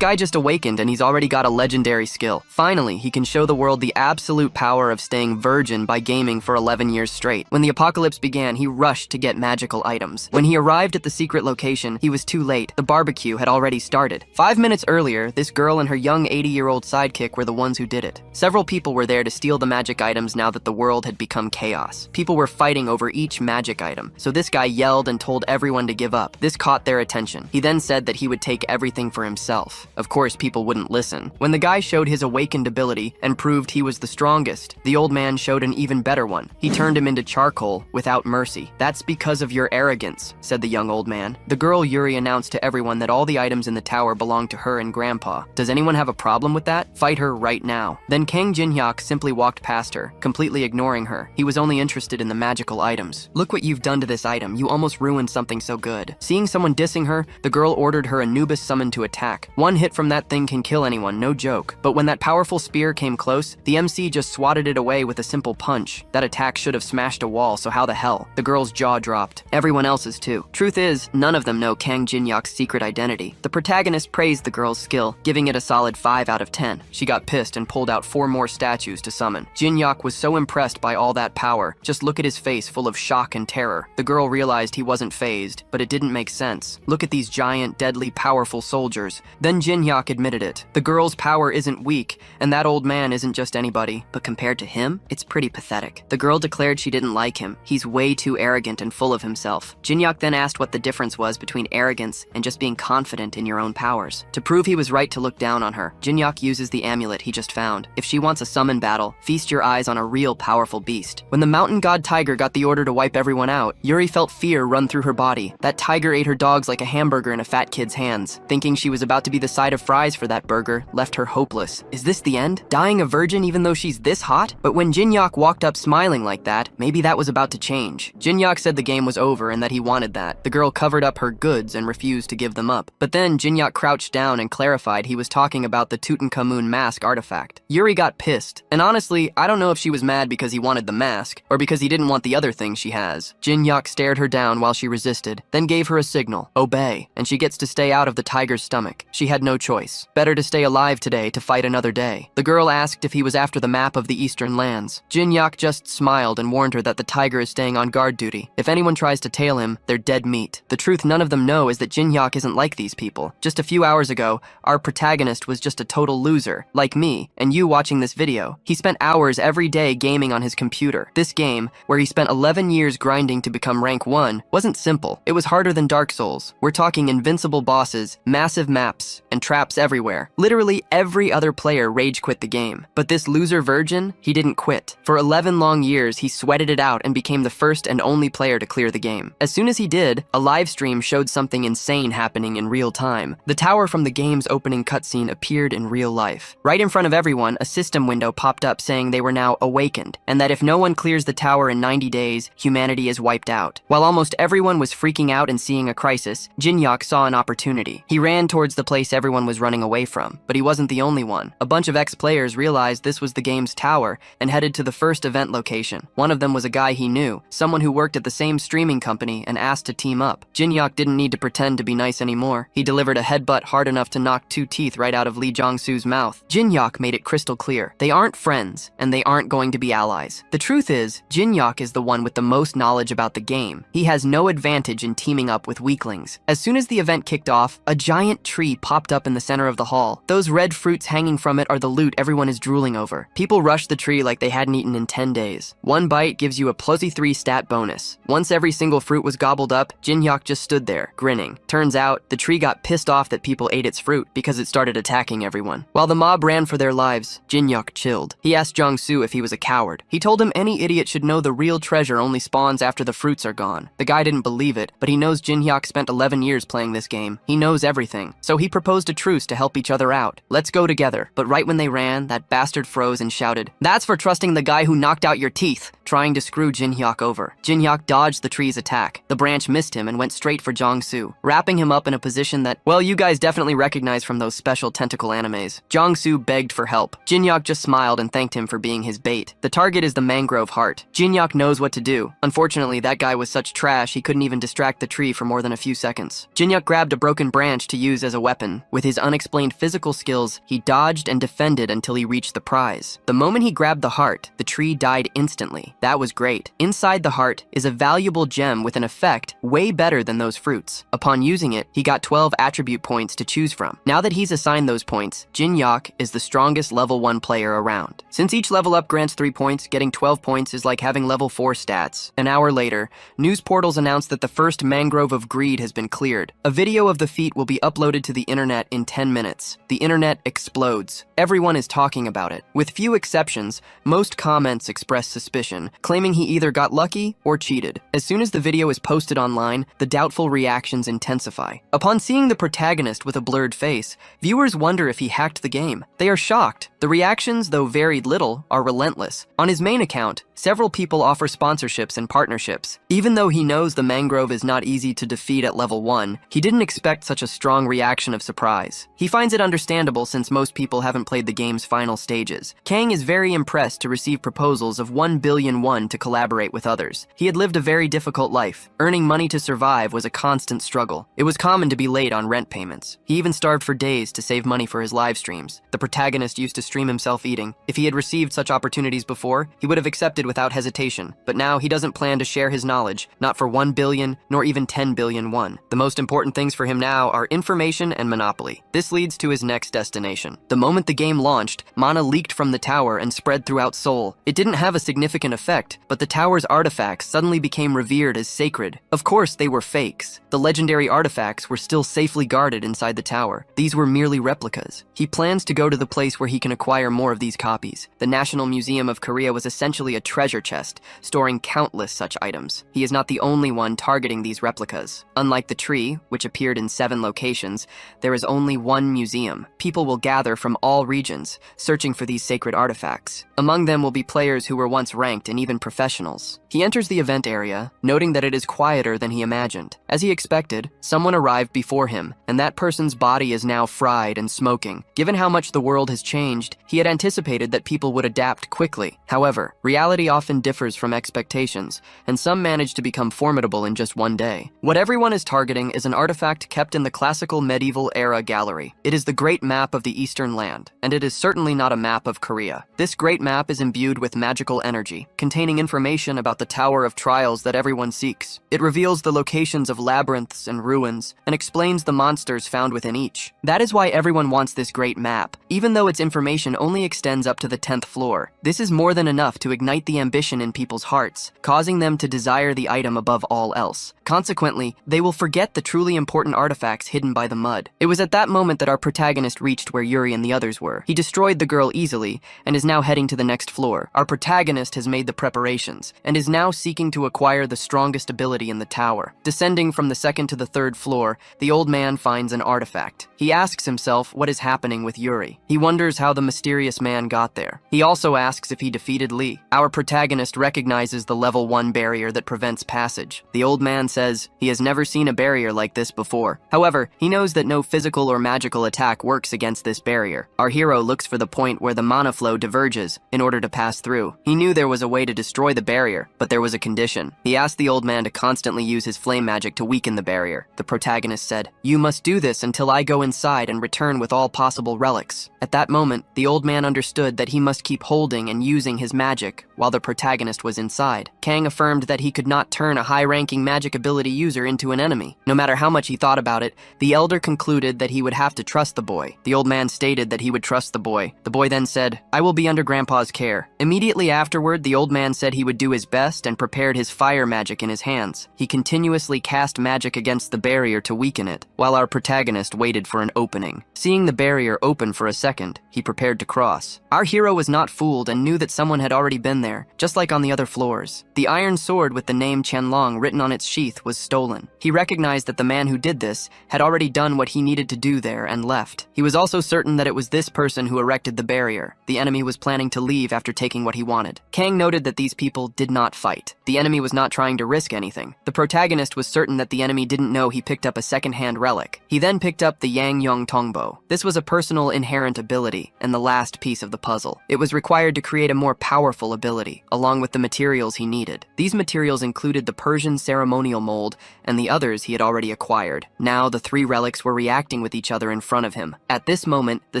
guy just awakened and he's already got a legendary skill. Finally, he can show the world the absolute power of staying virgin by gaming for 11 years straight. When the apocalypse began, he rushed to get magical items. When he arrived at the secret location, he was too late. The barbecue had already started. 5 minutes earlier, this girl and her young 80-year-old sidekick were the ones who did it. Several people were there to steal the magic items now that the world had become chaos. People were fighting over each magic item, so this guy yelled and told everyone to give up. This caught their attention. He then said that he would take everything for himself. Of course, people wouldn't listen. When the guy showed his awakened ability and proved he was the strongest, the old man showed an even better one. He turned him into charcoal without mercy. "That's because of your arrogance," said the young old man. The girl Yuri announced to everyone that all the items in the tower belonged to her and Grandpa. "Does anyone have a problem with that? Fight her right now." Then Kang Jin-hyuk simply walked past her, completely ignoring her. He was only interested in the magical items. "Look what you've done to this item. You almost ruined something so good." Seeing someone dissing her, the girl ordered her Anubis summon to attack. One hit from that thing can kill anyone, no joke. But when that powerful spear came close, the MC just swatted it away with a simple punch. That attack should have smashed a wall, so how the hell? The girl's jaw dropped. Everyone else's too. Truth is, none of them know Kang Jin-hyuk's secret identity. The protagonist praised the girl's skill, giving it a solid 5 out of 10. She got pissed and pulled out 4 more statues to summon. Jin-hyuk was so impressed by all that power. Just look at his face full of shock and terror. The girl realized he wasn't fazed, but it didn't make sense. Look at these giant, deadly, powerful soldiers. Then Jin-hyuk admitted it. The girl's power isn't weak, and that old man isn't just anybody. But compared to him, it's pretty pathetic. The girl declared she didn't like him. He's way too arrogant and full of himself. Jin-hyuk then asked what the difference was between arrogance and just being confident in your own powers. To prove he was right to look down on her, Jin-hyuk uses the amulet he just found. If she wants a summon battle, feast your eyes on a real powerful beast. When the mountain god tiger got the order to wipe everyone out, Yuri felt fear run through her body. That tiger ate her dogs like a hamburger in a fat kid's hands. Thinking she was about to be the side of fries for that burger left her hopeless. Is this the end? Dying a virgin even though she's this hot? But when Jin-hyuk walked up smiling like that, maybe that was about to change. Jin-hyuk said the game was over and that he wanted that. The girl covered up her goods and refused to give them up. But then Jin-hyuk crouched down and clarified he was talking about the Tutankhamun mask artifact. Yuri got pissed. And honestly, I don't know if she was mad because he wanted the mask, or because he didn't want the other thing she has. Jin-hyuk stared her down while she resisted, then gave her a signal, obey, and she gets to stay out of the tiger's stomach. She had no choice. Better to stay alive today to fight another day. The girl asked if he was after the map of the eastern lands. Jin-hyuk just smiled and warned her that the tiger is staying on guard duty. If anyone tries to tail him, they're dead meat. The truth none of them know is that Jin-hyuk isn't like these people. Just a few hours ago, our protagonist was just a total loser, like me, and you watching this video. He spent hours every day gaming on his computer. This game, where he spent 11 years grinding to become rank 1, wasn't simple. It was harder than Dark Souls. We're talking invincible bosses, massive maps, and traps everywhere. Literally every other player rage quit the game. But this loser virgin, he didn't quit. For 11 long years, he sweated it out and became the first and only player to clear the game. As soon as he did, a live stream showed something insane happening in real time. The tower from the game's opening cutscene appeared in real life. Right in front of everyone, a system window popped up saying they were now awakened, and that if no one clears the tower in 90 days, humanity is wiped out. While almost everyone was freaking out and seeing a crisis, Jin-hyuk saw an opportunity. He ran towards the place everyone was running away from, but he wasn't the only one. A bunch of ex-players realized this was the game's tower and headed to the first event location. One of them was a guy he knew, someone who worked at the same streaming company, and asked to team up. Jin-hyuk didn't need to pretend to be nice anymore. He delivered a headbutt hard enough to knock 2 teeth right out of Lee Jong-soo's mouth. Jin-hyuk made it crystal clear. They aren't friends, and they aren't going to be allies. The truth is, Jin-hyuk is the one with the most knowledge about the game. He has no advantage in teaming up with weaklings. As soon as the event kicked off, a giant tree popped up in the center of the hall. Those red fruits hanging from it are the loot everyone is drooling over. People rushed the tree like they hadn't eaten in 10 days. One bite gives you a +3 stat bonus. Once every single fruit was gobbled up, Jin-hyuk just stood there, grinning. Turns out, the tree got pissed off that people ate its fruit because it started attacking everyone. While the mob ran for their lives, Jin-hyuk chilled. He asked Jong-soo if he was a coward. He told him any idiot should know the real treasure only spawns after the fruits are gone. The guy didn't believe it, but he knows Jin-hyuk spent 11 years playing this game. He knows everything. So he proposed a truce to help each other out. Let's go together. But right when they ran, that bastard froze and shouted, "That's for trusting the guy who knocked out your teeth," trying to screw Jin-hyuk over. Jin-hyuk dodged the tree's attack. The branch missed him and went straight for Jong-soo, wrapping him up in a position that, well, you guys definitely recognize from those special tentacle animes. Jong-soo begged for help. Jin-hyuk just smiled and thanked him for being his bait. The target is the mangrove heart. Jin-hyuk knows what to do. Unfortunately, that guy was such trash he couldn't even distract the tree for more than a few seconds. Jin-hyuk grabbed a broken branch to use as a weapon. With his unexplained physical skills, he dodged and defended until he reached the prize. The moment he grabbed the heart, the tree died instantly. That was great. Inside the heart is a valuable gem with an effect way better than those fruits. Upon using it, he got 12 attribute points to choose from. Now that he's assigned those points, Jin Yak is the strongest level 1 player around. Since each level up grants 3 points, getting 12 points is like having level 4 stats. An hour later, news portals announce that the first mangrove of greed has been cleared. A video of the feat will be uploaded to the internet in 10 minutes. The internet explodes. Everyone is talking about it. With few exceptions, most comments express suspicion, claiming he either got lucky or cheated. As soon as the video is posted online, the doubtful reactions intensify. Upon seeing the protagonist with a blurred face, viewers wonder if he hacked the game. They are shocked. The reactions, though varied little, are relentless. On his main account, several people offer sponsorships and partnerships. Even though he knows the mangrove is not easy to defeat at level 1, he didn't expect such a strong reaction of surprise. He finds it understandable since most people haven't played the game's final stages. Kang is very impressed to receive proposals of 1 billion won to collaborate with others. He had lived a very difficult life. Earning money to survive was a constant struggle. It was common to be late on rent payments. He even starved for days to save money for his live streams. The protagonist used to stream himself eating. If he had received such opportunities before, he would have accepted without hesitation. But now he doesn't plan to share his knowledge, not for 1 billion, nor even 10 billion won. The most important things for him now are information and monopoly. This leads to his next destination. The moment the game launched, mana leaked from the tower and spread throughout Seoul. It didn't have a significant effect, but the tower's artifacts suddenly became revered as sacred. Of course, they were fakes. The legendary artifacts were still safely guarded inside the tower. These were merely replicas. He plans to go to the place where he can acquire more of these copies. The National Museum of Korea was essentially a treasure chest, storing countless such items. He is not the only one targeting these replicas. Unlike the tree, which appeared in 7 locations, there is only one museum. People will gather from all regions, searching for these sacred artifacts. Among them will be players who were once ranked and even professionals. He enters the event area, noting that it is quieter than he imagined. As he expected, someone arrived before him, and that person's body is now fried and smoking. Given how much the world has changed, he had anticipated that people would adapt quickly. However, reality often differs from expectations, and some manage to become formidable in just one day. What everyone is targeting is an artifact kept in the classical medieval era gallery. It is the Great Map of the Eastern Land, and it is certainly not a map of Korea. This great map is imbued with magical energy, containing information about the Tower of Trials that everyone seeks. It reveals the locations of labyrinths and ruins, and explains the monsters found within each. That is why everyone wants this great map, even though its information only extends up to the 10th floor. This is more than enough to ignite the ambition in people's hearts, causing them to desire the item above all else. Consequently, they will forget the truly important artifacts hidden by the mud. It was at that moment that our protagonist reached where Yuri and the others were. He destroyed the girl easily, and is now heading to the next floor. Our protagonist has made the preparations, and is now seeking to acquire the strongest ability in the tower. Descending from the 2nd to the 3rd floor, the old man finds an artifact. He asks himself what is happening with Yuri. He wonders how the mysterious man got there. He also asks if he defeated Lee. Our protagonist recognizes the level 1 barrier that prevents passage. The old man says he has never seen a barrier like this before. However, he knows that no physical or magical attack works against this barrier. Our hero looks for the point where the mana flow diverges in order to pass through. He knew there was a way to destroy the barrier, but there was a condition. He asked the old man to constantly use his flame magic to weaken the barrier. The protagonist said, "You must do this until I go inside and return with all possible relics." At that moment, the old man understood that he must keep holding and using his magic while the protagonist was inside. Kang affirmed that he could not turn a high-ranking magic ability user into an enemy. No matter how much he thought about it, the elder concluded that he would have to trust the boy. The old man stated that he would trust the boy. The boy then said, "I will be under Grandpa's care." Immediately afterward, the old man said he would do his best and prepared his fire magic in his hands. He continuously cast magic against the barrier to weaken it, while our protagonist waited for an opening. Seeing the barrier open for a second, he prepared to cross. Our hero was not fooled and knew that someone had already been there, just like on the other floors. The iron sword with the name Qianlong written on its sheath was stolen. He recognized that the man who did this had already done what he needed to do there and left. He was also certain that it was this person who erected the barrier. The enemy was planning to leave after taking what he wanted. Kang noted that these people did not fight. The enemy was not trying to risk anything. The protagonist was certain that the enemy didn't know he picked up a second-hand relic. He then picked up the Yang Yong Tongbo. This was a personal inherent ability and the last piece of the puzzle. It was required to create a more powerful ability, along with the materials he needed. These materials included the Persian ceremonial mold and the others he had already acquired. Now the three relics were reacting with each other in front of him. At this moment, the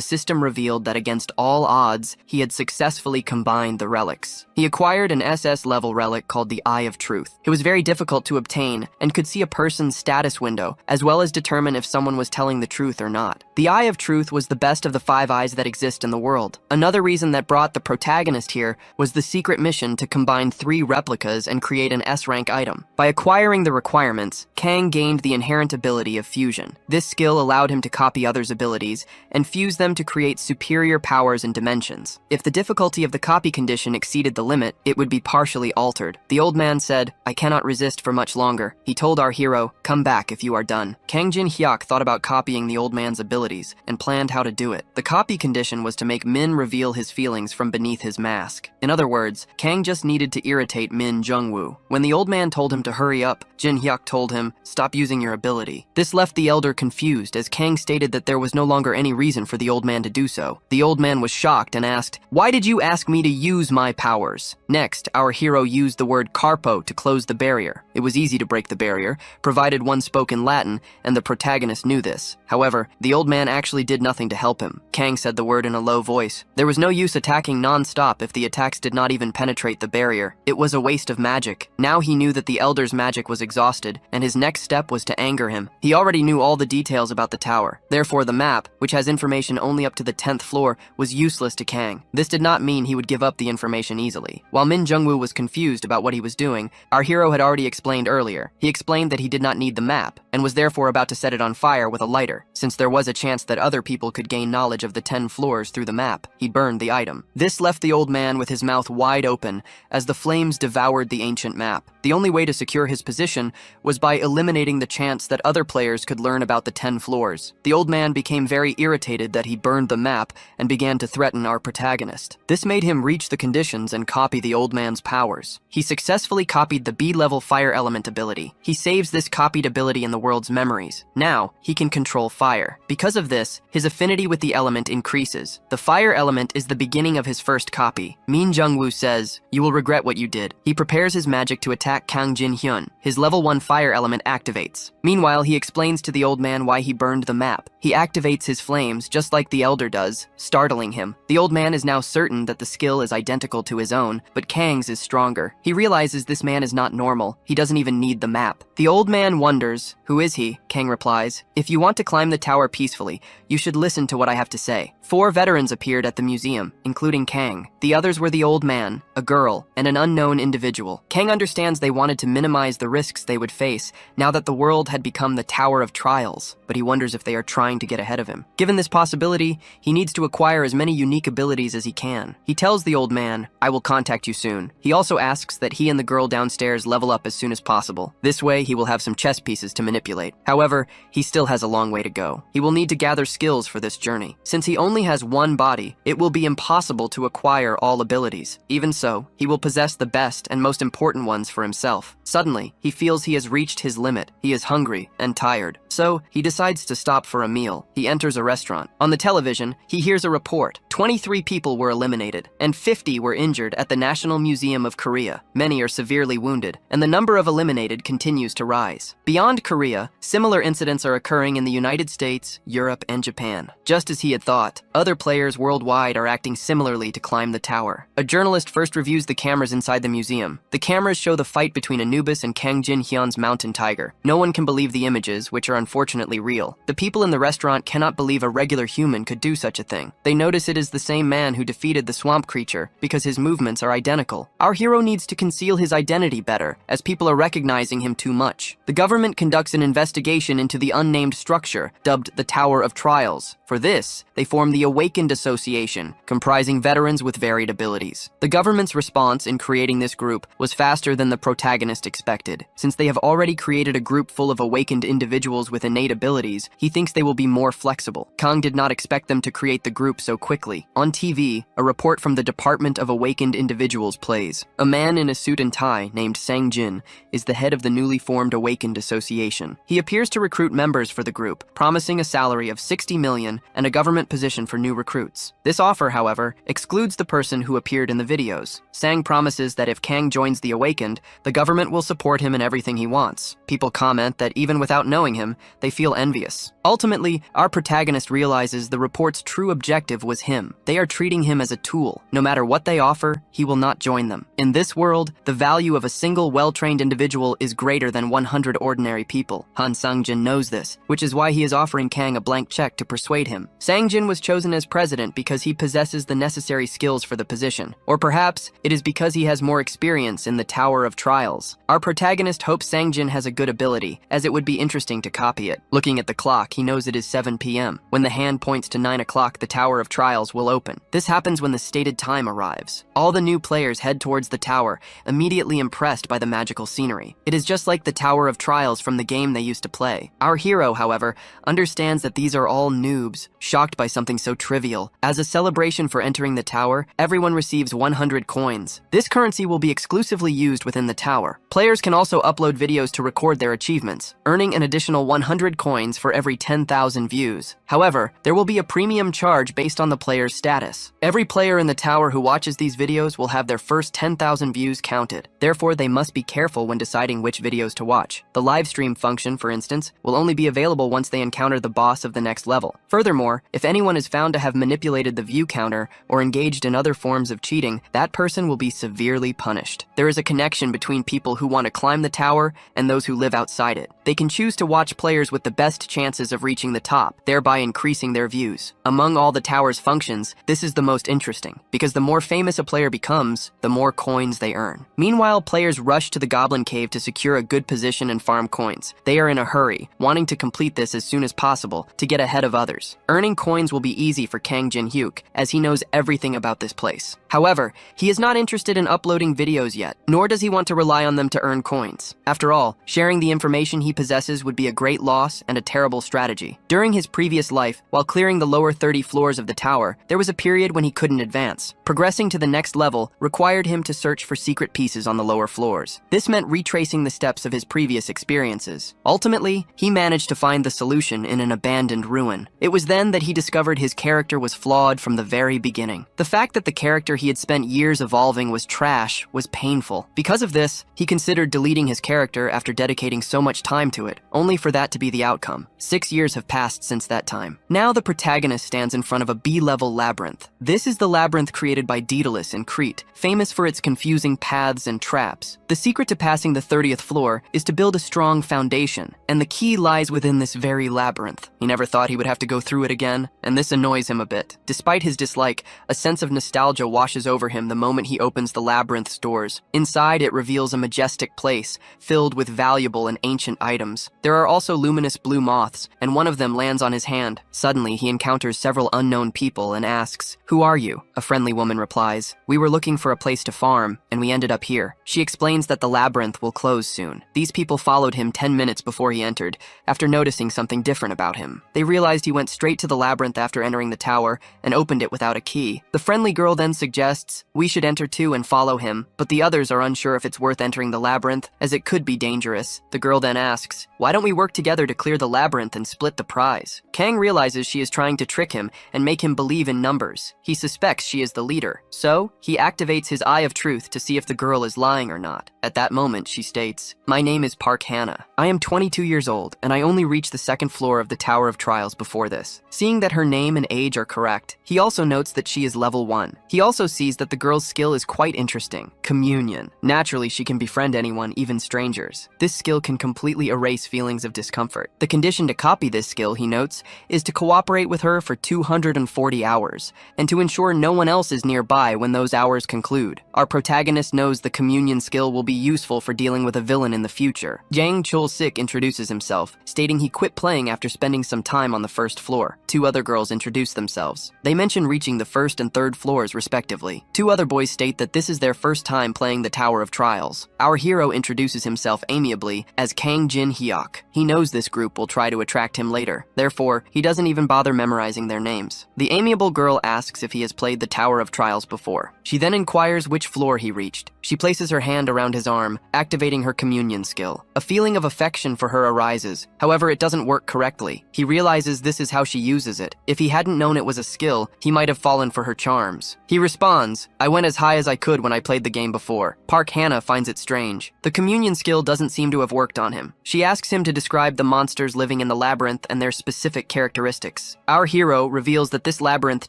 system revealed that against all odds, he had successfully combined the relics. He acquired an SS-level relic called the Eye of Truth. It was very difficult to obtain and could see a person's status window, as well as determine if someone was telling the truth or not. The Eye of Truth was the best of the 5 eyes that exist in the world. Another reason that brought the protagonist here was the secret mission to combine 3 replicas and create an S-rank item. By acquiring the requirements, Kang gained the inherent ability of fusion. This skill allowed him to copy others' abilities and fuse them to create superior powers and dimensions. If the difficulty of the copy condition exceeded the limit, it would be partially altered. The old man said, "I cannot resist for much longer." He told our hero, "Come back if you are done." Kang Jin Hyuk thought about copying the old man's abilities and planned how to do it. The copy condition was to make Min reveal his feelings from beneath his mask. In other words, Kang just needed to irritate Min Jungwoo. When the old man told him to hurry up, Jin Hyuk told him, "Stop using your ability." This left the elder confused as Kang stated that there was no longer any reason for the old man to do so. The old man was shocked and asked, "Why did you ask me to use my powers?" Next, our hero used the word carpo to close the barrier. It was easy to break the barrier, provided one spoke in Latin, and the protagonist knew this. However, the old man actually did nothing to help him. Kang said the word in a low voice. There was no use attacking non-stop if the attacks did not even penetrate the barrier. It was a waste of magic. Now he knew that the elder's magic was exhausted, and his next step was to anger him. He already knew all the details about the tower. Therefore, the map, which has information only up to the 10th floor, was useless to Kang. This did not mean he would give up the information easily. While Min Jungwoo was confused about what he was doing, our hero had already explained earlier. He explained that he did not need the map, and was therefore about to set it on fire with a lighter. Since there was a chance that other people could gain knowledge of the 10 floors through the map, he burned the item. This left the old man with his mouth wide open as the flames devoured the ancient map. The only way to secure his position was by eliminating the chance that other players could learn about the 10 floors. The old man became very irritated that he burned the map and began to threaten our protagonist. This made him reach the conditions and copy the old man's powers. He successfully copied the B-level fire element ability. He saves this copied ability in the world's memories. Now, he can control fire. Because of this, his affinity with the element increases. The fire element is the beginning of his first copy. Min Jungwoo says, "You will regret what you did." He prepares his magic to attack Kang Jin Hyun. His level 1 fire element activates. Meanwhile, he explains to the old man why he burned the map. He activates his flames just like the elder does, startling him. The old man is now certain that the skill is identical to his own, but Kang's is stronger. He realizes this man is not normal. He doesn't even need the map. The old man wonders, "Who is he?" Kang replies, "If you want to climb the tower peacefully, you should listen to what I have to say." 4 veterans appeared at the museum, including Kang. The others were the old man, a girl, and an unknown individual. Kang understands they wanted to minimize the risks they would face now that the world had become the Tower of Trials, but he wonders if they are trying to get ahead of him. Given this possibility, he needs to acquire as many unique abilities as he can. He tells the old man, "I will contact you soon." He also asks that he and the girl downstairs level up as soon as possible. This way, he will have some chess pieces to manipulate. However, he still has a long way to go. He will need to gather skills for this journey. Since he only has one body, it will be impossible to acquire all abilities. Even so, he will possess the best and most important ones for himself. Suddenly, he feels he has reached his limit. He is hungry and tired. So, he decides to stop for a meal. He enters a restaurant. On the television, he hears a report. 23 people were eliminated, and 50 were injured at the National Museum of Korea. Many are severely wounded, and the number of eliminated continues to rise. Beyond Korea, similar incidents are occurring in the United States, Europe, and Japan. Just as he had thought, other players worldwide are acting similarly to climb the tower. A journalist first reviews the cameras inside the museum. The cameras show the fight between Anubis and Kang Jin Hyun's mountain tiger. No one can believe the images, which are unfortunately real. The people in the restaurant cannot believe a regular human could do such a thing. They notice it is the same man who defeated the swamp creature because his movements are identical. Our hero needs to conceal his identity better, as people are recognizing him too much. The government conducts an investigation into the unnamed structure, dubbed the Tower of Trials. For this, they form the Awakened Association, comprising veterans with varied abilities. The government's response in creating this group was faster than the protagonist expected. Since they have already created a group full of awakened individuals with innate abilities, he thinks they will be more flexible. Kang did not expect them to create the group so quickly. On TV, a report from the Department of Awakened Individuals plays. A man in a suit and tie named Sang Jin is the head of the newly formed Awakened Association. He appears to recruit members for the group, promising a salary of 60 million and a government position for new recruits. This offer, however, excludes the person who appeared in the videos. Sang promises that if Kang joins the Awakened, the government will support him in everything he wants. People comment that even without knowing him, they feel envious. Ultimately, our protagonist realizes the report's true objective was him. They are treating him as a tool. No matter what they offer, he will not join them. In this world, the value of a single well-trained individual is greater than 100 ordinary people. Han Sang-jin knows this, which is why he is offering Kang a blank check to persuade him. Sang-jin was chosen as president because he possesses the necessary skills for the position. Or perhaps it is because he has more experience in the Tower of Trials. Our protagonist hopes Sang-jin has a good ability, as it would be interesting to copy it. Looking at the clock, he knows it is 7 p.m. When the hand points to 9 o'clock, the Tower of Trials will open. This happens when the stated time arrives. All the new players head towards the tower, immediately impressed by the magical scenery. It is just like the Tower of Trials from the game they used to play. Our hero, however, understands that these are all noobs, shocked by something so trivial. As a celebration for entering the tower, everyone receives 100 coins. This currency will be exclusively used within the tower. Players can also upload videos to record their achievements, earning an additional 100 coins for every 10,000 views. However, there will be a premium charge based on the player's status. Every player in the tower who watches these videos will have their first 10,000 views counted. Therefore, they must be careful when deciding which videos to watch. The live stream function, for instance, will only be available once they encounter the boss of the next level. Furthermore, if anyone is found to have manipulated the view counter or engaged in other forms of cheating, that person will be severely punished. There is a connection between people who want to climb the tower and those who live outside it. They can choose to watch players with the best chances of reaching the top, thereby increasing their views. Among all the tower's functions, this is the most interesting, because the more famous a player becomes, the more coins they earn. Meanwhile, players rush to the Goblin Cave to secure a good position and farm coins. They are in a hurry, wanting to complete this as soon as possible to get ahead of others. Earning coins will be easy for Kang Jin-hyuk, as he knows everything about this place. However, he is not interested in uploading videos yet, nor does he want to rely on them to earn coins. After all, sharing the information he possesses would be a great loss and a terrible strategy. During his previous life, while clearing the lower 30 floors of the tower, there was a period when he couldn't advance. Progressing to the next level required him to search for secret pieces on the lower floors. This meant retracing the steps of his previous experiences. Ultimately, he managed to find the solution in an abandoned ruin. It was then that he discovered his character was flawed from the very beginning. The fact that the character he had spent years evolving was trash was painful. Because of this, he considered deleting his character after dedicating so much time to it, only for that to be the outcome. 6 years have passed since that time. Now the protagonist stands in front of a B-level labyrinth. This is the labyrinth created by Daedalus in Crete, famous for its confusing paths and traps. The secret to passing the 30th floor is to build a strong foundation, and the key lies within this very labyrinth. He never thought he would have to go through it again, and this annoys him a bit. Despite his dislike, a sense of nostalgia washes over him the moment he opens the labyrinth's doors. Inside, it reveals a majestic place, filled with valuable and ancient items. There are also luminous blue moths, and one of them lands on his hand. Suddenly, he encounters several unknown people and asks, "Who are you?" A friendly woman replies, "We were looking for a place to farm, and we ended up here." She explains that the labyrinth will close soon. These people followed him 10 minutes before he entered, after noticing something different about him. They realized he went straight to the labyrinth after entering the tower and opened it without a key. The friendly girl then suggests we should enter too and follow him, but the others are unsure if it's worth entering the labyrinth, as it could be dangerous. The girl then asks, "Why don't we work together to clear the labyrinth and split the prize?" Kang realizes she is trying to trick him and make him believe in numbers. He suspects she is the leader, so he activates his Eye of Truth to see if the girl is lying or not. At that moment, she states, "My name is Park Hannah. I am 22 years old, and I only reached the second floor of the Tower of Trials before this." Seeing that her name and age are correct, he also notes that she is level 1. He also sees that the girl's skill is quite interesting. Communion. Naturally, she can befriend anyone, even strangers. This skill can completely erase feelings of discomfort. The condition to copy this skill, he notes, is to cooperate with her for 240 hours, and to ensure no one else is nearby when those hours conclude. Our protagonist knows the communion skill will be useful for dealing with a villain in the future. Jang Chul-sik introduces himself, stating he quit playing after spending some time on the first floor. Two other girls introduce themselves. They mention reaching the first and third floors, respectively. Two other boys state that this is their first time playing the Tower of Trials. Our hero introduces himself amiably as Kang Jin-hyuk. He knows this group will try to attract him later. Therefore, he doesn't even bother memorizing their names. The amiable girl asks if he has played the Tower of Trials before. She then inquires which floor he reached. She places her hand around his arm, activating her communion skill. A feeling of affection for her arises. However, it doesn't work correctly. He realizes this is how she uses it. If he hadn't known it was a skill, he might have fallen for her charms. He responds, "I went as high as I could when I played the game before." Park Hannah finds it strange. The communion skill doesn't seem to have worked on him. She asks him to describe the monsters living in the labyrinth and their specific characteristics. Our hero reveals that this labyrinth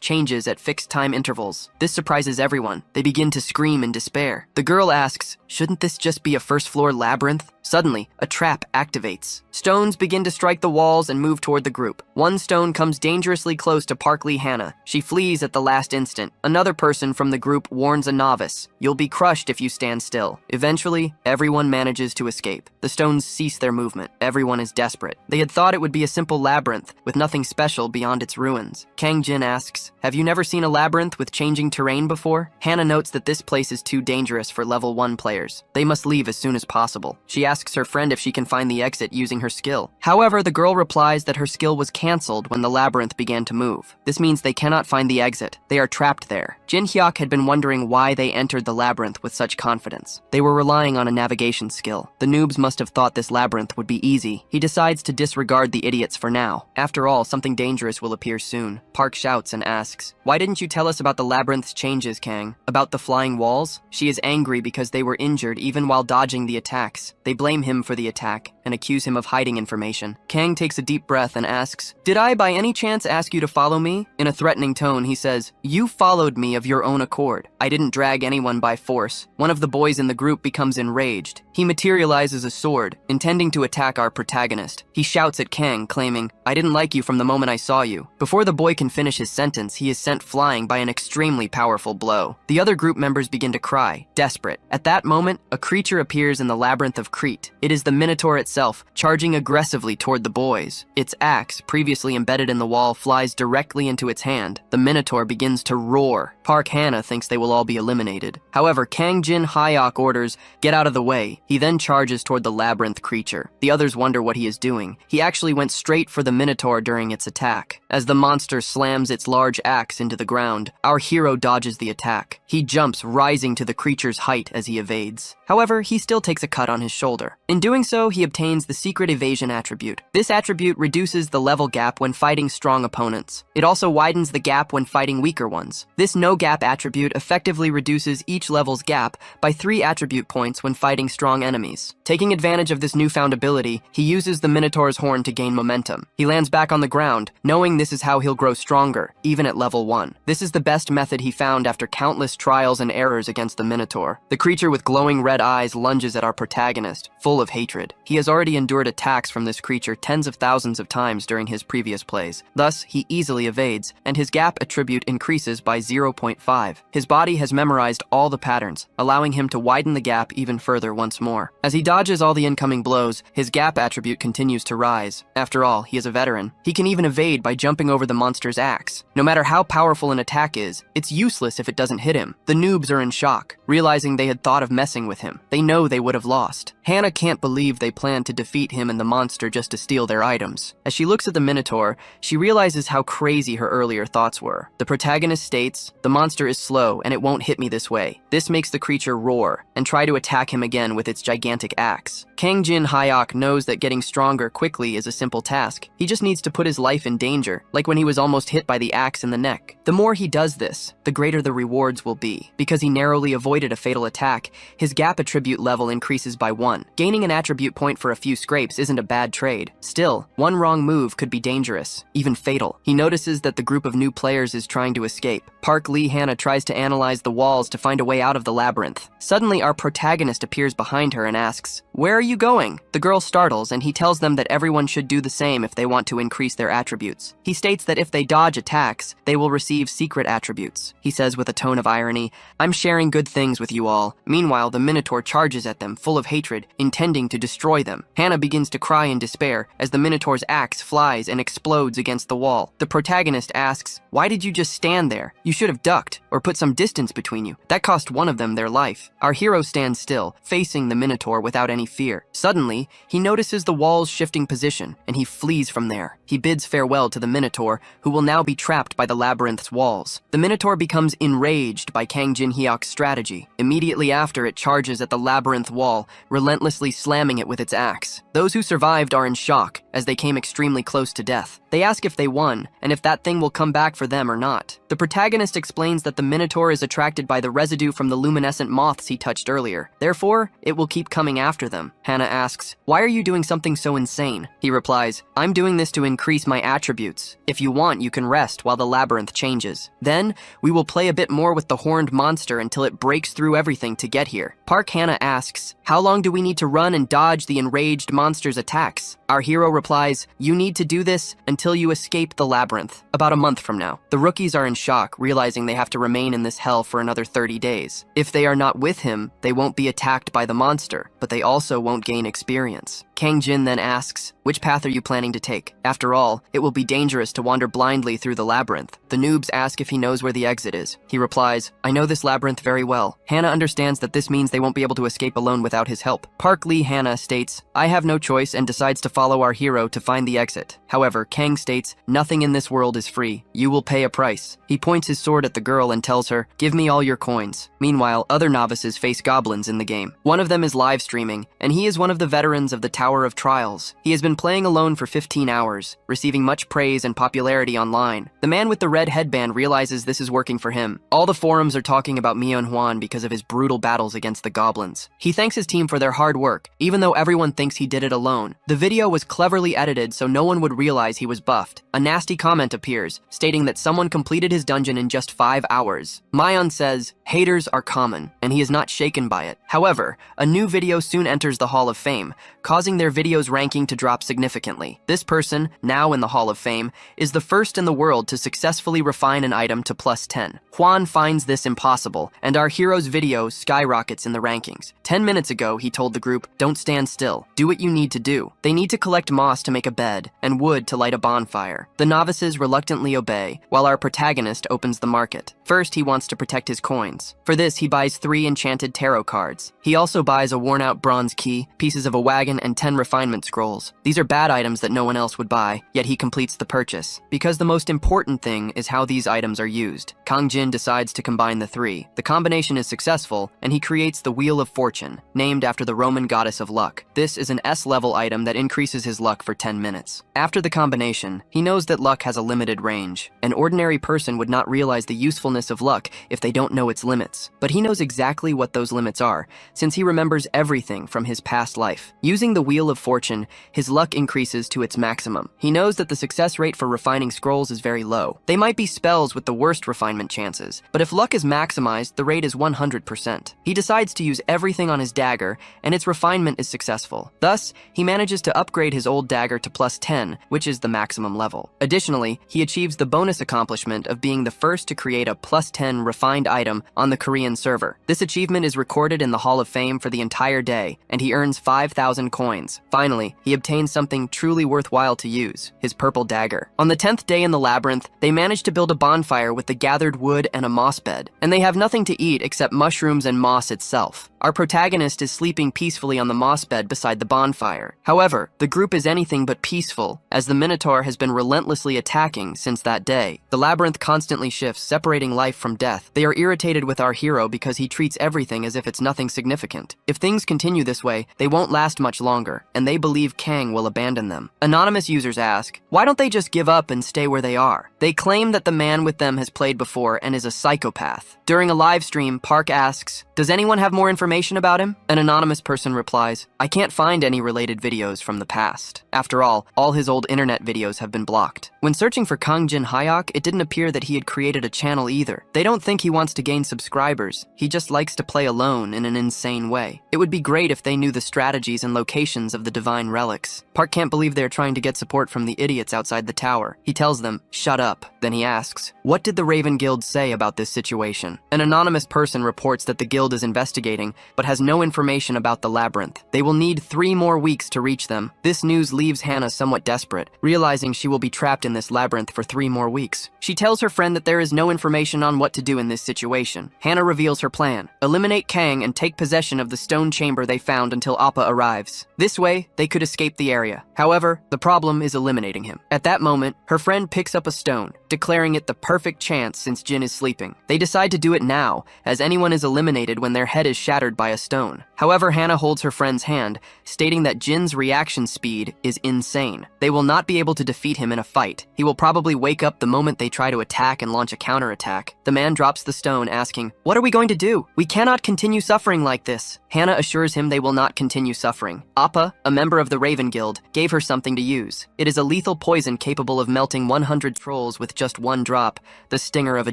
changes at fixed time intervals. This surprises everyone. They begin to scream in despair. The girl asks, "Shouldn't this just be a first-floor labyrinth?" Suddenly, a trap activates. Stones begin to strike the walls and move toward the group. One stone comes dangerously close to Park Lee Hannah. She flees at the last instant. Another person from the group warns a novice, "You'll be crushed if you stand still." Eventually, everyone manages to escape. The stones cease their movement. Everyone is desperate. They had thought it would be a simple labyrinth, with nothing special beyond its ruins. Kang Jin asks, "Have you never seen a labyrinth with changing terrain before?" Hannah notes that this place is too dangerous for level 1 players. They must leave as soon as possible. She asks her friend if she can find the exit using her skill. However, the girl replies that her skill was cancelled when the labyrinth began to move. This means they cannot find the exit. They are trapped there. Jin Hyuk had been wondering why they entered the labyrinth with such confidence. They were relying on a navigation skill. The noobs must have thought this labyrinth would be easy. He decides to disregard the idiots for now. After all, something dangerous will appear soon. Park shouts and asks, "Why didn't you tell us about the labyrinth's changes, Kang? About the flying walls?" She is angry because they were injured even while dodging the attacks. They blame him for the attack and accuse him of hiding information. Kang takes a deep breath and asks, "Did I by any chance ask you to follow me?" In a threatening tone, he says, "You followed me of your own accord. I didn't drag anyone by force." One of the boys in the group becomes enraged. He materializes a sword, intending to attack our protagonist. He shouts at Kang, claiming, "I didn't like you from the moment I saw you." Before the boy can finish his sentence, he is sent flying by an extremely powerful blow. The other group members begin to cry, desperate. At that moment, a creature appears in the labyrinth of Crete. It is the Minotaur itself, charging aggressively toward the boys. Its axe, previously embedded in the wall, flies directly into its hand. The Minotaur begins to roar. Park Hannah thinks they will all be eliminated. However, Kang Jin-hyuk orders, "Get out of the way." He then charges toward the labyrinth creature. The others wonder what he is doing. He actually went straight for the Minotaur during its attack. As the monster slams its large axe into the ground, our hero dodges the attack. He jumps, rising to the creature's height as he evades. However, he still takes a cut on his shoulder. In doing so, he obtains the secret evasion attribute. This attribute reduces the level gap when fighting strong opponents. It also widens the gap when fighting weaker ones. This no-gap attribute effectively reduces each level's gap by 3 attribute points when fighting strong enemies. Taking advantage of this newfound ability, he uses the Minotaur's horn to gain momentum. He lands back on the ground, knowing this is how he'll grow stronger, even at level 1. This is the best method he found after countless trials and errors against the Minotaur. The creature with glowing red eyes lunges at our protagonist, full of hatred. He has already endured attacks from this creature tens of thousands of times during his previous plays. Thus, he easily evades, and his gap attribute increases by 0.5. His body has memorized all the patterns, allowing him to widen the gap even further once more. As he dodges all the incoming blows, his gap attribute continues to rise. After all, he is a veteran. He can even evade by jumping over the monster's axe. No matter how powerful an attack is, it's useless if it doesn't hit him. The noobs are in shock, realizing they had thought of messing with him. They know they would have lost. Hannah can't believe they planned to defeat him and the monster just to steal their items. As she looks at the Minotaur, she realizes how crazy her earlier thoughts were. The protagonist states, "The monster is slow and it won't hit me this way." This makes the creature roar and try to attack him again with its gigantic axe. Kang Jin-hyuk knows that getting stronger quickly is a simple task. He just needs to put his life in danger, like when he was almost hit by the axe in the neck. The more he does this, the greater the rewards will be. Because he narrowly avoided a fatal attack, his gap attribute level increases by 1. again. Gaining an attribute point for a few scrapes isn't a bad trade. Still, one wrong move could be dangerous, even fatal. He notices that the group of new players is trying to escape. Park Lee-hana tries to analyze the walls to find a way out of the labyrinth. Suddenly, our protagonist appears behind her and asks, "Where are you going?" The girl startles, and he tells them that everyone should do the same if they want to increase their attributes. He states that if they dodge attacks, they will receive secret attributes. He says with a tone of irony, "I'm sharing good things with you all." Meanwhile, the Minotaur charges at them, full of hatred, intending to destroy them. Hannah begins to cry in despair as the Minotaur's axe flies and explodes against the wall. The protagonist asks, "Why did you just stand there? You should have ducked, or put some distance between you. That cost one of them their life." Our hero stands still, facing the Minotaur without any fear. Suddenly, he notices the wall's shifting position, and he flees from there. He bids farewell to the Minotaur, who will now be trapped by the labyrinth's walls. The Minotaur becomes enraged by Kang Jin-hyuk's strategy. Immediately after, it charges at the labyrinth wall, relentlessly slamming it with its axe. Those who survived are in shock, as they came extremely close to death. They ask if they won, and if that thing will come back for them or not. The protagonist explains that the Minotaur is attracted by the residue from the luminescent moths he touched earlier. Therefore, it will keep coming after them. Hannah asks, "Why are you doing something so insane?" He replies, "I'm doing this to increase my attributes. If you want, you can rest while the labyrinth changes. Then, we will play a bit more with the horned monster until it breaks through everything to get here." Park Hannah asks, "How long do we need to run and dodge the enraged monster's attacks?" Our hero replies, "You need to do this until you escape the labyrinth, about a month from now." The rookies are in shock, realizing they have to remain in this hell for another 30 days. If they are not with him, they won't be attacked by the monster, but they also won't gain experience. Kang Jin then asks, "Which path are you planning to take? After all, it will be dangerous to wander blindly through the labyrinth." The noobs ask if he knows where the exit is. He replies, "I know this labyrinth very well." Hannah understands that this means they won't be able to escape alone without his help. Park Lee-hana states, "I have no choice," and decides to follow our hero to find the exit. However, Kang states, "Nothing in this world is free. You will pay a price." He points his sword at the girl and tells her, "Give me all your coins." Meanwhile, other novices face goblins in the game. One of them is live streaming, and he is one of the veterans of the Tower of Trials. He has been playing alone for 15 hours, receiving much praise and popularity online. The man with the red headband realizes this is working for him. All the forums are talking about Manhwa because of his brutal battles against the goblins. He thanks his team for their hard work, even though everyone thinks he did it alone. The video was cleverly edited so no one would realize he was buffed. A nasty comment appears, stating that someone completed his dungeon in just 5 hours. Mayon says, "Haters are common," and he is not shaken by it. However, a new video soon enters the Hall of Fame, causing their video's ranking to drop significantly. This person, now in the Hall of Fame, is the first in the world to successfully refine an item to +10. Juan finds this impossible, and our hero's video skyrockets in the rankings. 10 minutes ago, he told the group, "Don't stand still. Do what you need to do." They need to collect moss to make a bed, and wood to light a bonfire. The novices reluctantly obey, while our protagonist opens the market. First, he wants to protect his coins. For this, he buys 3 enchanted tarot cards. He also buys a worn-out bronze key, pieces of a wagon, and 10 refinement scrolls. These are bad items that no one else would buy, yet he completes the purchase. Because the most important thing is how these items are used. Kang Jin decides to combine the 3. The combination is successful, and he creates the Wheel of Fortune, named after the Roman goddess of luck. This is an S-level item that increases his luck for 10 minutes. After the combination, he knows that luck has a limited range. An ordinary person would not realize the usefulness of luck if they don't know its limits. But he knows exactly what those limits are, since he remembers everything from his past life. Using the Wheel of Fortune, his luck increases to its maximum. He knows that the success rate for refining scrolls is very low. They might be spells with the worst refinement chances, but if luck is maximized, the rate is 100%. He decides to use everything on his dagger, and its refinement is successful. Thus, he manages to upgrade his old dagger to +10, which is the maximum level. Additionally, he achieves the bonus accomplishment of being the first to create a +10 refined item on the Korean server. This achievement is recorded in the Hall of Fame for the entire day, and he earns 5,000 coins. Finally, he obtains something truly worthwhile to use, his purple dagger. On the 10th day in the labyrinth, they manage to build a bonfire with the gathered wood and a moss bed, and they have nothing to eat except mushrooms and moss itself. Our protagonist is sleeping peacefully on the moss bed beside the bonfire. However, the group is anything but peaceful, as the Minotaur has been relentlessly attacking since that day. The labyrinth constantly shifts, separating life from death. They are irritated with our hero because he treats everything as if it's nothing significant. If things continue this way, they won't last much longer, and they believe Kang will abandon them. Anonymous users ask, why don't they just give up and stay where they are? They claim that the man with them has played before and is a psychopath. During a live stream, Park asks, does anyone have more information information about him? An anonymous person replies, I can't find any related videos from the past. After all his old internet videos have been blocked. When searching for Kang Jin Hyok, it didn't appear that he had created a channel either. They don't think he wants to gain subscribers. He just likes to play alone in an insane way. It would be great if they knew the strategies and locations of the divine relics. Park can't believe they're trying to get support from the idiots outside the tower. He tells them, shut up. Then he asks, what did the Raven Guild say about this situation? An anonymous person reports that the guild is investigating, but has no information about the labyrinth. They will need 3 more weeks to reach them. This news leaves Hannah somewhat desperate, realizing she will be trapped in this labyrinth for 3 more weeks. She tells her friend that there is no information on what to do in this situation. Hannah reveals her plan. Eliminate Kang and take possession of the stone chamber they found until Appa arrives. This way, they could escape the area. However, the problem is eliminating him. At that moment, her friend picks up a stone, declaring it the perfect chance since Jin is sleeping. They decide to do it now, as anyone is eliminated when their head is shattered by a stone. However, Hannah holds her friend's hand, stating that Jin's reaction speed is insane. They will not be able to defeat him in a fight. He will probably wake up the moment they try to attack and launch a counterattack. The man drops the stone, asking, what are we going to do? We cannot continue suffering like this. Hannah assures him they will not continue suffering. Appa, a member of the Raven Guild, gave her something to use. It is a lethal poison capable of melting 100 trolls with just 1 drop, the stinger of a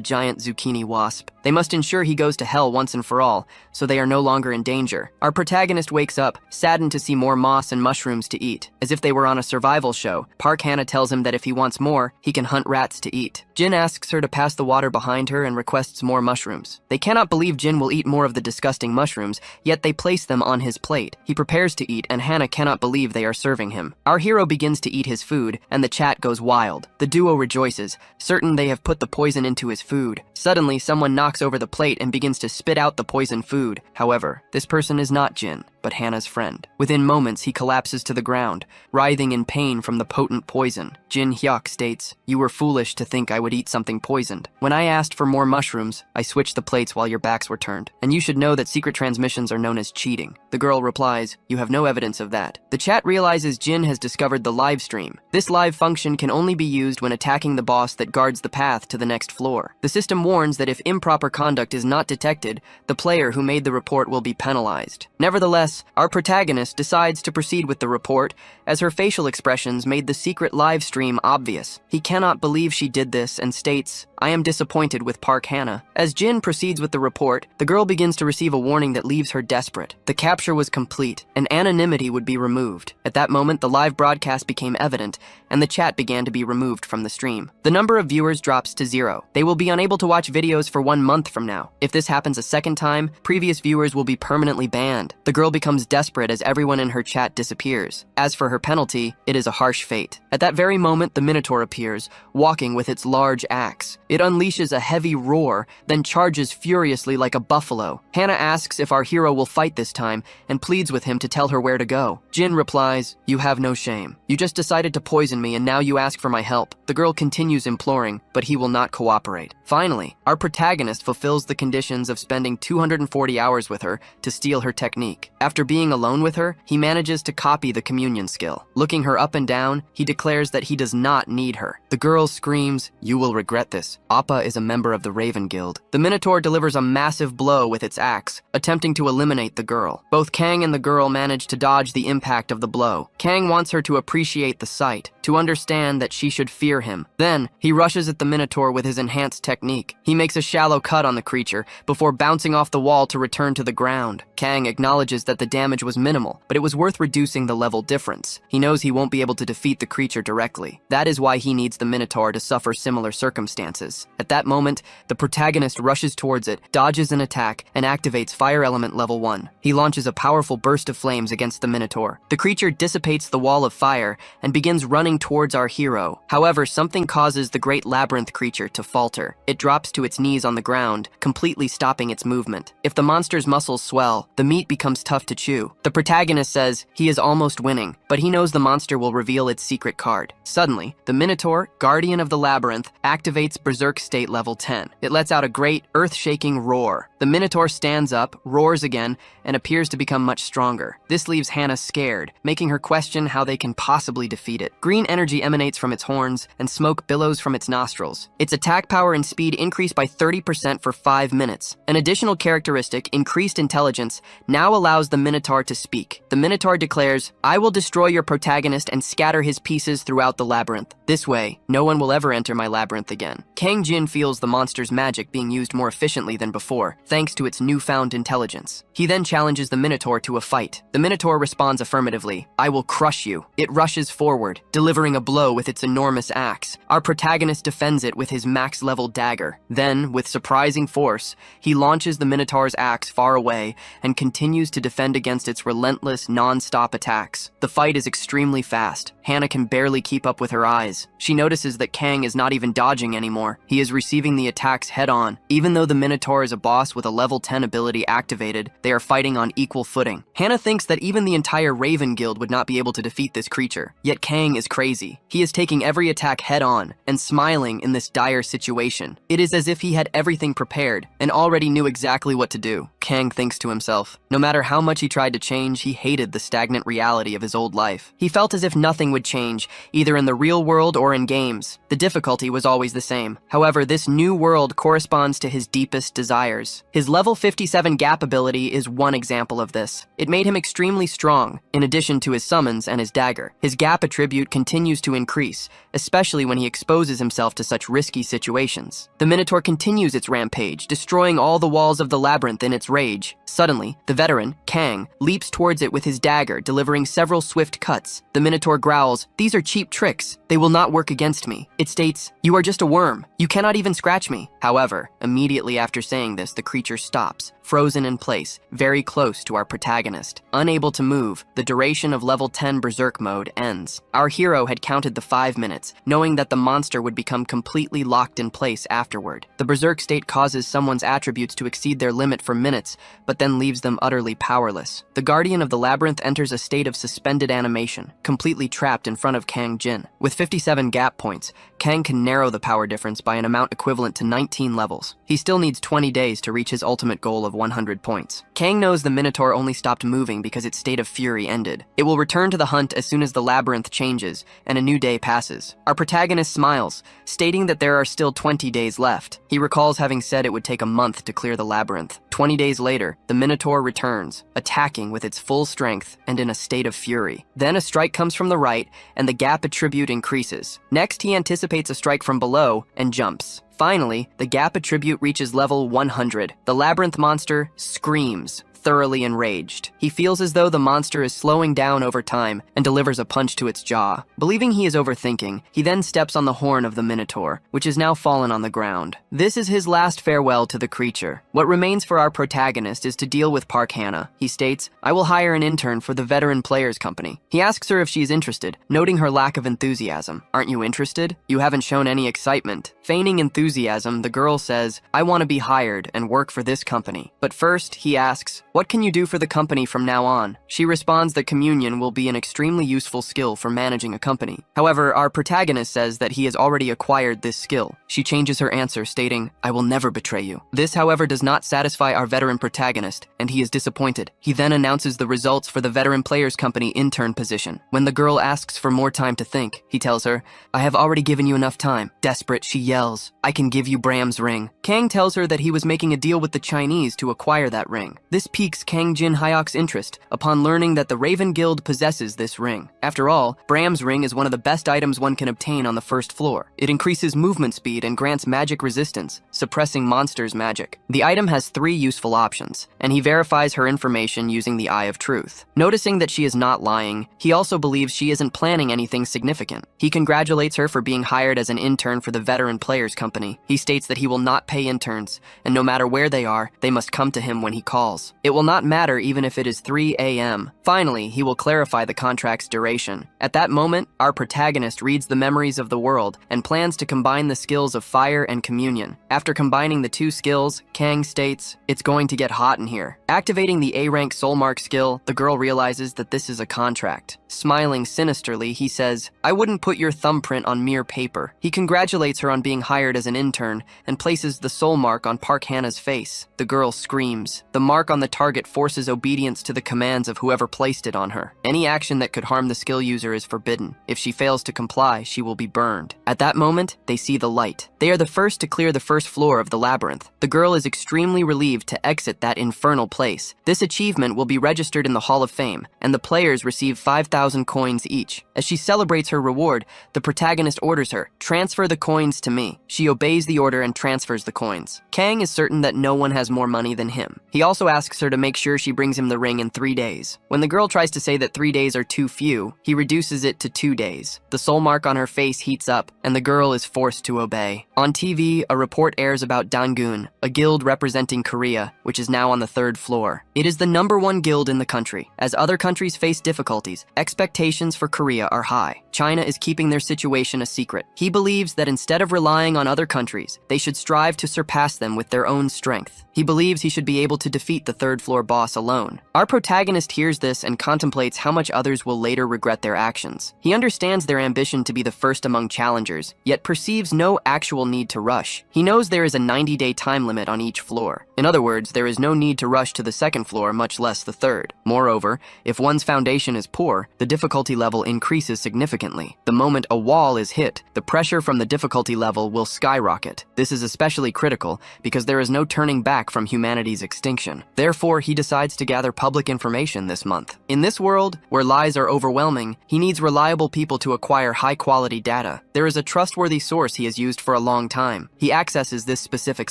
giant zucchini wasp. They must ensure he goes to hell once and for all, so they are no longer in danger. Our protagonist wakes up, saddened to see more moss and mushrooms to eat. As if they were on a survival show, Park Hannah tells him that if he wants more, he can hunt rats to eat. Jin asks her to pass the water behind her and requests more mushrooms. They cannot believe Jin will eat more of the disgusting mushrooms, yet they place them on his plate. He prepares to eat, and Hannah cannot believe they are serving him. Our hero begins to eat his food, and the chat goes wild. The duo rejoices, certain they have put the poison into his food. Suddenly, someone knocks over the plate and begins to spit out the poisoned food. However, this person is not Jin, but Hannah's friend. Within moments, he collapses to the ground, writhing in pain from the potent poison. Jin Hyuk states, you were foolish to think I would eat something poisoned. When I asked for more mushrooms, I switched the plates while your backs were turned. And you should know that secret transmissions are known as cheating. The girl replies, you have no evidence of that. The chat realizes Jin has discovered the live stream. This live function can only be used when attacking the boss that guards the path to the next floor. The system warns that if improper conduct is not detected, the player who made the report will be penalized. Nevertheless, our protagonist decides to proceed with the report, as her facial expressions made the secret live stream obvious. He cannot believe she did this and states, I am disappointed with Park Hannah. As Jin proceeds with the report, the girl begins to receive a warning that leaves her desperate. The capture was complete, and anonymity would be removed. At that moment, the live broadcast became evident, and the chat began to be removed from the stream. The number of viewers drops to 0. They will be unable to watch videos for 1 month from now. If this happens a second time, previous viewers will be permanently banned. The girl becomes desperate as everyone in her chat disappears. As for her penalty, it is a harsh fate. At that very moment, the Minotaur appears, walking with its large axe. It unleashes a heavy roar, then charges furiously like a buffalo. Hannah asks if our hero will fight this time, and pleads with him to tell her where to go. Jin replies, you have no shame. You just decided to poison me and now you ask for my help. The girl continues imploring, but he will not cooperate. Finally, our protagonist fulfills the conditions of spending 240 hours with her to steal her technique. After being alone with her, he manages to copy the communion skill. Looking her up and down, he declares that he does not need her. The girl screams, you will regret this. Appa is a member of the Raven Guild. The Minotaur delivers a massive blow with its axe, attempting to eliminate the girl. Both Kang and the girl manage to dodge the impact of the blow. Kang wants her to appreciate the sight, to understand that she should fear him. Then, he rushes at the Minotaur with his enhanced technique. He makes a shallow cut on the creature, before bouncing off the wall to return to the ground. Kang acknowledges that the damage was minimal, but it was worth reducing the level difference. He knows he won't be able to defeat the creature directly. That is why he needs the Minotaur to suffer similar circumstances. At that moment, the protagonist rushes towards it, dodges an attack, and activates Fire Element Level 1. He launches a powerful burst of flames against the Minotaur. The creature dissipates the wall of fire and begins running towards our hero. However, something causes the great labyrinth creature to falter. It drops to its knees on the ground, completely stopping its movement. If the monster's muscles swell, the meat becomes tough to chew. The protagonist says he is almost winning, but he knows the monster will reveal its secret card. Suddenly, the Minotaur, guardian of the labyrinth, activates Berserk State Level 10. It lets out a great, earth-shaking roar. The Minotaur stands up, roars again, and appears to become much stronger. This leaves Hannah scared, making her question how they can possibly defeat it. Green energy emanates from its horns, and smoke billows from its nostrils. Its attack power and speed increase by 30% for 5 minutes. An additional characteristic, increased intelligence, now allows the Minotaur to speak. The Minotaur declares, "I will destroy your protagonist and scatter his pieces throughout the labyrinth. This way, no one will ever enter my labyrinth again." Kang Jin feels the monster's magic being used more efficiently than before, thanks to its newfound intelligence. He then challenges the Minotaur to a fight. The Minotaur responds affirmatively, "I will crush you." It rushes forward, delivering a blow with its enormous axe. Our protagonist defends it with his max-level dagger. Then, with surprising force, he launches the Minotaur's axe far away and continues to defend against its relentless, non-stop attacks. The fight is extremely fast. Hannah can barely keep up with her eyes. She notices that Kang is not even dodging anymore. He is receiving the attacks head-on. Even though the Minotaur is a boss with a level 10 ability activated, they are fighting on equal footing. Hannah thinks that even the entire Raven Guild would not be able to defeat this creature. Yet Kang is crazy. He is taking every attack head-on and smiling in this dire situation. It is as if he had everything prepared and already knew exactly what to do. Kang thinks to himself. No matter how much he tried to change, he hated the stagnant reality of his old life. He felt as if nothing would change, either in the real world or in games. The difficulty was always the same. However, this new world corresponds to his deepest desires. His level 57 gap ability is one example of this. It made him extremely strong, in addition to his summons and his dagger. His gap attribute continues to increase, especially when he exposes himself to such risky situations. The Minotaur continues its rampage, destroying all the walls of the labyrinth in its rage. Suddenly, the veteran, Kang, leaps towards it with his dagger, delivering several swift cuts. The Minotaur growls, "These are cheap tricks. They will not work against me." It states, "You are just a worm. You cannot even scratch me." However, immediately after saying this, the creature stops, frozen in place, very close to our protagonist. Unable to move, the duration of level 10 Berserk mode ends. Our hero had counted the 5 minutes, knowing that the monster would become completely locked in place afterward. The Berserk state causes someone's attributes to exceed their limit for minutes, but then leaves them utterly powerless. The Guardian of the Labyrinth enters a state of suspended animation, completely trapped in front of Kang Jin. With 57 gap points, Kang can narrow the power difference by an amount equivalent to 19 levels. He still needs 20 days to reach his ultimate goal of 100 points. Kang knows the Minotaur only stopped moving because its state of fury ended. It will return to the hunt as soon as the labyrinth changes and a new day passes. Our protagonist smiles, stating that there are still 20 days left. He recalls having said it would take a month to clear the labyrinth. 20 days later, the Minotaur returns, attacking with its full strength and in a state of fury. Then a strike comes from the right, and the gap attribute increases. Next, he anticipates a strike from below and jumps. Finally, the gap attribute reaches level 100. The labyrinth monster screams, thoroughly enraged. He feels as though the monster is slowing down over time and delivers a punch to its jaw. Believing he is overthinking, he then steps on the horn of the Minotaur, which has now fallen on the ground. This is his last farewell to the creature. What remains for our protagonist is to deal with Park Hannah. He states, "I will hire an intern for the Veteran Players Company." He asks her if she is interested, noting her lack of enthusiasm. "Aren't you interested? You haven't shown any excitement." Feigning enthusiasm, the girl says, "I want to be hired and work for this company." But first, he asks, "What can you do for the company from now on?" She responds that communion will be an extremely useful skill for managing a company. However, our protagonist says that he has already acquired this skill. She changes her answer, stating, "I will never betray you." This, however, does not satisfy our veteran protagonist, and he is disappointed. He then announces the results for the Veteran Players Company intern position. When the girl asks for more time to think, he tells her, "I have already given you enough time." Desperate, she yells, "I can give you Bram's ring." Kang tells her that he was making a deal with the Chinese to acquire that ring. This piques Kang Jin Hyok's interest upon learning that the Raven Guild possesses this ring. After all, Bram's ring is one of the best items one can obtain on the first floor. It increases movement speed and grants magic resistance, suppressing monsters' magic. The item has 3 useful options, and he verifies her information using the Eye of Truth. Noticing that she is not lying, he also believes she isn't planning anything significant. He congratulates her for being hired as an intern for the Veteran Players Company. He states that he will not pay interns, and no matter where they are, they must come to him when he calls. It It will not matter even if it is 3 a.m. Finally, he will clarify the contract's duration. At that moment, our protagonist reads the memories of the world and plans to combine the skills of fire and communion. After combining the two skills, Kang states, "It's going to get hot in here." Activating the A-rank soul mark skill, the girl realizes that this is a contract. Smiling sinisterly, he says, "I wouldn't put your thumbprint on mere paper." He congratulates her on being hired as an intern and places the soul mark on Park Hannah's face. The girl screams. The mark on the target forces obedience to the commands of whoever placed it on her. Any action that could harm the skill user is forbidden. If she fails to comply, she will be burned. At that moment, they see the light. They are the first to clear the first floor of the labyrinth. The girl is extremely relieved to exit that infernal place. This achievement will be registered in the Hall of Fame, and the players receive 5,000 coins each. As she celebrates her reward, the protagonist orders her, "Transfer the coins to me." She obeys the order and transfers the coins. Kang is certain that no one has more money than him. He also asks her to make sure she brings him the ring in 3 days. When the girl tries to say that 3 days are too few, he reduces it to 2 days. The soul mark on her face heats up, and the girl is forced to obey. On TV, a report airs about Dangun, a guild representing Korea, which is now on the 3rd floor. It is the #1 guild in the country. As other countries face difficulties, expectations for Korea are high. China is keeping their situation a secret. He believes that instead of relying on other countries, they should strive to surpass them with their own strength. He believes he should be able to defeat the 3rd floor boss alone. Our protagonist hears this and contemplates how much others will later regret their actions. He understands their ambition to be the first among challengers, yet perceives no actual need to rush. He knows there is a 90-day time limit on each floor. In other words, there is no need to rush to the 2nd floor, much less the 3rd. Moreover, if one's foundation is poor, the difficulty level increases significantly. The moment a wall is hit, the pressure from the difficulty level will skyrocket. This is especially critical because there is no turning back from humanity's extinction. Therefore, he decides to gather public information this month. In this world, where lies are overwhelming, he needs reliable people to acquire high-quality data. There is a trustworthy source he has used for a long time. He accesses this specific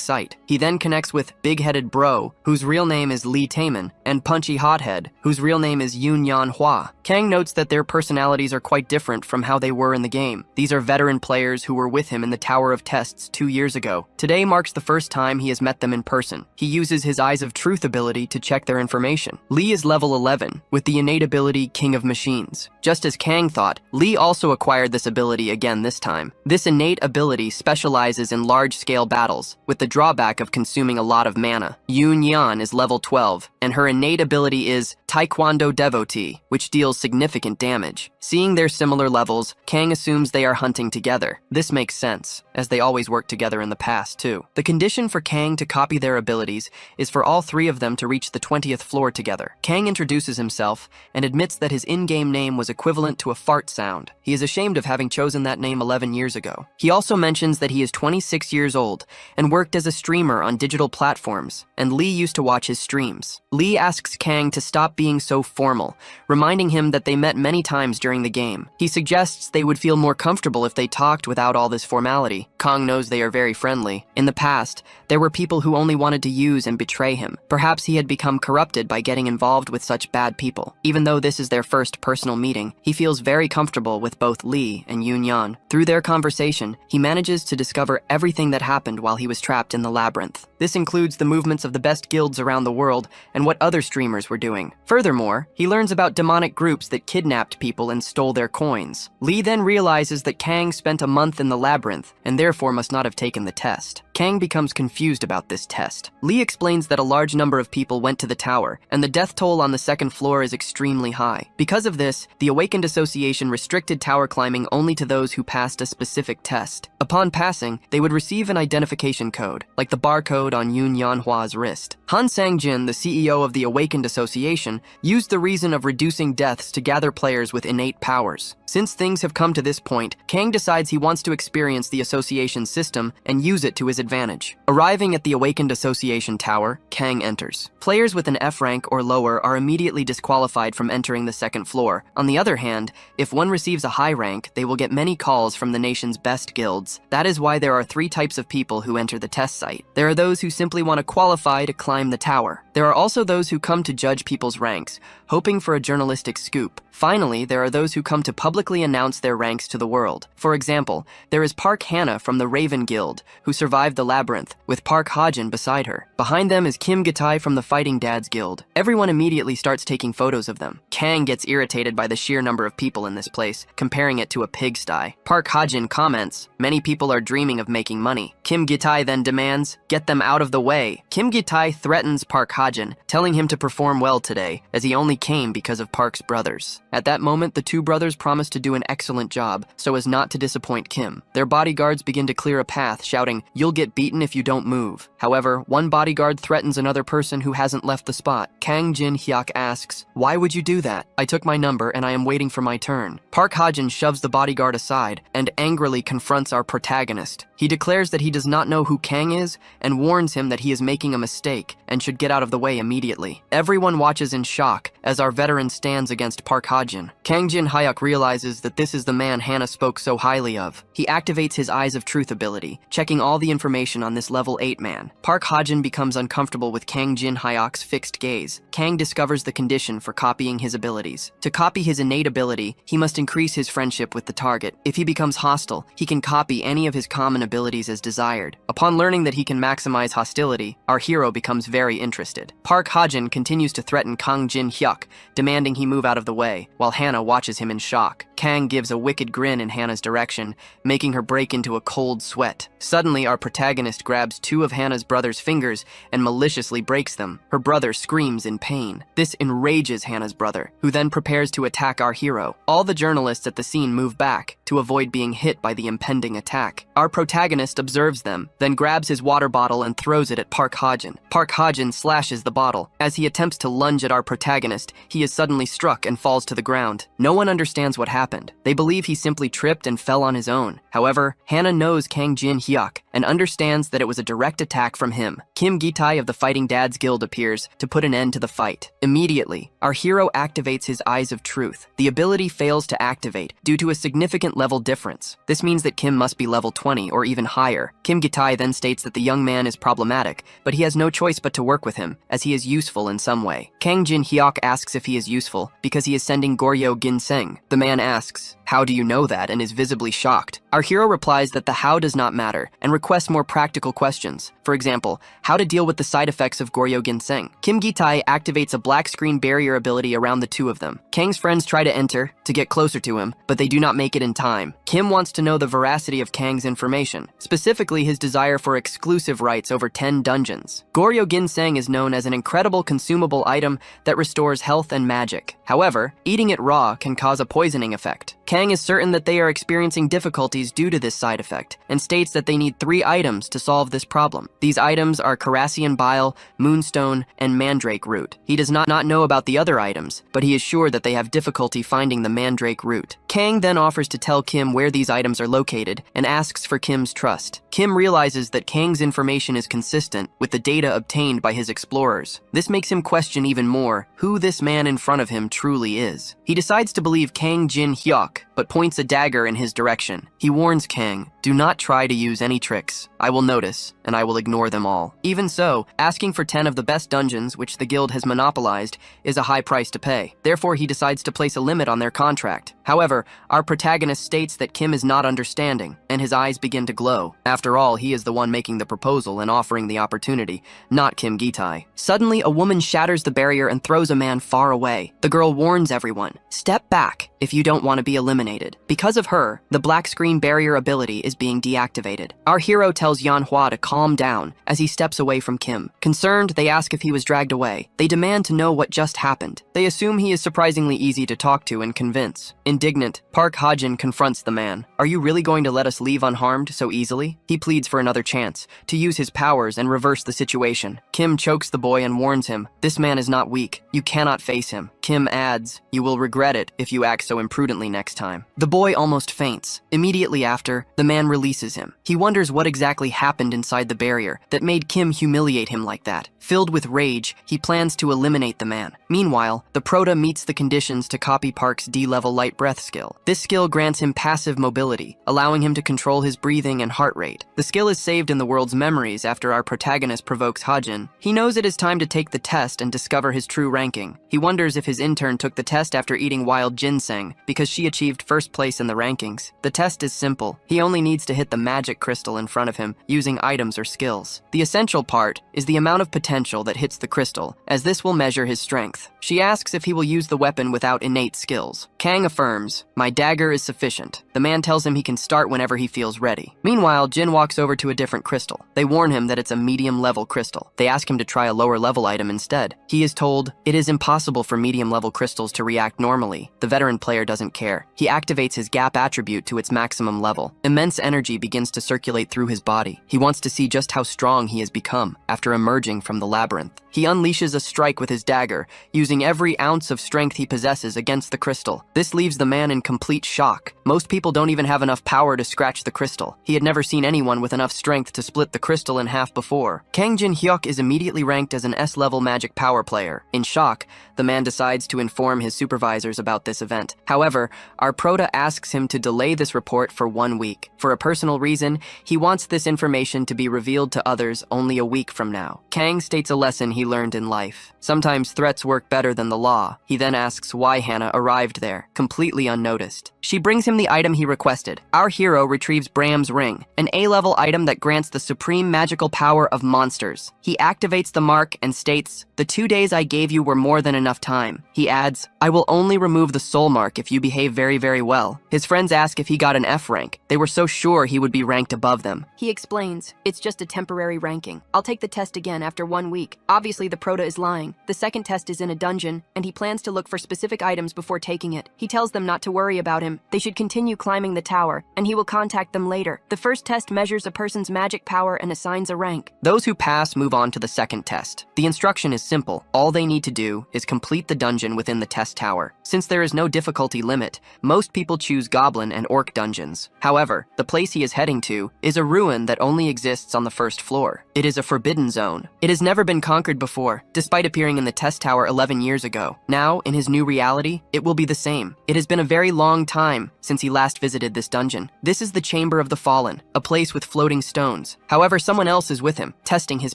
site. He then connects with Big-Headed Bro, whose real name is Lee Taemin, and Punchy Hothead, whose real name is Yoon Yan Hwa. Kang notes that their personalities are quite different from how they were in the game. These are veteran players who were with him in the Tower of Tests 2 years ago. Today marks the first time he has met them in person. He uses his Eyes of Truth ability to check their information. Lee is level 11, with the innate ability King of Machines. Just as Kang thought, Lee also acquired this ability again this time. This innate ability specializes in large-scale battles, with the drawback of consuming a lot of mana. Yoon Yan is level 12, and her innate ability is Taekwondo Devotee, which deals significant damage. Seeing their similar levels, Kang assumes they are hunting together. This makes sense, as they always worked together in the past, too. The condition for Kang to copy their abilities is for all 3 of them to reach the 20th floor together. Kang introduces himself and admits that his in-game name was equivalent to a fart sound. He is ashamed of having chosen that name 11 years ago. He also mentions that he is 26 years old and worked as a streamer on digital platforms, and Lee used to watch his streams. Lee asks Kang to stop being so formal, reminding him that they met many times during the game. He suggests they would feel more comfortable if they talked without all this formality. Kang knows they are very friendly. In the past, there were people who only wanted to use and betray him. Perhaps he had become corrupted by getting involved with such bad people. Even though this is their first personal meeting, he feels very comfortable with both Lee and Yoon Yan. Through their conversation, he manages to discover everything that happened while he was trapped in the labyrinth. This includes the movements of the best guilds around the world and what other streamers were doing. Furthermore, he learns about demonic groups that kidnapped people and stole their coins. Lee then realizes that Kang spent a month in the labyrinth and therefore must not have taken the test. Kang becomes confused about this test. Lee explains that a large number of people went to the tower, and the death toll on the 2nd floor is extremely high. Because of this, the Awakened Association restricted tower climbing only to those who passed a specific test. Upon passing, they would receive an identification code, like the barcode on Yoon Yan Hwa's wrist. Han Sang-jin, the CEO of the Awakened Association, used the reason of reducing deaths to gather players with innate powers. Since things have come to this point, Kang decides he wants to experience the association system and use it to his advantage. Arriving at the Awakened Association Tower, Kang enters. Players with an F rank or lower are immediately disqualified from entering the 2nd floor. On the other hand, if one receives a high rank, they will get many calls from the nation's best guilds. That is why there are 3 types of people who enter the test site. There are those who simply want to qualify to climb the tower. There are also those who come to judge people's ranks, hoping for a journalistic scoop. Finally, there are those who come to public publicly announce their ranks to the world. For example, there is Park Hana from the Raven Guild, who survived the labyrinth, with Park Hajin beside her. Behind them is Kim Gitai from the Fighting Dads Guild. Everyone immediately starts taking photos of them. Kang gets irritated by the sheer number of people in this place, comparing it to a pigsty. Park Hajin comments, "Many people are dreaming of making money." Kim Gitai then demands, "Get them out of the way." Kim Gitai threatens Park Hajin, telling him to perform well today, as he only came because of Park's brothers. At that moment, the two brothers promise to do an excellent job, so as not to disappoint Kim. Their bodyguards begin to clear a path, shouting, "You'll get beaten if you don't move." However, one bodyguard threatens another person who hasn't left the spot. Kang Jin Hyuk asks, "Why would you do that? I took my number and I am waiting for my turn." Park Hajin shoves the bodyguard aside and angrily confronts our protagonist. He declares that he does not know who Kang is and warns him that he is making a mistake and should get out of the way immediately. Everyone watches in shock as our veteran stands against Park Hajin. Kang Jin Hyuk realizes that this is the man Hannah spoke so highly of. He activates his Eyes of Truth ability, checking all the information on this level 8 man. Park Hajin becomes uncomfortable with Kang Jin Hyuk's fixed gaze. Kang discovers the condition for copying his abilities. To copy his innate ability, he must increase his friendship with the target. If he becomes hostile, he can copy any of his common abilities as desired. Upon learning that he can maximize hostility, our hero becomes very interested. Park Hajin continues to threaten Kang Jin Hyuk, demanding he move out of the way, while Hannah watches him in shock. Kang gives a wicked grin in Hannah's direction, making her break into a cold sweat. Suddenly, our protagonist grabs two of Hannah's brother's fingers and maliciously breaks them. Her brother screams in pain. This enrages Hannah's brother, who then prepares to attack our hero. All the journalists at the scene move back to avoid being hit by the impending attack. Our protagonist observes them, then grabs his water bottle and throws it at Park Hajin. Park Hajin slashes the bottle. As he attempts to lunge at our protagonist, he is suddenly struck and falls to the ground. No one understands what happened. They believe he simply tripped and fell on his own. However, Hannah knows Kang Jin Hyuk and understands that it was a direct attack from him. Kim Gitai of the Fighting Dads Guild appears to put an end to the fight. Immediately, our hero activates his Eyes of Truth. The ability fails to activate due to a significant level difference. This means that Kim must be level 20 or even higher. Kim Gitai then states that the young man is problematic, but he has no choice but to work with him, as he is useful in some way. Kang Jin Hyuk asks if he is useful because he is sending Goryo Ginseng. The man asks, "How do you know that?" and is visibly shocked. Our hero replies that the how does not matter and requests more practical questions. For example, how to deal with the side effects of Goryo Ginseng. Kim Gitai activates a black screen barrier ability around the two of them. Kang's friends try to enter to get closer to him, but they do not make it in time. Kim wants to know the veracity of Kang's information, specifically his desire for exclusive rights over 10 dungeons. Goryo Ginseng is known as an incredible consumable item that restores health and magic. However, eating it raw can cause a poisoning effect. Kang is certain that they are experiencing difficulties due to this side effect, and states that they need 3 items to solve this problem. These items are Carassian Bile, Moonstone, and Mandrake Root. He does not know about the other items, but he is sure that they have difficulty finding the Mandrake Root. Kang then offers to tell Kim where these items are located, and asks for Kim's trust. Kim realizes that Kang's information is consistent with the data obtained by his explorers. This makes him question even more who this man in front of him truly is. He decides to believe Kang Jin Hyuk, but points a dagger in his direction. He warns Kang, "Do not try to use any tricks. I will notice, and I will ignore them all." Even so, asking for 10 of the best dungeons which the guild has monopolized is a high price to pay. Therefore, he decides to place a limit on their contract. However, our protagonist states that Kim is not understanding, and his eyes begin to glow. After all, he is the one making the proposal and offering the opportunity, not Kim Gitai. Suddenly, a woman shatters the barrier and throws a man far away. The girl warns everyone, "Step back if you don't want to be eliminated." Because of her, the black screen barrier ability is being deactivated. Our hero tells Yanhua to calm down as he steps away from Kim. Concerned, they ask if he was dragged away. They demand to know what just happened. They assume he is surprisingly easy to talk to and convince. Indignant, Park Hajin confronts the man. "Are you really going to let us leave unharmed so easily?" He pleads for another chance, to use his powers and reverse the situation. Kim chokes the boy and warns him, "This man is not weak. You cannot face him." Kim adds, "You will regret it if you act so imprudently next time." The boy almost faints. Immediately after, the man releases him. He wonders what exactly happened inside the barrier that made Kim humiliate him like that. Filled with rage, he plans to eliminate the man. Meanwhile, the Prota meets the conditions to copy Park's D-level light breath skill. This skill grants him passive mobility, allowing him to control his breathing and heart rate. The skill is saved in the world's memories after our protagonist provokes Hajin. He knows it is time to take the test and discover his true ranking. He wonders if his his intern took the test after eating wild ginseng because she achieved first place in the rankings. The test is simple. He only needs to hit the magic crystal in front of him using items or skills. The essential part is the amount of potential that hits the crystal, as this will measure his strength. She asks if he will use the weapon without innate skills. Kang affirms, "My dagger is sufficient." The man tells him he can start whenever he feels ready. Meanwhile, Jin walks over to a different crystal. They warn him that it's a medium-level crystal. They ask him to try a lower-level item instead. He is told, it is impossible for medium-level crystals to react normally. The veteran player doesn't care. He activates his gap attribute to its maximum level. Immense energy begins to circulate through his body. He wants to see just how strong he has become after emerging from the labyrinth. He unleashes a strike with his dagger, using every ounce of strength he possesses against the crystal. This leaves the man in complete shock. Most people don't even have enough power to scratch the crystal. He had never seen anyone with enough strength to split the crystal in half before. Kang Jin-hyuk is immediately ranked as an S-level magic power player. In shock, the man decides to inform his supervisors about this event. However, our prota asks him to delay this report for 1 week. For a personal reason, he wants this information to be revealed to others only a week from now. Kang states a lesson he learned in life. Sometimes threats work better than the law. He then asks why Hannah arrived there, completely unnoticed. She brings him the item he requested. Our hero retrieves Bram's ring, an A-level item that grants the supreme magical power of monsters. He activates the mark and states, "The 2 days I gave you were more than enough time." He adds, "I will only remove the soul mark if you behave very, very well." His friends ask if he got an F rank. They were so sure he would be ranked above them. He explains, "It's just a temporary ranking. I'll take the test again after 1 week." Obviously, the prota is lying. The second test is in a dungeon, and he plans to look for specific items before taking it. He tells them not to worry about him. They should continue climbing the tower, and he will contact them later. The first test measures a person's magic power and assigns a rank. Those who pass move on to the second test. The instruction is simple. All they need to do is complete the dungeon within the test tower. Since there is no difficulty limit, most people choose goblin and orc dungeons. However, the place he is heading to is a ruin that only exists on the first floor. It is a forbidden zone. It has never been conquered before, despite appearing in the test tower 11 years ago. Now, in his new reality, it will be the same. It has been a very long time since he last visited this dungeon. This is the Chamber of the Fallen, a place with floating stones. However, someone else is with him, testing his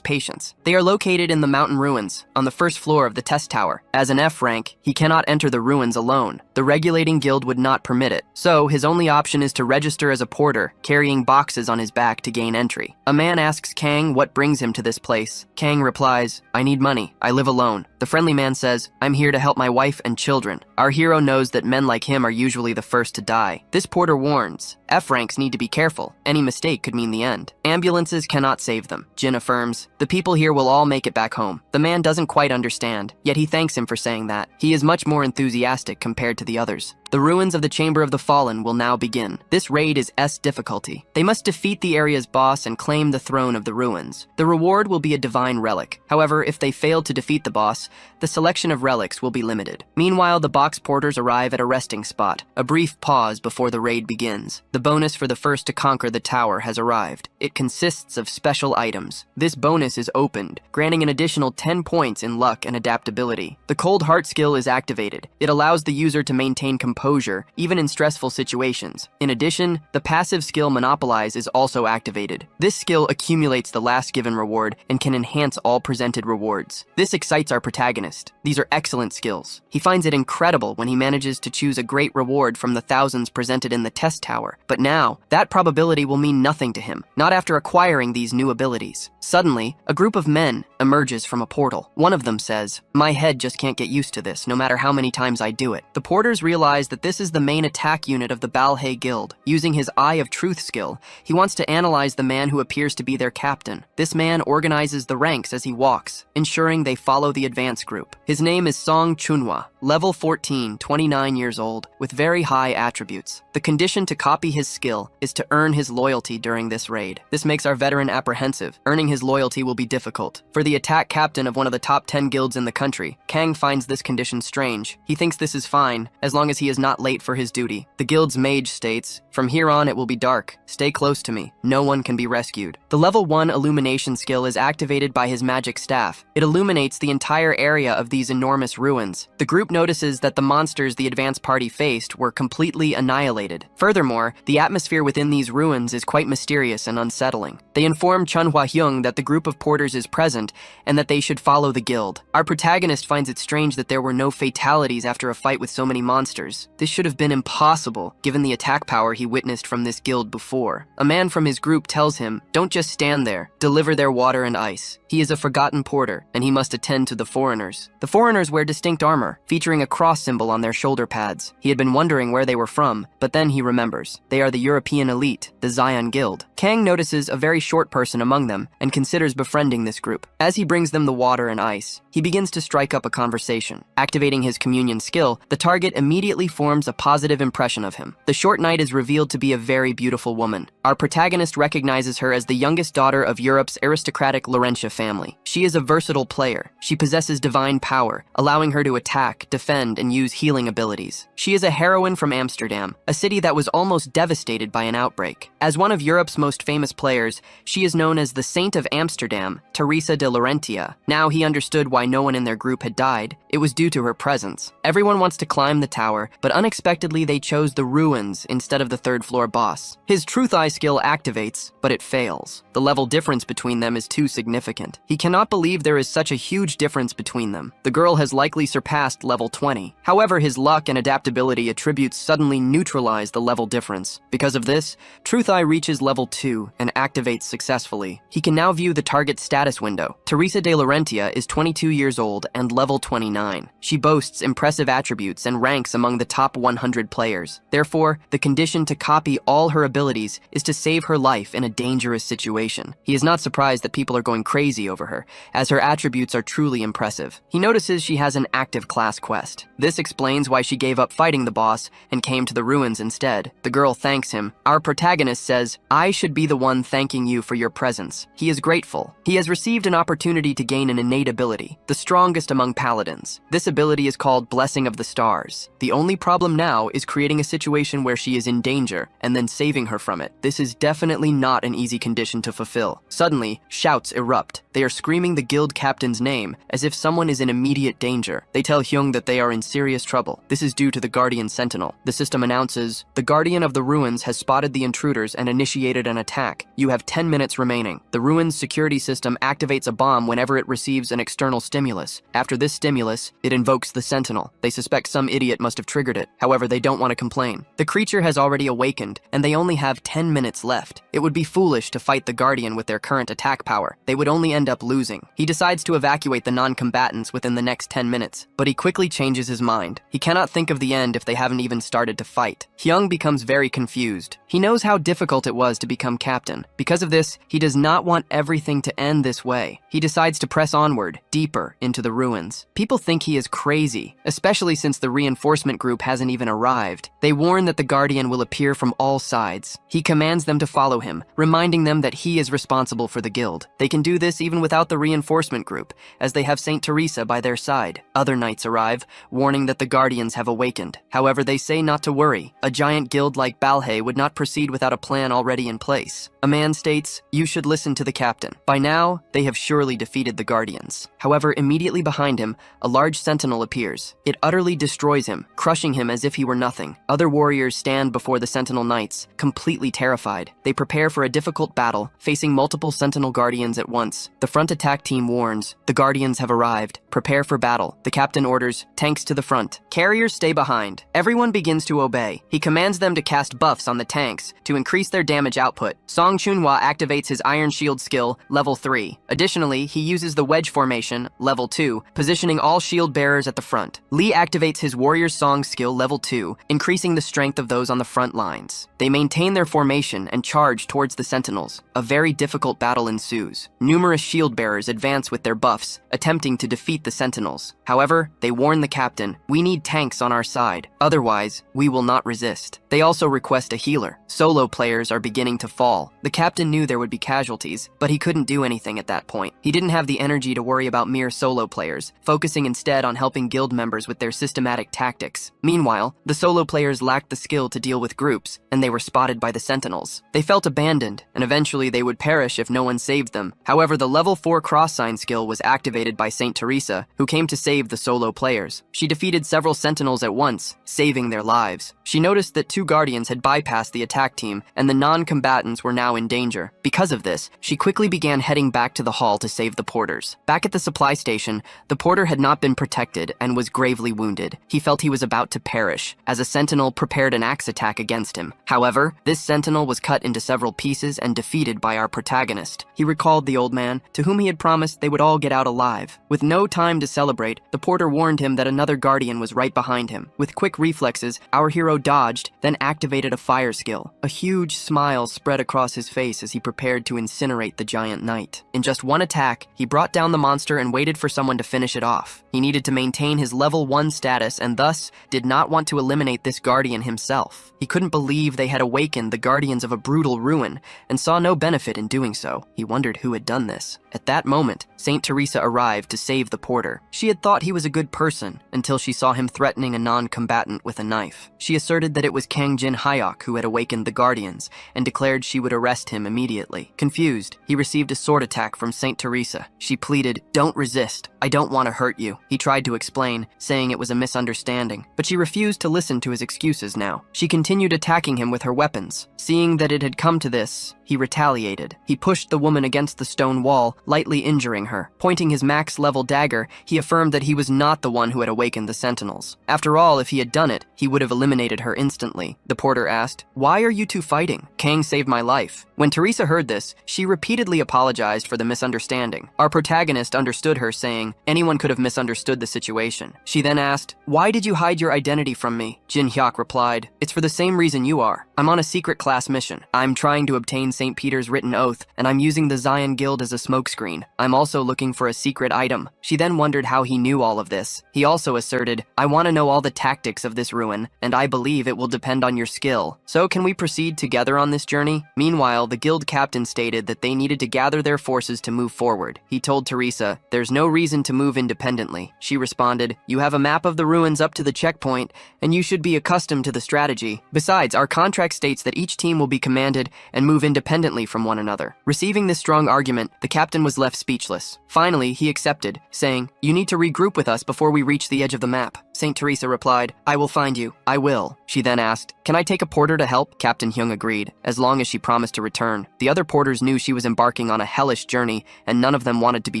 patience. They are located in the mountain ruins, on the first floor of the test tower. As an F rank, he cannot enter the ruins alone. The regulating guild would not permit it. So, his only option is to register as a porter, carrying boxes on his back to gain entry. A man asks Kang what brings him to this place. Kang replies, "I need money. I live alone." The friendly man says, "I'm here to help my wife and children." Our hero knows that men like him are usually the first to die. This porter warns, F ranks need to be careful. Any mistake could mean the end. Ambulances cannot save them. Jin affirms, "The people here will all make it back home." The man doesn't quite understand, yet he thanks him for saying that. He is much more enthusiastic compared to the others. The ruins of the Chamber of the Fallen will now begin. This raid is S difficulty. They must defeat the area's boss and claim the throne of the ruins. The reward will be a divine relic. However, if they fail to defeat the boss, the selection of relics will be limited. Meanwhile, the box porters arrive at a resting spot. A brief pause before the raid begins. The bonus for the first to conquer the tower has arrived. It consists of special items. This bonus is opened, granting an additional 10 points in luck and adaptability. The Cold Heart skill is activated. It allows the user to maintain composure, even in stressful situations. In addition, the passive skill Monopolize is also activated. This skill accumulates the last given reward and can enhance all presented rewards. This excites our protagonist. These are excellent skills. He finds it incredible when he manages to choose a great reward from the thousands presented in the test tower. But now, that probability will mean nothing to him, not after acquiring these new abilities. Suddenly, a group of men emerges from a portal. One of them says, "My head just can't get used to this, no matter how many times I do it." The porters realize that this is the main attack unit of the Balhae Guild. Using his Eye of Truth skill, he wants to analyze the man who appears to be their captain. This man organizes the ranks as he walks, ensuring they follow the advance group. His name is Song Chunhwa, level 14, 29 years old, with very high attributes. The condition to copy his skill is to earn his loyalty during this raid. This makes our veteran apprehensive. Earning his loyalty will be difficult. For the attack captain of one of the top 10 guilds in the country, Kang finds this condition strange. He thinks this is fine, as long as he is not late for his duty. The guild's mage states, "From here on it will be dark. Stay close to me. No one can be rescued." The level 1 illumination skill is activated by his magic staff. It illuminates the entire area of these enormous ruins. The group notices that the monsters the advance party faced were completely annihilated. Furthermore, the atmosphere within these ruins is quite mysterious and unsettling. They inform Chun Hua-hyung that the group of porters is present and that they should follow the guild. Our protagonist finds it strange that there were no fatalities after a fight with so many monsters. This should have been impossible, given the attack power he witnessed from this guild before. A man from his group tells him, "Don't just stand there, deliver their water and ice." He is a forgotten porter, and he must attend to the foreigners. The foreigners wear distinct armor, featuring a cross symbol on their shoulder pads. He had been wondering where they were from, but then he remembers. They are the European elite, the Zion Guild. Kang notices a very short person among them and considers befriending this group. As he brings them the water and ice, he begins to strike up a conversation. Activating his communion skill, the target immediately forms a positive impression of him. The short knight is revealed to be a very beautiful woman. Our protagonist recognizes her as the youngest daughter of Europe's aristocratic Laurentia family. She is a versatile player. She possesses divine power, allowing her to attack, defend, and use healing abilities. She is a heroine from Amsterdam, a city that was almost devastated by an outbreak. As one of Europe's most famous players, she is known as the Saint of Amsterdam, Teresa de Laurentia. Now he understood why no one in their group had died. It was due to her presence. Everyone wants to climb the tower, but unexpectedly they chose the ruins instead of the third-floor boss. His Truth Eye skill activates, but it fails. The level difference between them is too significant. He cannot believe there is such a huge difference between them. The girl has likely surpassed level 20. However, his luck and adaptability attributes suddenly neutralize the level difference. Because of this, Truth Eye reaches level 2 and activates successfully. He can now view the target status window. Teresa de Laurentia is 22 years old and level 29. She boasts impressive attributes and ranks among the top 100 players. Therefore, the condition to copy all her abilities is to save her life in a dangerous situation. He is not surprised that people are going crazy over her, as her attributes are truly impressive. He notices she has an active class quest. This explains why she gave up fighting the boss and came to the ruins instead. The girl thanks him. Our protagonist says, "I should be the one thanking you for your presence." He is grateful. He has received an opportunity to gain an innate ability, the strongest among paladins. This ability is called Blessing of the Stars. The only problem now is creating a situation where she is in danger and then saving her from it. This is definitely not an easy condition to fulfill. Suddenly, shouts erupt. They are screaming the guild captain's name as if someone is in immediate danger. They tell Hyung that they are in serious trouble. This is due to the Guardian Sentinel. The system announces, "The Guardian of the Ruins has spotted the intruders and initiated an attack. You have 10 minutes remaining." The Ruins security system activates a bomb whenever it receives an external stimulus. After this stimulus, it invokes the Sentinel. They suspect some idiot must have triggered it. However, they don't want to complain. The creature has already awakened, and they only have 10 minutes left. It would be foolish to fight the Guardian with their current attack power. They would only end up losing. He decides to evacuate the non-combatants within the next 10 minutes, but he quickly changes his mind. He cannot think of the end if they haven't even started to fight. Hyung becomes very confused. He knows how difficult it was to become captain. Because of this, he does not want everything to end this way. He decides to press onward, deeper into the ruins. People think he is crazy, especially since the reinforcement group hasn't even arrived. They warn that the Guardian will appear from all sides. He commands them to follow him, reminding them that he is responsible for the guild. They can do this even without the reinforcement group, as they have Saint Teresa by their side. Other knights arrive, warning that the Guardians have awakened. However, they say not to worry. A giant guild like Balhae would not proceed without a plan already in place. A man states, "You should listen to the captain. By now, they have surely defeated the Guardians." However, immediately behind him, a large sentinel appears. It utterly destroys him, crushing him as if he were nothing. Other warriors stand before the sentinel knights, completely terrified. They prepare for a difficult battle, facing multiple sentinel guardians at once. The front attack team warns, "The Guardians have arrived. Prepare for battle." The captain orders, "Tanks to the front. Carriers stay behind." Everyone begins to obey. He commands them to cast buffs on the tanks to increase their damage output. Song Chunhwa activates his Iron Shield skill, level 3. Additionally, he uses the wedge formation, level 2, positioning all shield bearers at the front. Lee activates his Warrior's Song skill, level 2, increasing the strength of those on the front lines. They maintain their formation and charge towards the sentinels. A very difficult battle ensues. Numerous shield bearers advance with their buffs, attempting to defeat the sentinels. However, they warn the captain, "We need tanks on our side. Otherwise, we will not resist." They also request a healer. Solo players are beginning to fall. The captain knew there would be casualties, but he couldn't do anything at that point. He didn't have the energy to worry about mere solo players, focusing instead on helping guild members with their systematic tactics. Meanwhile, the solo players lacked the skill to deal with groups, and they were spotted by the sentinels. They felt abandoned, and eventually they would perish if no one saved them. However, the level 4 cross sign skill was activated by Saint Teresa, Teresa, who came to save the solo players. She defeated several sentinels at once, saving their lives. She noticed that 2 guardians had bypassed the attack team, and the non-combatants were now in danger. Because of this, she quickly began heading back to the hall to save the porters. Back at the supply station, the porter had not been protected and was gravely wounded. He felt he was about to perish, as a sentinel prepared an axe attack against him. However, this sentinel was cut into several pieces and defeated by our protagonist. He recalled the old man, to whom he had promised they would all get out alive. With no time to celebrate, the porter warned him that another guardian was right behind him. With quick reflexes, our hero dodged, then activated a fire skill. A huge smile spread across his face as he prepared to incinerate the giant knight. In just one attack, he brought down the monster and waited for someone to finish it off. He needed to maintain his level 1 status and thus did not want to eliminate this guardian himself. He couldn't believe they had awakened the guardians of a brutal ruin and saw no benefit in doing so. He wondered who had done this. At that moment, Saint Teresa arrived to save the porter. She had thought he was a good person until she saw him threatening a non-combatant with a knife. She asserted that it was Kang Jin Hyok who had awakened the guardians and declared she would arrest him immediately. Confused, he received a sword attack from Saint Teresa. She pleaded, "Don't resist. I don't want to hurt you." He tried to explain, saying it was a misunderstanding, but she refused to listen to his excuses now. She continued attacking him with her weapons. Seeing that it had come to this, he retaliated. He pushed the woman against the stone wall, lightly injuring her. Pointing his max-level dagger, he affirmed that he was not the one who had awakened the sentinels. After all, if he had done it, he would have eliminated her instantly. The porter asked, "Why are you two fighting? Kang saved my life." When Teresa heard this, she repeatedly apologized for the misunderstanding. Our protagonist understood her, saying, "Anyone could have misunderstood the situation." She then asked, "Why did you hide your identity from me?" Jin Hyok replied, "It's for the same reason you are. I'm on a secret class mission. I'm trying to obtain St. Peter's written oath, and I'm using the Zion Guild as a smokescreen. I'm also looking for a secret item." She then wondered how he knew all of this. He also asserted, "I want to know all the tactics of this ruin, and I believe it will depend on your skill. So can we proceed together on this journey?" Meanwhile, the guild captain stated that they needed to gather their forces to move forward. He told Teresa, "There's no reason to move independently." She responded, "You have a map of the ruins up to the checkpoint, and you should be accustomed to the strategy. Besides, our contract states that each team will be commanded and move independently from one another." Receiving this strong argument, the captain was left speechless. Finally, he accepted, saying, "You need to regroup with us before we reach the edge of the map." Saint Teresa replied, "I will find you. I will." She then asked, "Can I take a porter to help?" Captain Hyung agreed, as long as she promised to return. The other porters knew she was embarking on a hellish journey, and none of them wanted to be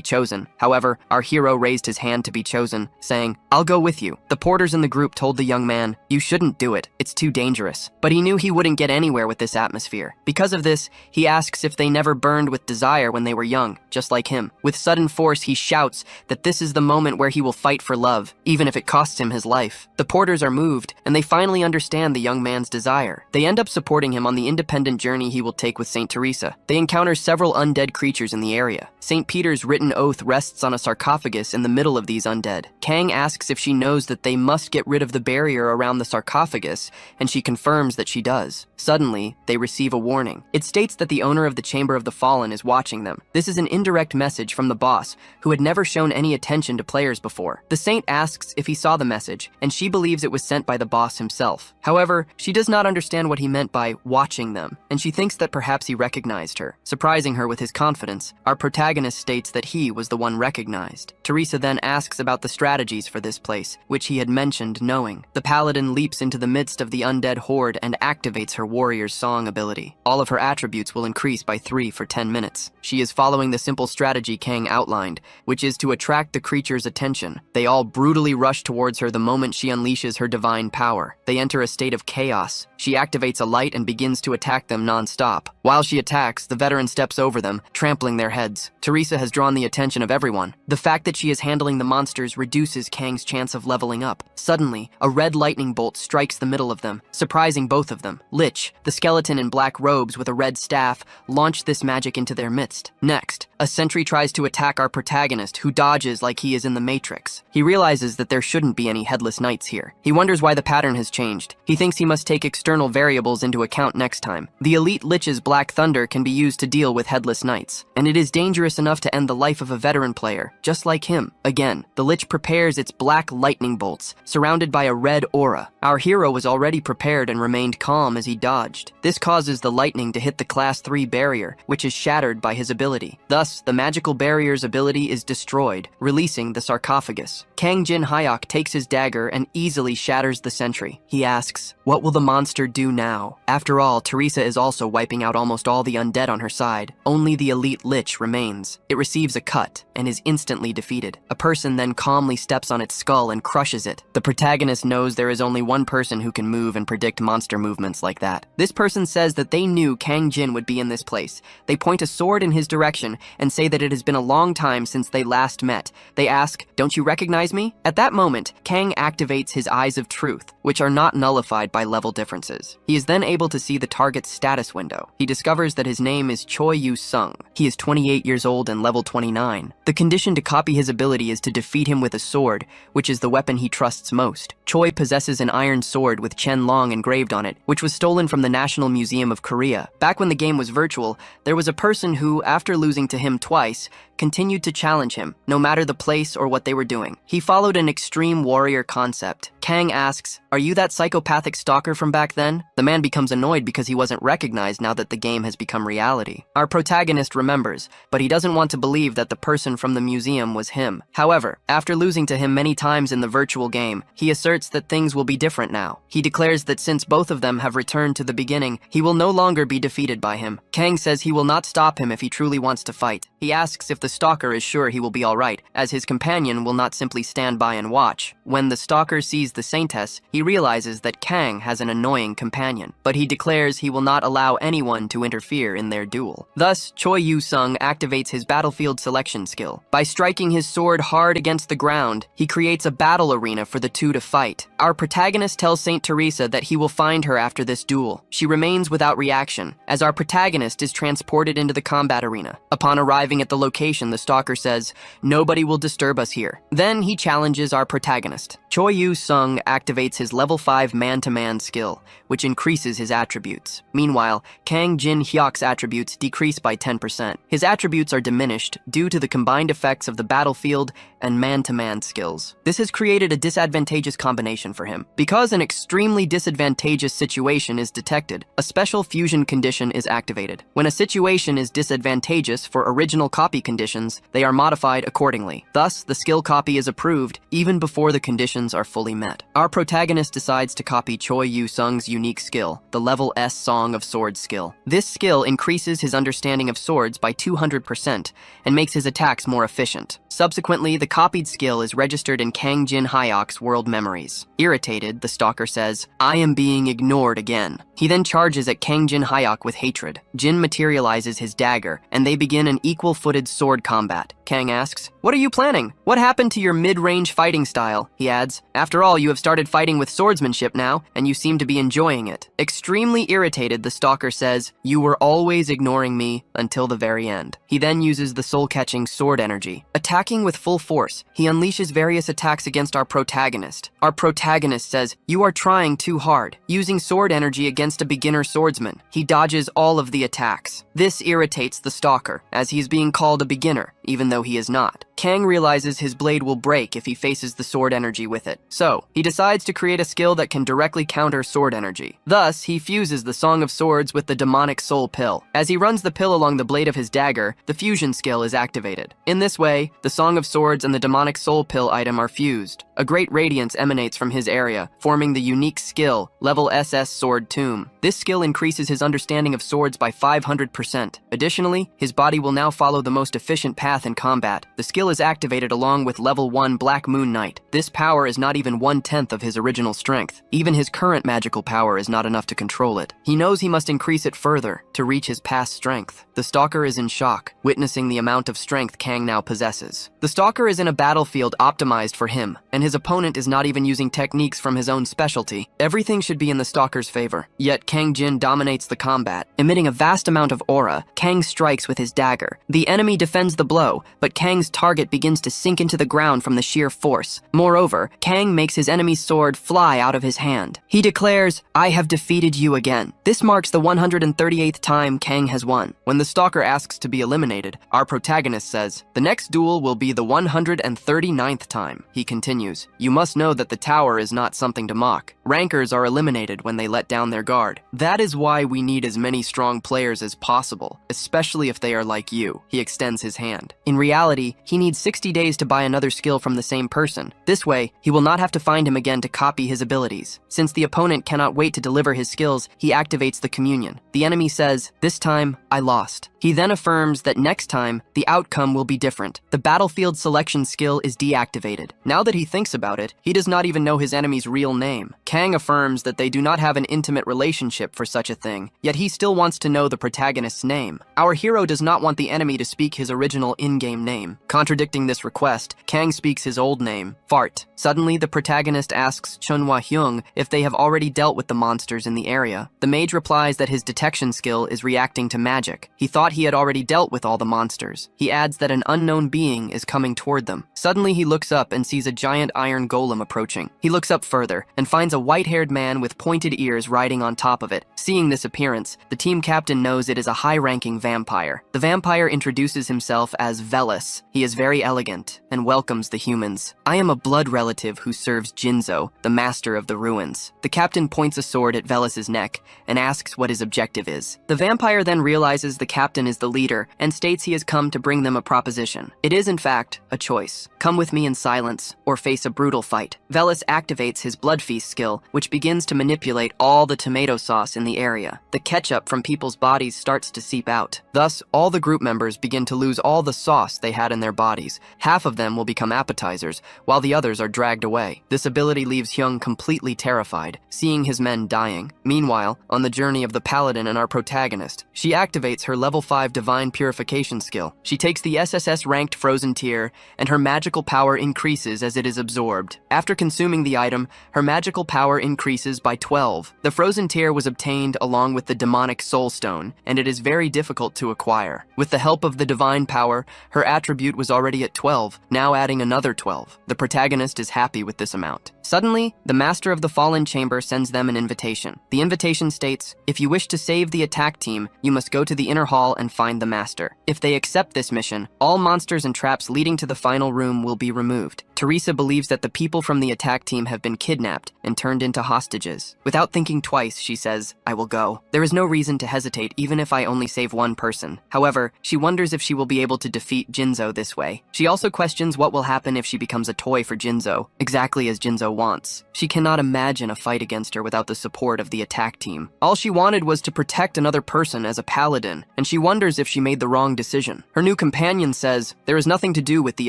chosen. However, our hero raised his hand to be chosen, saying, "I'll go with you." The porters in the group told the young man, "You shouldn't do it. It's too dangerous." But he knew he wouldn't get anywhere with this atmosphere. Because of this, he asks if they never burned with desire when they were young, just like him. With sudden force, he shouts that this is the moment where he will fight for love, even if it costs him his life. The porters are moved, and they finally understand the young man's desire. They end up supporting him on the independent journey he will take with Saint Teresa. They encounter several undead creatures in the area. Saint Peter's written oath rests on a sarcophagus in the middle of these undead. Kang asks if she knows that they must get rid of the barrier around the sarcophagus, and she confirms that she does. Suddenly, they receive a warning. It states that the owner of the Chamber of the Fallen is watching them. This is an indirect message from the boss, who had never shown any attention to players before. The saint asks if he saw the message, and she believes it was sent by the boss himself. However, she does not understand what he meant by watching them, and she thinks that perhaps he recognized her. Surprising her with his confidence, our protagonist states that he was the one recognized. Teresa then asks about the strategies for this place, which he had mentioned knowing. The paladin leaps into the midst of the undead horde and activates her warrior's song ability. All of her attributes will increase by 3 for 10 minutes. She is following the simple strategy Kang outlined, which is to attract the creature's attention. They all brutally rush towards her the moment she unleashes her divine power. They enter a state of chaos. She activates a light and begins to attack them non-stop. While she attacks, the veteran steps over them, trampling their heads. Teresa has drawn the attention of everyone. The fact that she is handling the monsters reduces Kang's chance of leveling up. Suddenly, a red lightning bolt strikes the middle of them, surprising both of them. Lich, the skeleton in black robes with a red staff, launched this magic into their midst. Next, a sentry tries to attack our protagonist, who dodges like he is in the Matrix. He realizes that there shouldn't be any headless knights here. He wonders why the pattern has changed. He thinks he must take external variables into account next time. The elite Lich's Black Thunder can be used to deal with headless knights, and it is dangerous enough to end the life of a veteran player, just just like him. Again, the Lich prepares its black lightning bolts, surrounded by a red aura. Our hero was already prepared and remained calm as he dodged. This causes the lightning to hit the Class 3 barrier, which is shattered by his ability. Thus, the magical barrier's ability is destroyed, releasing the sarcophagus. Kang Jin Hyok takes his dagger and easily shatters the sentry. He asks, "What will the monster do now?" After all, Teresa is also wiping out almost all the undead on her side. Only the elite Lich remains. It receives a cut and is instantly defeated. A person then calmly steps on its skull and crushes it. The protagonist knows there is only one person who can move and predict monster movements like that. This person says that they knew Kang Jin would be in this place. They point a sword in his direction and say that it has been a long time since they last met. They ask, "Don't you recognize me?" At that moment, Kang activates his Eyes of Truth, which are not nullified by level differences. He is then able to see the target's status window. He discovers that his name is Choi Yu Sung. He is 28 years old and level 29. The condition to copy his ability is to defeat him with a sword, which is the weapon he trusts most. Choi possesses an iron sword with Chen Long engraved on it, which was stolen from the National Museum of Korea. Back when the game was virtual, there was a person who, after losing to him twice, continued to challenge him, no matter the place or what they were doing. He followed an extreme warrior concept. Kang asks, "Are you that psychopathic stalker from back then?" The man becomes annoyed because he wasn't recognized now that the game has become reality. Our protagonist remembers, but he doesn't want to believe that the person from the museum was him. However, after losing to him many times in the virtual game, he asserts that things will be different now. He declares that since both of them have returned to the beginning, he will no longer be defeated by him. Kang says he will not stop him if he truly wants to fight. He asks if the stalker is sure he will be alright, as his companion will not simply stand by and watch. When the stalker sees the saintess, he realizes that Kang has an annoying companion, but he declares he will not allow anyone to interfere in their duel. Thus, Choi Yu Sung activates his battlefield selection skill. By striking his sword hard against the ground, he creates a battle arena for the two to fight. Our protagonist tells Saint Teresa that he will find her after this duel. She remains without reaction, as our protagonist is transported into the combat arena. Upon arriving at the location, the stalker says, "Nobody will disturb us here." Then he challenges our protagonist. Choi Yu Sung activates his level 5 man-to-man skill, which increases his attributes. Meanwhile, Kang Jin Hyok's attributes decrease by 10%. His attributes are diminished due to the combined effects of the battlefield and man-to-man skills. This has created a disadvantageous combination for him. Because an extremely disadvantageous situation is detected, a special fusion condition is activated. When a situation is disadvantageous for original copy conditions, they are modified accordingly. Thus, the skill copy is approved even before the conditions are fully met. Our protagonist decides to copy Choi Yu Sung's unique skill, the level S Song of Swords skill. This skill increases his understanding of swords by 200% and makes his attacks more efficient. Subsequently, the copied skill is registered in Kang Jin Hyok's world memories. Irritated, the stalker says, "I am being ignored again." He then charges at Kang Jin Hyok with hatred. Jin materializes his dagger, and they begin an equal-footed sword combat. Kang asks, "What are you planning? What happened to your mid-range fighting style?" He adds, "After all, you have started fighting with swordsmanship now, and you seem to be enjoying it." Extremely irritated, the stalker says, "You were always ignoring me until the very end." He then uses the soul-catching sword energy. Attacking with full force, he unleashes various attacks against our protagonist. Our protagonist says, "You are trying too hard." Using sword energy against a beginner swordsman, he dodges all of the attacks. This irritates the stalker, as he is being called a beginner, even though he is not. Kang realizes his blade will break if he faces the sword energy with it. So, he decides to create a skill that can directly counter sword energy. Thus, he fuses the Song of Swords with the demonic soul pill. As he runs the pill along the blade of his dagger, the fusion skill is activated. In this way, the Song of Swords and the demonic soul pill item are fused. A great radiance emanates from his area, forming the unique skill, level SS Sword Tomb. This skill increases his understanding of swords by 500%. Additionally, his body will now follow the most efficient path in combat. The skill is activated along with level 1 Black Moon Knight. This power is not even 1/10 of his original strength. Even his current magical power is not enough to control it. He knows he must increase it further to reach his past strength. The stalker is in shock, witnessing the amount of strength Kang now possesses. The stalker is in a battlefield optimized for him, and his opponent is not even using techniques from his own specialty. Everything should be in the stalker's favor. Yet Kang Jin dominates the combat. Emitting a vast amount of aura, Kang strikes with his dagger. The enemy defends the blow, but Kang's target target begins to sink into the ground from the sheer force. Moreover, Kang makes his enemy's sword fly out of his hand. He declares, "I have defeated you again." This marks the 138th time Kang has won. When the stalker asks to be eliminated, our protagonist says, "The next duel will be the 139th time." He continues, "You must know that the tower is not something to mock. Rankers are eliminated when they let down their guard. That is why we need as many strong players as possible, especially if they are like you." He extends his hand. In reality, he needs 60 days to buy another skill from the same person. This way, he will not have to find him again to copy his abilities. Since the opponent cannot wait to deliver his skills, he activates the communion. The enemy says, "This time, I lost." He then affirms that next time, the outcome will be different. The battlefield selection skill is deactivated. Now that he thinks about it, he does not even know his enemy's real name. Kang affirms that they do not have an intimate relationship for such a thing, yet he still wants to know the protagonist's name. Our hero does not want the enemy to speak his original in-game name. Contradicting this request, Kang speaks his old name, Fart. Suddenly, the protagonist asks Chunhwa Hyung if they have already dealt with the monsters in the area. The mage replies that his detection skill is reacting to magic. He thought he had already dealt with all the monsters. He adds that an unknown being is coming toward them. Suddenly, he looks up and sees a giant iron golem approaching. He looks up further and finds a white-haired man with pointed ears riding on top of it. Seeing this appearance, the team captain knows it is a high-ranking vampire. The vampire introduces himself as Velis. He is very elegant and welcomes the humans. "I am a blood relative who serves Jinzo, the master of the ruins." The captain points a sword at Velis's neck and asks what his objective is. The vampire then realizes the captain is the leader and states he has come to bring them a proposition. It is, in fact, a choice. Come with me in silence or face a brutal fight. Velis activates his blood feast skill, which begins to manipulate all the tomato sauce in the area. The ketchup from people's bodies starts to seep out. Thus, all the group members begin to lose all the sauce they had in their bodies. Half of them will become appetizers, while the others are dragged away. This ability leaves Hyung completely terrified, seeing his men dying. Meanwhile, on the journey of the paladin and our protagonist, she activates her level 5 divine purification skill. She takes the SSS ranked frozen tear, and her magical power increases as it is absorbed. After consuming the item, her magical power increases by 12. The frozen tear was obtained along with the demonic soul stone, and it is very difficult to acquire. With the help of the divine power, her attribute was already at 12, now adding another 12. The protagonist is happy with this amount. Suddenly, the master of the fallen chamber sends them an invitation. The invitation states, "If you wish to save the attack team, you must go to the inner hall and find the master. If they accept this mission, all monsters and traps leading to the final room will be removed." Teresa believes that the people from the attack team have been kidnapped and turned into hostages. Without thinking twice, she says, "I will go. There is no reason to hesitate even if I only save one person." However, she wonders if she will be able to defeat Jinzo this way. She also questions what will happen if she becomes a toy for Jinzo, exactly as Jinzo wants. She cannot imagine a fight against her without the support of the attack team. All she wanted was to protect another person as a paladin, and she wonders if she made the wrong decision. Her new companion says, "There is nothing to do with the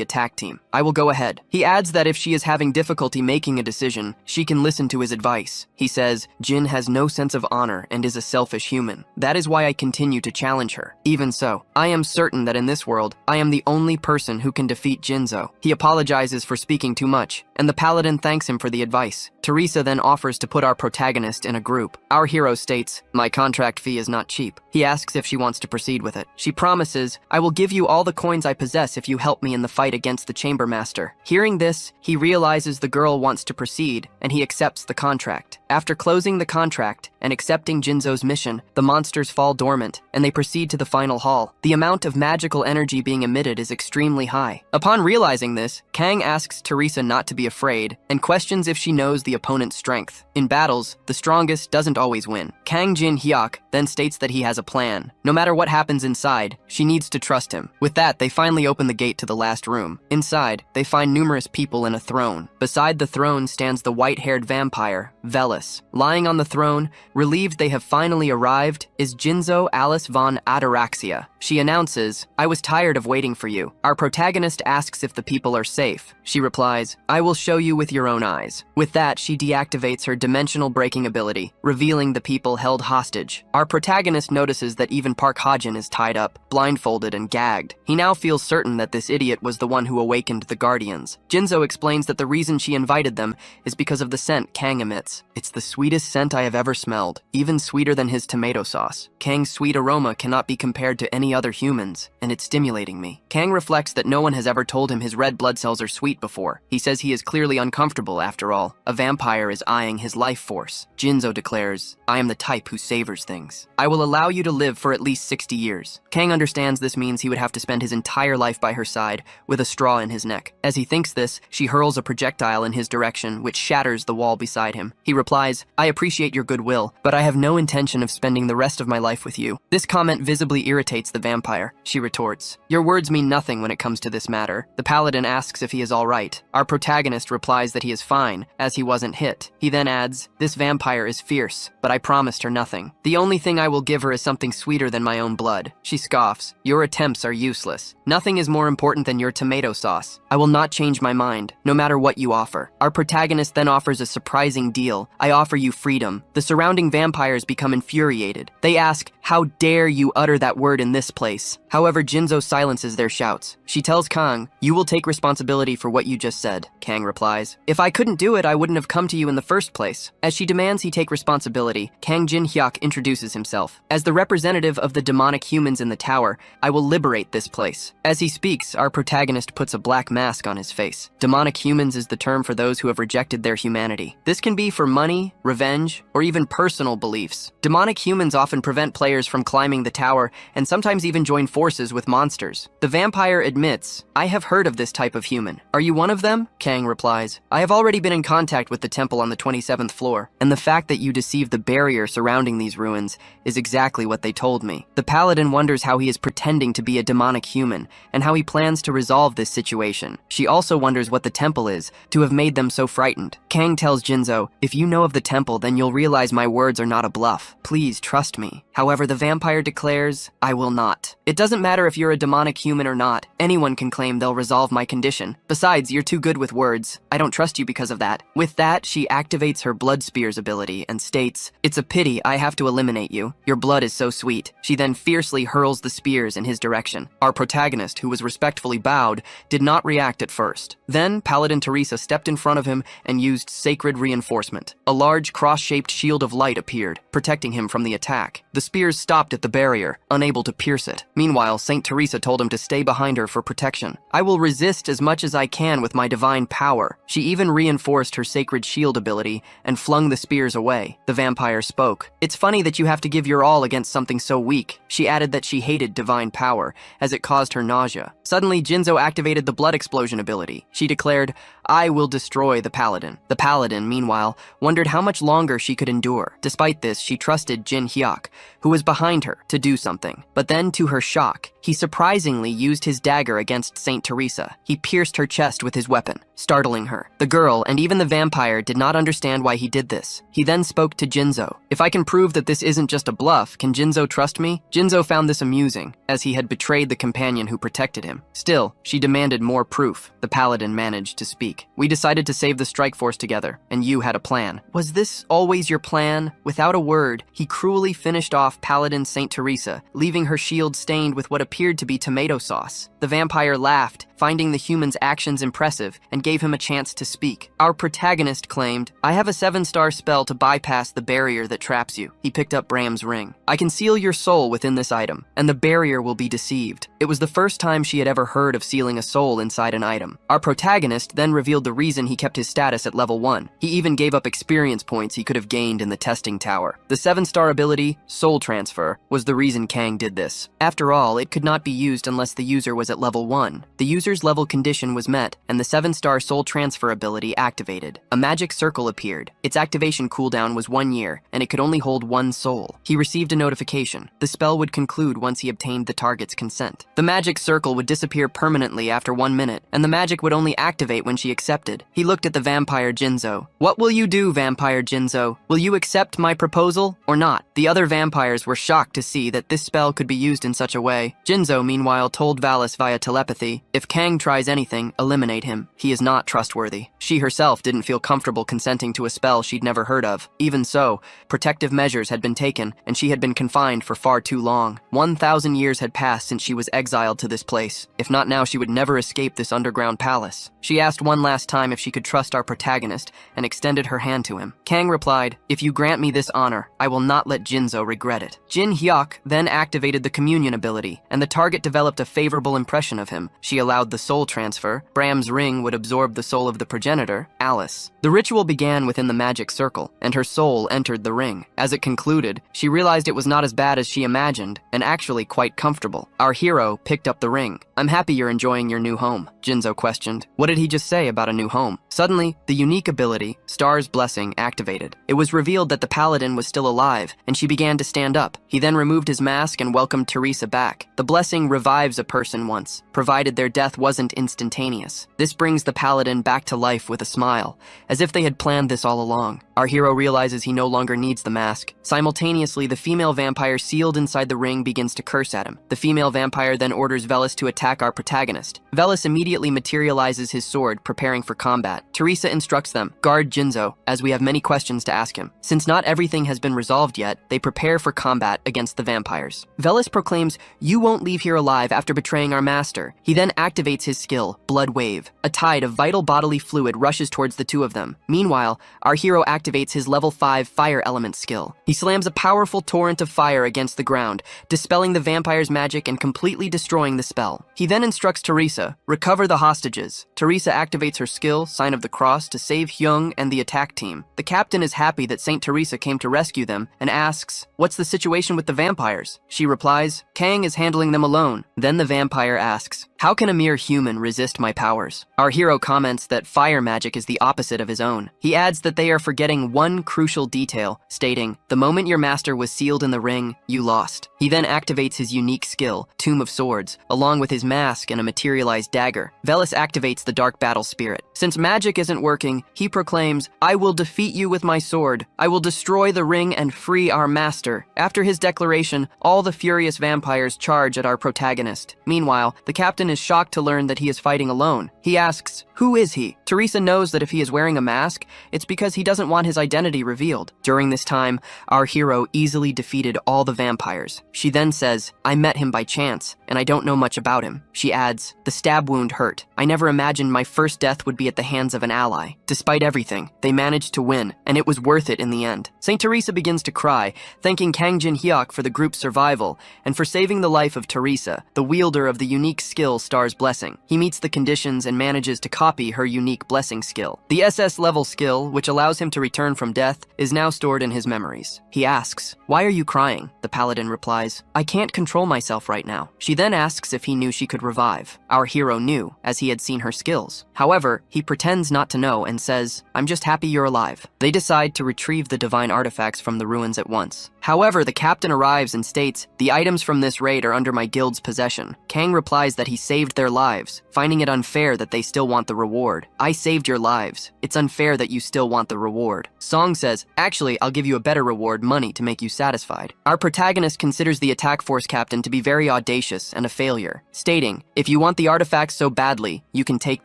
attack team. I will go ahead." He adds that if she is having difficulty making a decision, she can listen to his advice. He says, "Jin has no sense of honor and is a selfish human. That is why I continue to challenge her. Even so, I am certain that in this world, I am the only person who can defeat Jinzo." He apologizes for speaking too much, and the paladin thanks him for the advice. Teresa then offers to put our protagonist in a group. Our hero states, "My contract fee is not cheap." He asks if she wants to proceed with it. She promises, "I will give you all the coins I possess if you help me in the fight against the chamber master." Hearing this, he realizes the girl wants to proceed, and he accepts the contract. After closing the contract and accepting Jinzo's mission, the monsters fall dormant, and they proceed to the final hall. The amount of magical energy being emitted is extremely high. Upon realizing this, Kang asks Teresa not to be afraid, and questions if she knows the opponent's strength. In battles, the strongest doesn't always win. Kang Jin Hyuk then states that he has a plan. No matter what happens inside, she needs to trust him. With that, they finally open the gate to the last room. Inside, they find numerous people in a throne. Beside the throne stands the white-haired vampire, Velis. Lying on the throne, relieved they have finally arrived, is Jinzo Alice von Ataraxia. She announces, "I was tired of waiting for you." Our protagonist asks if the people are safe. She replies, "I will show you with your own eyes." With that, she deactivates her dimensional breaking ability, revealing the people held hostage. Our protagonist notices that even Park Hajin is tied up, blindfolded, and gagged. He now feels certain that this idiot was the one who awakened the Guardians. Jinzo explains that the reason she invited them is because of the scent Kang emits. Yes, it's the sweetest scent I have ever smelled, even sweeter than his tomato sauce. Kang's sweet aroma cannot be compared to any other humans, and it's stimulating me. Kang reflects that no one has ever told him his red blood cells are sweet before. He says he is clearly uncomfortable after all. A vampire is eyeing his life force. Jinzo declares, I am the type who savors things. I will allow you to live for at least 60 years. Kang understands this means he would have to spend his entire life by her side with a straw in his neck. As he thinks this, she hurls a projectile in his direction, which shatters the wall beside him. He replies, I appreciate your goodwill, but I have no intention of spending the rest of my life with you. This comment visibly irritates the vampire. She retorts, your words mean nothing when it comes to this matter. The paladin asks if he is all right. Our protagonist replies that he is fine, as he wasn't hit. He then adds, this vampire is fierce, but I promised her nothing. The only thing I will give her is something sweeter than my own blood. She scoffs, your attempts are useless. Nothing is more important than your tomato sauce. I will not change my mind, no matter what you offer. Our protagonist then offers a surprising deal. I offer you freedom. The surrounding vampires become infuriated. They ask, how dare you utter that word in this place? However, Jinzo silences their shouts. She tells Kang, you will take responsibility for what you just said. Kang replies, if I couldn't do it, I wouldn't have come to you in the first place. As she demands he take responsibility, Kang Jin-hyuk introduces himself. As the representative of the demonic humans in the tower, I will liberate this place. As he speaks, our protagonist puts a black mask on his face. Demonic humans is the term for those who have rejected their humanity. This can be for money, revenge, or even personal beliefs. Demonic humans often prevent players from climbing the tower and sometimes even join forces with monsters. The vampire admits, I have heard of this type of human. Are you one of them? Kang replies, I have already been in contact with the temple on the 27th floor, and the fact that you deceived the barrier surrounding these ruins is exactly what they told me. The paladin wonders how he is pretending to be a demonic human and how he plans to resolve this situation. She also wonders what the temple is to have made them so frightened. Kang tells Jinzo, if you know of the temple, then you'll realize my words are not a bluff. Please trust me. However, the vampire declares, I will not. It doesn't matter if you're a demonic human or not. Anyone can claim they'll resolve my condition. Besides, you're too good with words. I don't trust you because of that. With that, she activates her blood spears ability and states, it's a pity I have to eliminate you. Your blood is so sweet. She then fiercely hurls the spears in his direction. Our protagonist, who was respectfully bowed, did not react at first. Then, Paladin Teresa stepped in front of him and used sacred reinforcement. A large cross-shaped shield of light appeared, protecting him from the attack. The spears stopped at the barrier, unable to pierce it. Meanwhile, Saint Teresa told him to stay behind her for protection. I will resist as much as I can with my divine power. She even reinforced her sacred shield ability and flung the spears away. The vampire spoke. It's funny that you have to give your all against something so weak. She added that she hated divine power, as it caused her nausea. Suddenly, Jinzo activated the blood explosion ability. She declared, I will destroy the paladin. The paladin, meanwhile, wondered how much longer she could endure. Despite this, she trusted Jin-hyuk, who was behind her, to do something. But then, to her shock, he surprisingly used his dagger against Saint Teresa. He pierced her chest with his weapon, startling her. The girl, and even the vampire, did not understand why he did this. He then spoke to Jinzo. If I can prove that this isn't just a bluff, can Jinzo trust me? Jinzo found this amusing, as he had betrayed the companion who protected him. Still, she demanded more proof. The paladin managed to speak. We decided to save the strike force together, and you had a plan. Was this always your plan? Without a word, he cruelly finished off Paladin Saint Teresa, leaving her shield stained with what appeared to be tomato sauce. The vampire laughed, finding the human's actions impressive, and gave him a chance to speak. Our protagonist claimed, I have a 7-star spell to bypass the barrier that traps you. He picked up Bram's ring. I can seal your soul within this item, and the barrier will be deceived. It was the first time she had ever heard of sealing a soul inside an item. Our protagonist then revealed the reason he kept his status at level 1. He even gave up experience points he could have gained in the testing tower. The 7-star ability, Soul Transfer, was the reason Kang did this. After all, it could not be used unless the user was at level 1. The user's level condition was met, and the 7-star Soul Transfer ability activated. A magic circle appeared. Its activation cooldown was 1 year, and it could only hold 1 soul. He received a notification. The spell would conclude once he obtained the target's consent. The magic circle would disappear permanently after 1 minute, and the magic would only activate when she accepted. He looked at the vampire Jinzo. What will you do, vampire Jinzo? Will you accept my proposal or not? The other vampires were shocked to see that this spell could be used in such a way. Jinzo, meanwhile, told Valis via telepathy, if Kang tries anything, eliminate him. He is not trustworthy. She herself didn't feel comfortable consenting to a spell she'd never heard of. Even so, protective measures had been taken, and she had been confined for far too long. 1,000 years had passed since she was exiled to this place. If not now, she would never escape this underground palace. She asked one last time if she could trust our protagonist, and extended her hand to him. Kang replied, if you grant me this honor, I will not let Jinzo regret it. Jin Hyuk then activated the communion ability, and the target developed a favorable impression of him. She allowed the soul transfer. Bram's ring would absorb the soul of the progenitor, Alice. The ritual began within the magic circle, and her soul entered the ring. As it concluded, she realized it was not as bad as she imagined, and actually quite comfortable. Our hero picked up the ring. I'm happy you're enjoying your new home, Jinzo questioned. What did he just say about a new home? Suddenly, the unique ability, Star's Blessing, activated. It was revealed that the paladin was still alive, and she began to stand up. He then removed his mask and welcomed Teresa back. The blessing revives a person once, provided their death wasn't instantaneous. This brings the paladin back to life with a smile, as if they had planned this all along. Our hero realizes he no longer needs the mask. Simultaneously, the female vampire sealed inside the ring begins to curse at him. The female vampire then orders Velis to attack our protagonist. Velis immediately materializes his sword, preparing for combat. Teresa instructs them, guard Jinzo, as we have many questions to ask him. Since not everything has been resolved yet, they prepare for combat against the vampires. Velis proclaims, you won't leave here alive after betraying our master. He then activates his skill, Blood Wave. A tide of vital bodily fluid rushes towards the two of them. Meanwhile, our hero activates his level 5 fire element skill. He slams a powerful torrent of fire against the ground, dispelling the vampire's magic and completely destroying the spell. He then instructs Teresa, recover the hostages. Teresa activates her skill, Sign of the Cross, to save Hyung and the attack team. The captain is happy that Saint Teresa came to rescue them and asks, what's the situation with the vampires? She replies, Kang is handling them alone. Then the vampire asks, how can a mere human resist my powers? Our hero comments that fire magic is the opposite of his own. He adds that they are forgetting one crucial detail, stating, the moment your master was sealed in the ring, you lost. He then activates his unique skill, Tomb of Swords, along with his mask and a materialized dagger. Velis activates the Dark Battle Spirit. Since magic isn't working, he proclaims, I will defeat you with my sword. I will destroy the ring and free our master. After his declaration, all the furious vampires charge at our protagonist. Meanwhile, the captain is shocked to learn that he is fighting alone. He asks, who is he? Teresa knows that if he is wearing a mask, it's because he doesn't want his identity revealed. During this time, our hero easily defeated all the vampires. She then says, I met him by chance, and I don't know much about him. She adds, the stab wound hurt. I never imagined my first death would be at the hands of an ally. Despite everything, they managed to win, and it was worth it in the end. Saint Teresa begins to cry, thanking Kang Jin Hyuk for the group's survival, and for saving the life of Teresa, the wielder of the unique skill Star's Blessing. He meets the conditions and manages to copy her unique blessing skill. The SS level skill, which allows him to return from death, is now stored in his memories. He asks, why are you crying? The paladin replies, I can't control myself right now. She then asks if he knew she could revive. Our hero knew, as he had seen her skills. However, he pretends not to know and says, I'm just happy you're alive. They decide to retrieve the divine artifacts from the ruins at once. However, the captain arrives and states, the items from this raid are under my guild's possession. Kang replies that he saved their lives, finding it unfair that they still want the reward. I saved your lives. It's unfair that you still want the reward. Song says, actually, I'll give you a better reward, money, to make you satisfied. Our protagonist considers the attack force captain to be very audacious and a failure, stating, if you want the artifacts so badly, you can take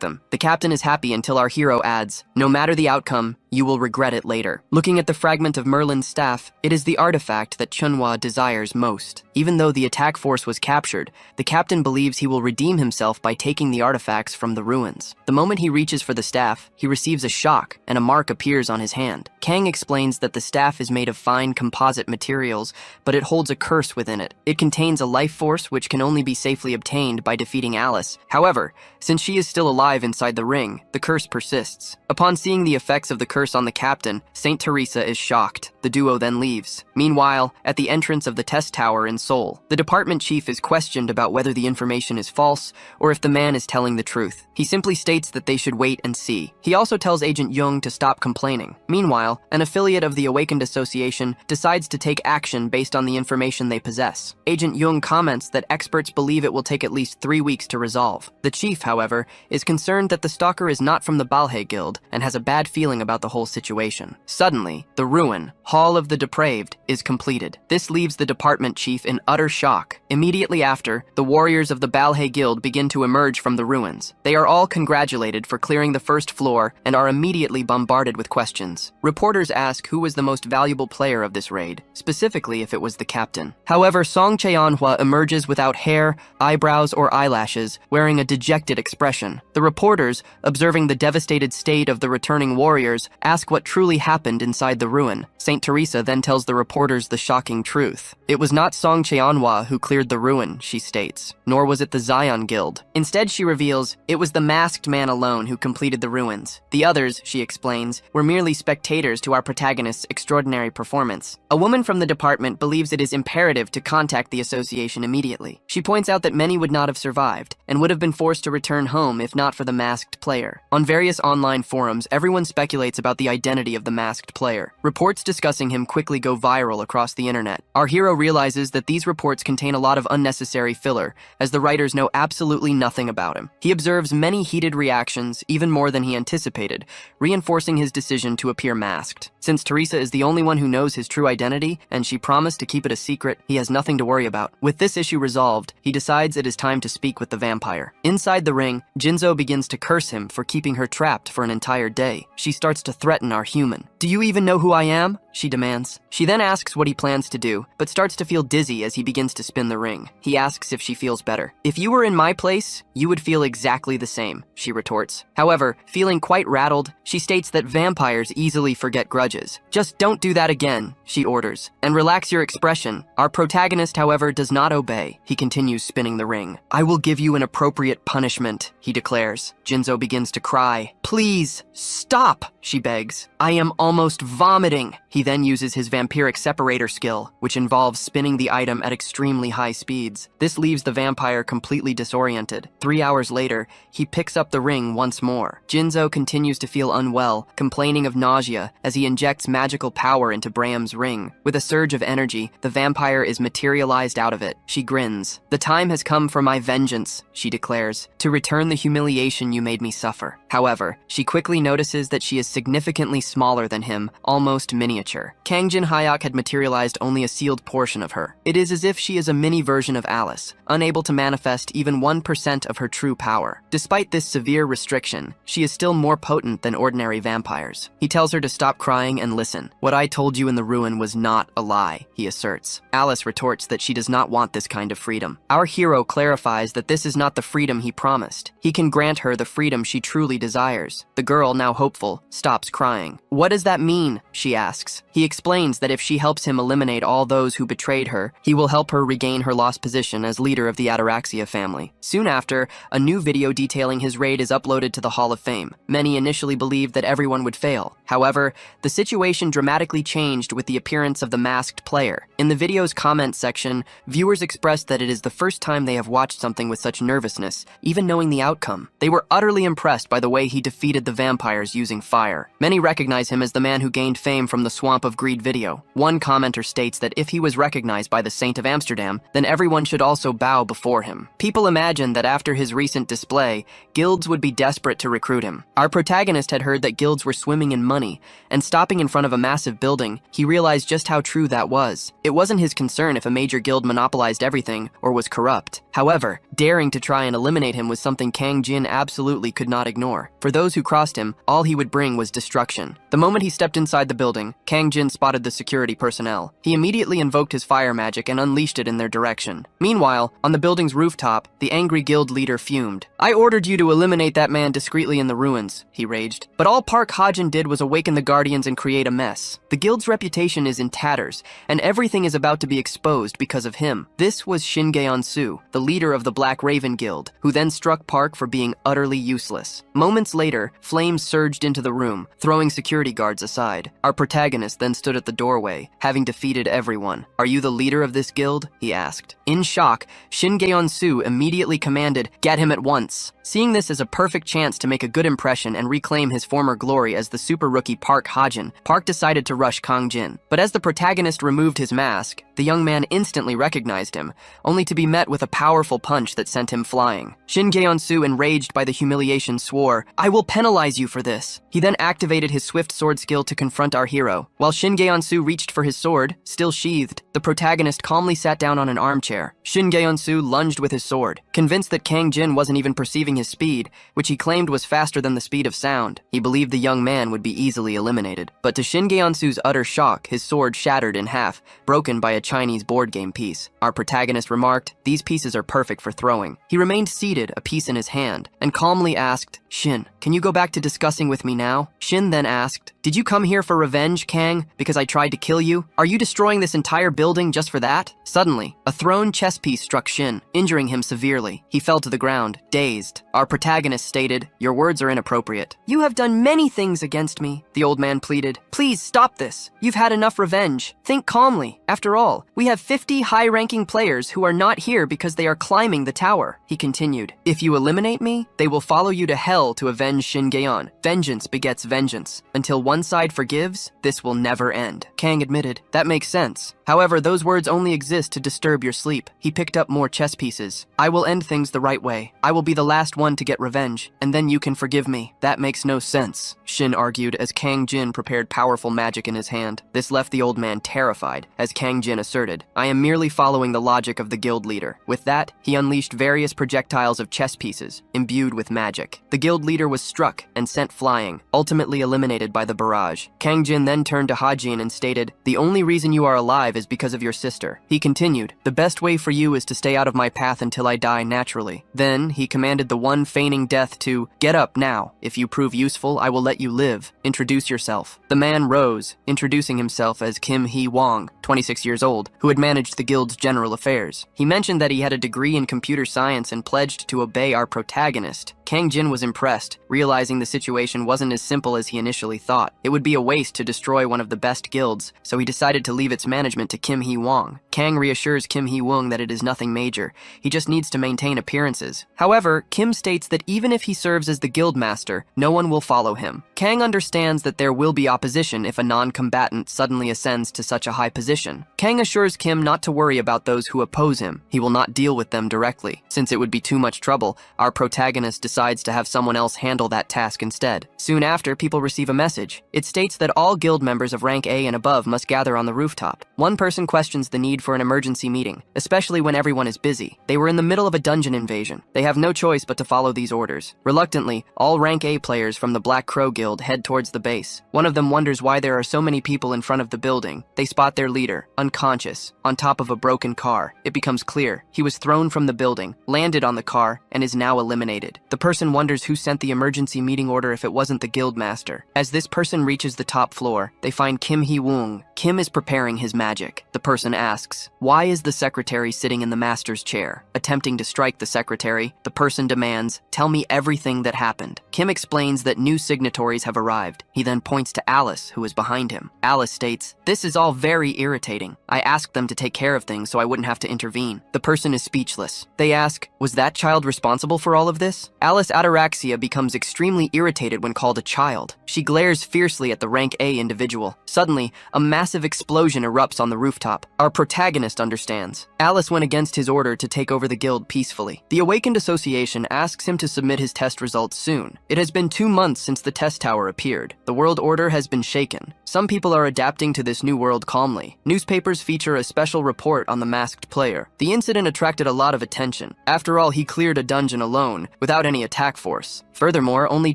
them. The captain is happy until our hero adds, no matter the outcome, you will regret it later. Looking at the fragment of Merlin's staff, it is the artifact that Chunhwa desires most. Even though the attack force was captured, the captain believes he will redeem himself by taking the artifacts from the ruins. The moment he reaches for the staff, he receives a shock, and a mark appears on his hand. Kang explains that the staff is made of fine composite materials, but it holds a curse within it. It contains a life force which can only be safely obtained by defeating Alice. However, since she is still alive inside the ring, the curse persists. Upon seeing the effects of the curse on the captain, Saint Teresa is shocked. The duo then leaves. Meanwhile, at the entrance of the test tower in Seoul, the department chief is questioned about whether the information is false or if the man is telling the truth. He simply states that they should wait and see. He also tells Agent Jung to stop complaining. Meanwhile, an affiliate of the Awakened Association decides to take action based on the information they possess. Agent Jung comments that experts believe it will take at least 3 weeks to resolve. The chief, however, is concerned that the stalker is not from the Balhae Guild and has a bad feeling about the whole situation. Suddenly, the ruin, Hall of the Depraved, is completed. This leaves the department chief in utter shock. Immediately after, the warriors of the Balhae Guild begin to emerge from the ruins. They are all congratulated for clearing the first floor and are immediately bombarded with questions. Reporters ask who was the most valuable player of this raid, specifically if it was the captain. However, Song Cheonhua emerges without hair, eyebrows, or eyelashes, wearing a dejected expression. The reporters, observing the devastated state of the returning warriors, ask what truly happened inside the ruin. Saint Teresa then tells the reporters the shocking truth. It was not Song Cheonhua who cleared the ruin, she states, nor was it the Zion Guild. Instead, she reveals, it was the masked man alone who completed the ruins. The others, she explains, were merely spectators to our protagonist's extraordinary performance. A woman from the department believes it is imperative to contact the association immediately. She points out that many would not have survived, and would have been forced to return home if not for the masked player. On various online forums, everyone speculates about the identity of the masked player. Reports discussing him quickly go viral across the internet. Our hero realizes that these reports contain a lot of unnecessary filler, as the writers know absolutely nothing about him. He observes many heated reactions, even more than he anticipated, reinforcing his decision to appear masked. Since Teresa is the only one who knows his true identity, and she promised to keep it a secret, he has nothing to worry about. With this issue resolved, he decides it is time to speak with the vampire. Inside the ring, Jinzo begins to curse him for keeping her trapped for an entire day. She starts to threaten our human. "Do you even know who I am?" she demands. She then asks what he plans to do, but starts to feel dizzy as he begins to spin the ring. He asks if she feels better. "If you were in my place, you would feel exactly the same," she retorts. However, feeling quite rattled, she states that vampires easily forget grudges. "Just don't do that again," she orders, "and relax your expression." Our protagonist, however, does not obey. He continues spinning the ring. "I will give you an appropriate punishment," he declares. Jinzo begins to cry. "Please, stop," she begs. "I am almost vomiting." He then uses his vampiric separator skill, which involves spinning the item at extremely high speeds. This leaves the vampire completely disoriented. 3 hours later, he picks up the ring once more. Jinzo continues to feel unwell, complaining of nausea as he injects magical power into Braham's ring. With a surge of energy, the vampire is materialized out of it. She grins. "The time has come for my vengeance," she declares, "to return the humiliation you made me suffer." However, she quickly notices that she is significantly smaller than him, almost miniature. Kangjin Hayek had materialized only a sealed portion of her. It is as if she is a mini version of Alice, unable to manifest even 1% of her true power. Despite this severe restriction, she is still more potent than ordinary vampires. He tells her to stop crying and listen. "What I told you in the ruin was not a lie," he asserts. Alice retorts that she does not want this kind of freedom. Our hero clarifies that this is not the freedom he promised. He can grant her the freedom she truly desires. The girl, now hopeful, stops crying. "What does that mean?" she asks. He explains that if she helps him eliminate all those who betrayed her, he will help her regain her lost position as leader of the Ataraxia family. Soon after, a new video detailing his raid is uploaded to the Hall of Fame. Many initially believed that everyone would fail. However, the situation dramatically changed with the appearance of the masked player. In the video's comment section, viewers expressed that it is the first time they have watched something with such nervousness, even knowing the outcome. They were utterly impressed by the way he defeated the vampires using fire. Many recognize him as the man who gained fame from the Swamp of Greed video. One commenter states that if he was recognized by the Saint of Amsterdam, then everyone should also bow before him. People imagine that after his recent display, guilds would be desperate to recruit him. Our protagonist had heard that guilds were swimming in money, and stopping in front of a massive building, he realized just how true that was. It wasn't his concern if a major guild monopolized everything or was corrupt. However, daring to try and eliminate him was something Kang Jin absolutely could not ignore. For those who crossed him, all he would bring was destruction. The moment he stepped inside the building, Kang Jin spotted the security personnel. He immediately invoked his fire magic and unleashed it in their direction. Meanwhile, on the building's rooftop, the angry guild leader fumed. "I ordered you to eliminate that man discreetly in the ruins," he raged. "But all Park Hajin did was awaken the guardians and create a mess. The guild's reputation is in tatters, and everything is about to be exposed because of him." This was Shingeon-su, the leader of the Black Raven Guild, who then struck Park for being utterly useless. Moments later, flames surged into the room, throwing security guards aside. Our protagonist then stood at the doorway, having defeated everyone. "Are you the leader of this guild?" he asked. In shock, Shingeon-su immediately commanded, "Get him at once." Seeing this as a perfect chance to make a good impression and reclaim his former glory as the super rookie Park Ha-jin, Park decided to rush Kang Jin. But as the protagonist removed his mask, the young man instantly recognized him, only to be met with a powerful punch that sent him flying. Shin Gyeon-soo, enraged by the humiliation, swore, "I will penalize you for this." He then activated his swift sword skill to confront our hero. While Shin Gyeon-soo reached for his sword, still sheathed, the protagonist calmly sat down on an armchair. Shin Gyeon-soo lunged with his sword. Convinced that Kang Jin wasn't even perceiving his speed, which he claimed was faster than the speed of sound, he believed the young man would be easily eliminated. But to Shin Gyeon-soo's utter shock, his sword shattered in half, broken by a Chinese board game piece. Our protagonist remarked, "These pieces are perfect for throwing." He remained seated, a piece in his hand, and calmly asked, "Shin, can you go back to discussing with me now?" Shin then asked, "Did you come here for revenge, Kang, because I tried to kill you? Are you destroying this entire building just for that?" Suddenly, a thrown chess piece struck Shin, injuring him severely. He fell to the ground, dazed. Our protagonist stated, "Your words are inappropriate." "You have done many things against me," the old man pleaded. "Please stop this. You've had enough revenge. Think calmly. After all, we have 50 high-ranking players who are not here because they are climbing the tower." He continued, "If you eliminate me, they will follow you to hell to avenge Shin Gyeon. Vengeance begets vengeance. Until one side forgives, this will never end." Kang admitted, "That makes sense. However, those words only exist to disturb your sleep." He picked up more chess pieces. "I will end things the right way. I will be the last one to get revenge, and then you can forgive me." "That makes no sense," Shin argued as Kang Jin prepared powerful magic in his hand. This left the old man terrified, as Kang Jin asserted, "I am merely following the logic of the guild leader." With that, he unleashed various projectiles of chess pieces, imbued with magic. The guild leader was struck and sent flying, ultimately eliminated by the barrage. Kang Jin then turned to Ha-jin and stated, "The only reason you are alive is because of your sister." He continued, "The best way for you is to stay out of my path until I die naturally." Then, he commanded the one feigning death to, "Get up now. If you prove useful, I will let you live. Introduce yourself." The man rose, introducing himself as Kim Hee-wong, 26 years old, who had managed the guild's general affairs. He mentioned that he had a degree in computer science and pledged to obey our protagonist. Kang Jin was impressed, realizing the situation wasn't as simple as he initially thought. It would be a waste to destroy one of the best guilds, so he decided to leave its management to Kim Hee-wong. Kang reassures Kim Hee-wong that it is nothing major. He just needs to maintain appearances. However, Kim states that even if he serves as the guild master, no one will follow him. Kang understands that there will be opposition if a non-combatant suddenly ascends to such a high position. Kang assures Kim not to worry about those who oppose him. He will not deal with them directly. Since it would be too much trouble, our protagonist decides to have someone else handle that task instead. Soon after, people receive a message. It states that all guild members of rank A and above must gather on the rooftop. One person questions the need for an emergency meeting, especially when everyone is busy. They were in the middle of a dungeon invasion. They have no choice but to follow these orders. Reluctantly, all rank A players from the Black Crow Guild head towards the base. One of them wonders why there are so many people in front of the building. They spot their leader, unconscious, on top of a broken car. It becomes clear. He was thrown from the building, landed on the car, and is now eliminated. The person wonders who sent the emergency meeting order if it wasn't the guild master. As this person reaches the top floor, they find Kim Hee-wong. Kim is preparing his magic. The person asks, "Why is the secretary sitting in the master's chair?" Attempting to strike the secretary, the person demands, "Tell me everything that happened." Kim explains that new signatories have arrived. He then points to Alice, who is behind him. Alice states, "This is all very irritating. I asked them to take care of things so I wouldn't have to intervene." The person is speechless. They ask, "Was that child responsible for all of this?" Alice Ataraxia becomes extremely irritated when called a child. She glares fiercely at the rank A individual. Suddenly, a massive explosion erupts on the rooftop. Our protagonist understands. Alice went against his order to take over the guild peacefully. The Awakened Association asks him to submit his test results soon. It has been 2 months since the test tower appeared. The world order has been shaken. Some people are adapting to this new world calmly. Newspapers feature a special report on the masked player. The incident attracted a lot of attention. After all, he cleared a dungeon alone, without any attack force. Furthermore, only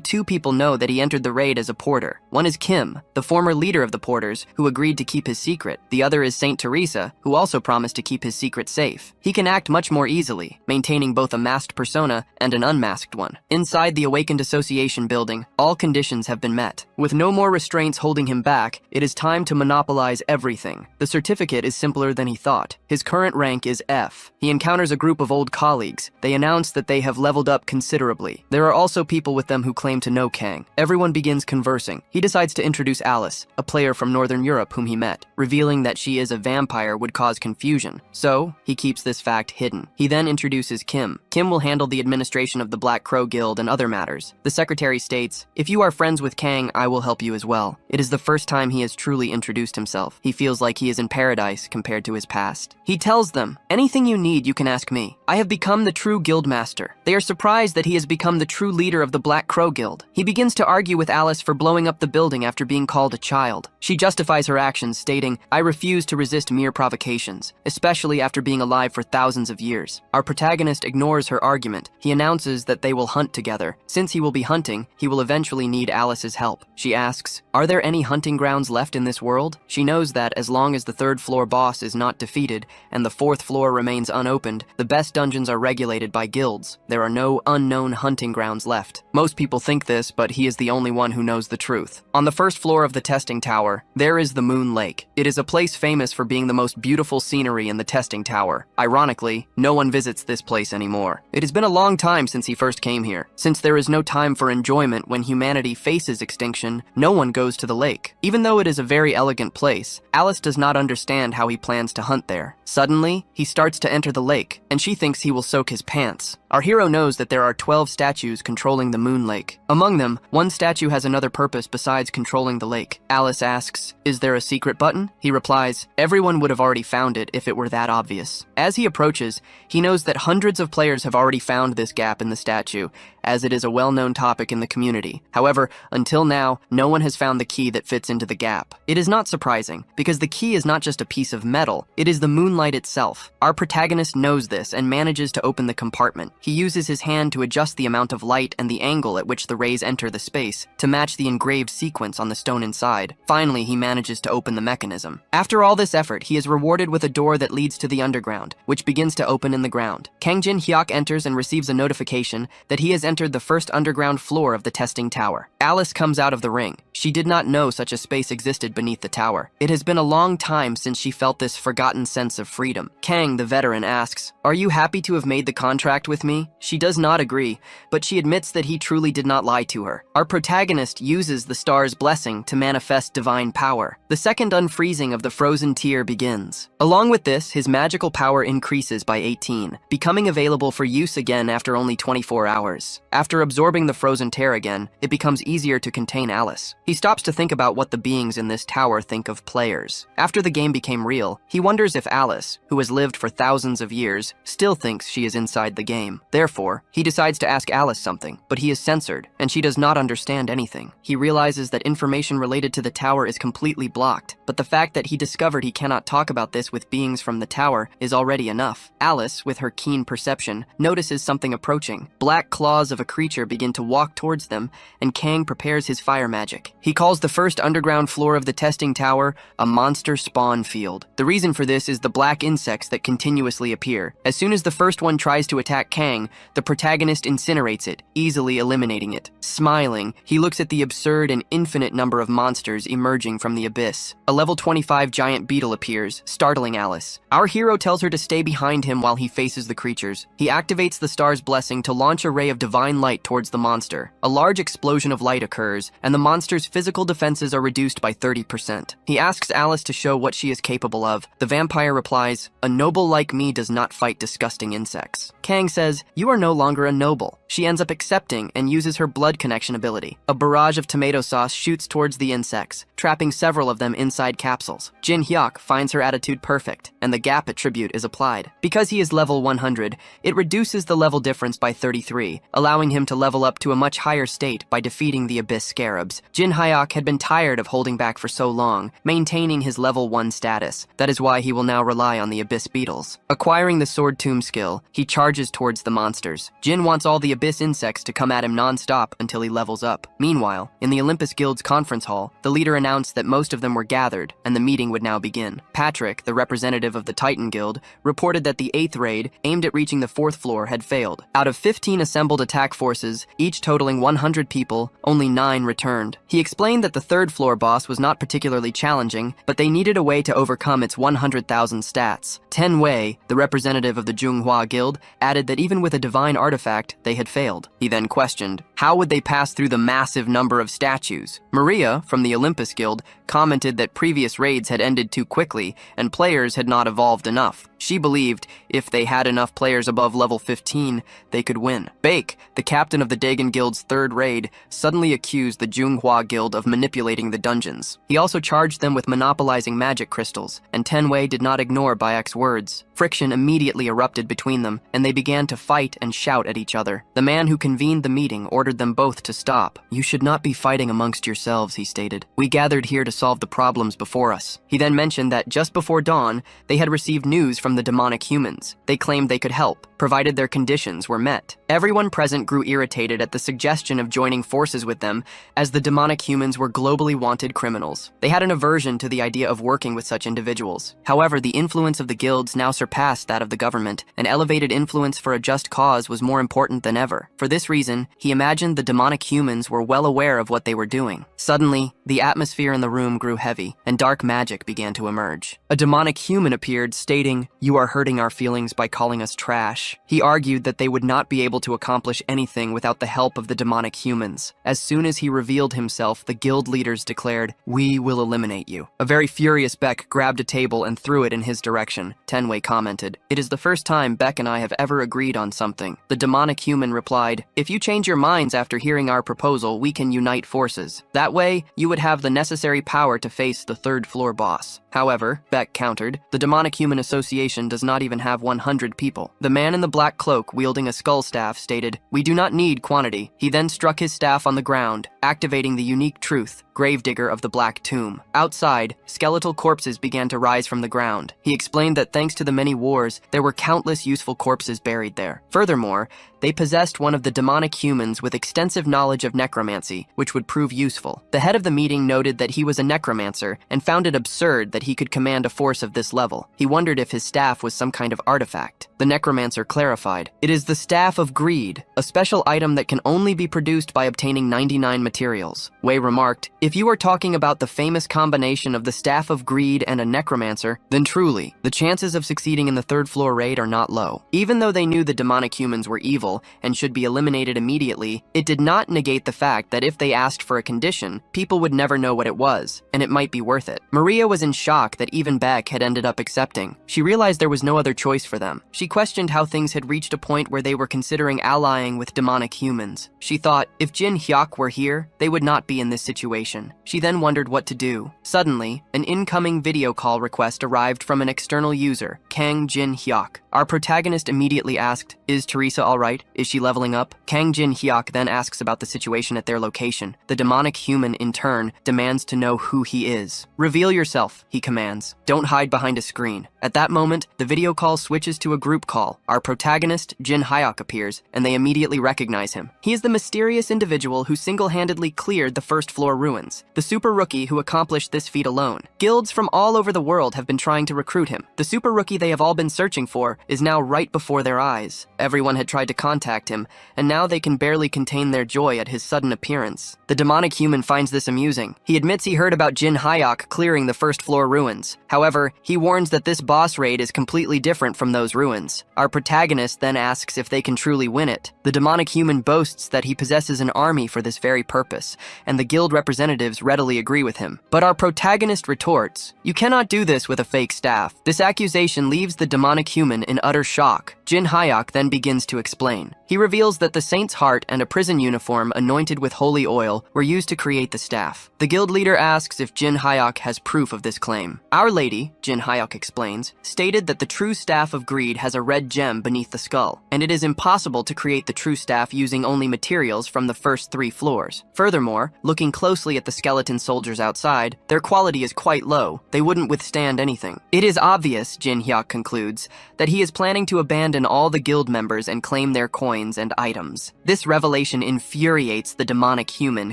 2 people know that he entered the raid as a porter. One is Kim, the former leader of the porters, who agreed to keep his secret. The other is Saint Teresa, who also promised to keep his secret safe. He can act much more easily, maintaining both a masked persona and an unmasked one. Inside the Awakened Association building, all conditions have been met. With no more restraints holding him back, it is time to monopolize everything. The certificate is simpler than he thought. His current rank is F. He encounters a group of old colleagues. They announce that they have leveled up considerably. There are also people with them who claim to know Kang. Everyone begins conversing. He decides to introduce Alice, a player from Northern Europe whom he met. Revealing that she is a vampire would cause confusion, so he keeps this fact hidden. He then introduces Kim, Kim will handle the administration of the Black Crow Guild and other matters. The secretary states, "If you are friends with Kang, I will help you as well." It is the first time he has truly introduced himself. He feels like he is in paradise compared to his past. He tells them, "Anything you need, you can ask me. I have become the true guild master." They are surprised that he has become the true leader of the Black Crow Guild. He begins to argue with Alice for blowing up the building after being called a child. She justifies her actions, stating, "I refuse to resist mere provocations, especially after being alive for thousands of years." Our protagonist ignores her argument. He announces that they will hunt together. Since he will be hunting, he will eventually need Alice's help. She asks, "Are there any hunting grounds left in this world?" She knows that as long as the third floor boss is not defeated and the fourth floor remains unopened, the best dungeons are regulated by guilds. There are no unknown hunting grounds left. Most people think this, but he is the only one who knows the truth. On the first floor of the testing tower, there is the Moon Lake. It is a place famous for being the most beautiful scenery in the testing tower. Ironically, no one visits this place anymore. It has been a long time since he first came here. Since there is no time for enjoyment when humanity faces extinction, no one goes to the lake. Even though it is a very elegant place, Alice does not understand how he plans to hunt there. Suddenly, he starts to enter the lake, and she thinks he will soak his pants. Our hero knows that there are 12 statues controlling the Moon Lake. Among them, one statue has another purpose besides controlling the lake. Alice asks, "Is there a secret button?" He replies, "Everyone would have already found it if it were that obvious." As he approaches, he knows that hundreds of players have already found this gap in the statue, as it is a well-known topic in the community. However, until now, no one has found the key that fits into the gap. It is not surprising, because the key is not just a piece of metal, it is the moonlight itself. Our protagonist knows this and manages to open the compartment. He uses his hand to adjust the amount of light and the angle at which the rays enter the space to match the engraved sequence on the stone inside. Finally, he manages to open the mechanism. After all this effort, he is rewarded with a door that leads to the underground, which begins to open in the ground. Kang Jin-hyuk enters and receives a notification that he has entered the first underground floor of the testing tower. Alice comes out of the ring. She did not know such a space existed beneath the tower. It has been a long time since she felt this forgotten sense of freedom. Kang, the veteran, asks, "Are you happy to have made the contract with me?" She does not agree, but she admits that he truly did not lie to her. Our protagonist uses the star's blessing to manifest divine power. The second unfreezing of the frozen tear begins. Along with this, his magical power increases by 18, becoming available for use again after only 24 hours. After absorbing the frozen tear again, it becomes easier to contain Alice. He stops to think about what the beings in this tower think of players. After the game became real, he wonders if Alice, who has lived for thousands of years, still thinks she is inside the game. Therefore, he decides to ask Alice something, but he is censored, and she does not understand anything. He realizes that information related to the tower is completely blocked, but the fact that he discovered he cannot talk about this with beings from the tower is already enough. Alice, with her keen perception, notices something approaching. Black claws of a creature begin to walk towards them, and Kang prepares his fire magic. He calls the first underground floor of the testing tower a monster spawn field. The reason for this is the black insects that continuously appear. As soon as the first one tries to attack Kang, the protagonist incinerates it, easily eliminating it. Smiling, he looks at the absurd and infinite number of monsters emerging from the abyss. A level 25 giant beetle appears, startling Alice. Our hero tells her to stay behind him while he faces the creatures. He activates the star's blessing to launch a ray of divine light towards the monster. A large explosion of light occurs, and the monster's physical defenses are reduced by 30%. He asks Alice to show what she is capable of. The vampire replies, "A noble like me does not fight disgusting insects." Kang says, "You are no longer a noble." She ends up accepting and uses her blood connection ability. A barrage of tomato sauce shoots towards the insects, trapping several of them inside capsules. Jin-hyuk finds her attitude perfect, and the gap attribute is applied. Because he is level 100, it reduces the level difference by 33, allowing him to level up to a much higher state by defeating the Abyss Scarabs. Jin-hyuk had been tired of holding back for so long, maintaining his level 1 status. That is why he will now rely on the Abyss Beetles. Acquiring the Sword Tomb skill, he charges towards the monsters. Jin wants all the Abyss insects to come at him non-stop until he levels up. Meanwhile, in the Olympus Guild's conference hall, the leader announced that most of them were gathered, and the meeting would now begin. Patrick, the representative of the Titan Guild, reported that the 8th raid, aimed at reaching the 4th floor, had failed. Out of 15 assembled attack forces, each totaling 100 people, only 9 returned. He explained that the 3rd floor boss was not particularly challenging, but they needed a way to overcome its 100,000 stats. Ten Wei, the representative of the Junghua Guild, added that even with a divine artifact, they had failed. He then questioned, how would they pass through the massive number of statues? Maria, from the Olympus Guild, commented that previous raids had ended too quickly and players had not evolved enough. She believed if they had enough players above level 15, they could win. Bake, the captain of the Dagon Guild's third raid, suddenly accused the Junghua Guild of manipulating the dungeons. He also charged them with monopolizing magic crystals, and Tenwei did not ignore Bayek's words. Friction immediately erupted between them, and they began to fight and shout at each other. The man who convened the meeting ordered them both to stop. "You should not be fighting amongst yourselves," he stated. "We gathered here to solve the problems before us." He then mentioned that just before dawn, they had received news from the demonic humans. They claimed they could help, provided their conditions were met. Everyone present grew irritated at the suggestion of joining forces with them, as the demonic humans were globally wanted criminals. They had an aversion to the idea of working with such individuals. However, the influence of the guilds now surpassed that of the government. An elevated influence for a just cause was more important than ever. For this reason, he imagined the demonic humans were well aware of what they were doing. Suddenly, the atmosphere in the room grew heavy, and dark magic began to emerge. A demonic human appeared, stating, "You are hurting our feelings by calling us trash." He argued that they would not be able to accomplish anything without the help of the demonic humans. As soon as he revealed himself, the guild leaders declared, "We will eliminate you." A very furious Beck grabbed a table and threw it in his direction. Tenwei commented, "It is the first time Beck and I have ever agreed on something." The demonic human replied, "If you change your minds after hearing our proposal, we can unite forces. That way, you would have the necessary power to face the third floor boss." However, Beck countered, "The Demonic Human Association does not even have 100 people." The man in the black cloak wielding a skull staff stated, "We do not need quantity." He then struck his staff on the ground, activating the unique truth, Gravedigger of the Black Tomb. Outside, skeletal corpses began to rise from the ground. He explained that thanks to the many wars, there were countless useful corpses buried there. Furthermore, they possessed one of the demonic humans with extensive knowledge of necromancy, which would prove useful. The head of the meeting noted that he was a necromancer and found it absurd that he could command a force of this level. He wondered if his staff was some kind of artifact. The necromancer clarified, "It is the Staff of Greed, a special item that can only be produced by obtaining 99 materials." Wei remarked, "If you are talking about the famous combination of the Staff of Greed and a necromancer, then truly, the chances of succeeding in the third floor raid are not low." Even though they knew the demonic humans were evil and should be eliminated immediately, it did not negate the fact that if they asked for a condition, people would never know what it was, and it might be worth it. Maria was in shock that even Beck had ended up accepting. She realized there was no other choice for them. She questioned how things had reached a point where they were considering allying with demonic humans. She thought, if Jin Hyuk were here, they would not be in this situation. She then wondered what to do. Suddenly, an incoming video call request arrived from an external user, Kang Jin Hyuk. Our protagonist immediately asked, "Is Teresa alright? Is she leveling up?" Kang Jin Hyuk then asks about the situation at their location. The demonic human, in turn, demands to know who he is. "Reveal yourself," he commands. "Don't hide behind a screen." At that moment, the video call switches to a group call. Our protagonist, Jin Hyuk, appears, and they immediately recognize him. He is the mysterious individual who single-handedly cleared the first floor ruins, the super rookie who accomplished this feat alone. Guilds from all over the world have been trying to recruit him. The super rookie they have all been searching for is now right before their eyes. Everyone had tried to contact him, and now they can barely contain their joy at his sudden appearance. The demonic human finds this amusing. He admits he heard about Jin Hyuk clearing the first floor ruins. However, he warns that this boss raid is completely different from those ruins. Our protagonist then asks if they can truly win it. The demonic human boasts that he possesses an army for this very purpose, and the guild representatives readily agree with him. But our protagonist retorts, "You cannot do this with a fake staff." This accusation leaves the demonic human in utter shock. Jin Hyuk then begins to explain. He reveals that the saint's heart and a prison uniform anointed with holy oil were used to create the staff. The guild leader asks if Jin Hyuk has proof of this claim. Our Lady, Jin Hyuk explains, stated that the true staff of greed has a red gem beneath the skull, and it is impossible to create the true staff using only materials from the first 3 floors. Furthermore, looking closely at the skeleton soldiers outside, their quality is quite low. They wouldn't withstand anything. It is obvious, Jin Hyuk concludes, that he is planning to abandon all the guild members and claim their coins and items. This revelation infuriates the demonic human,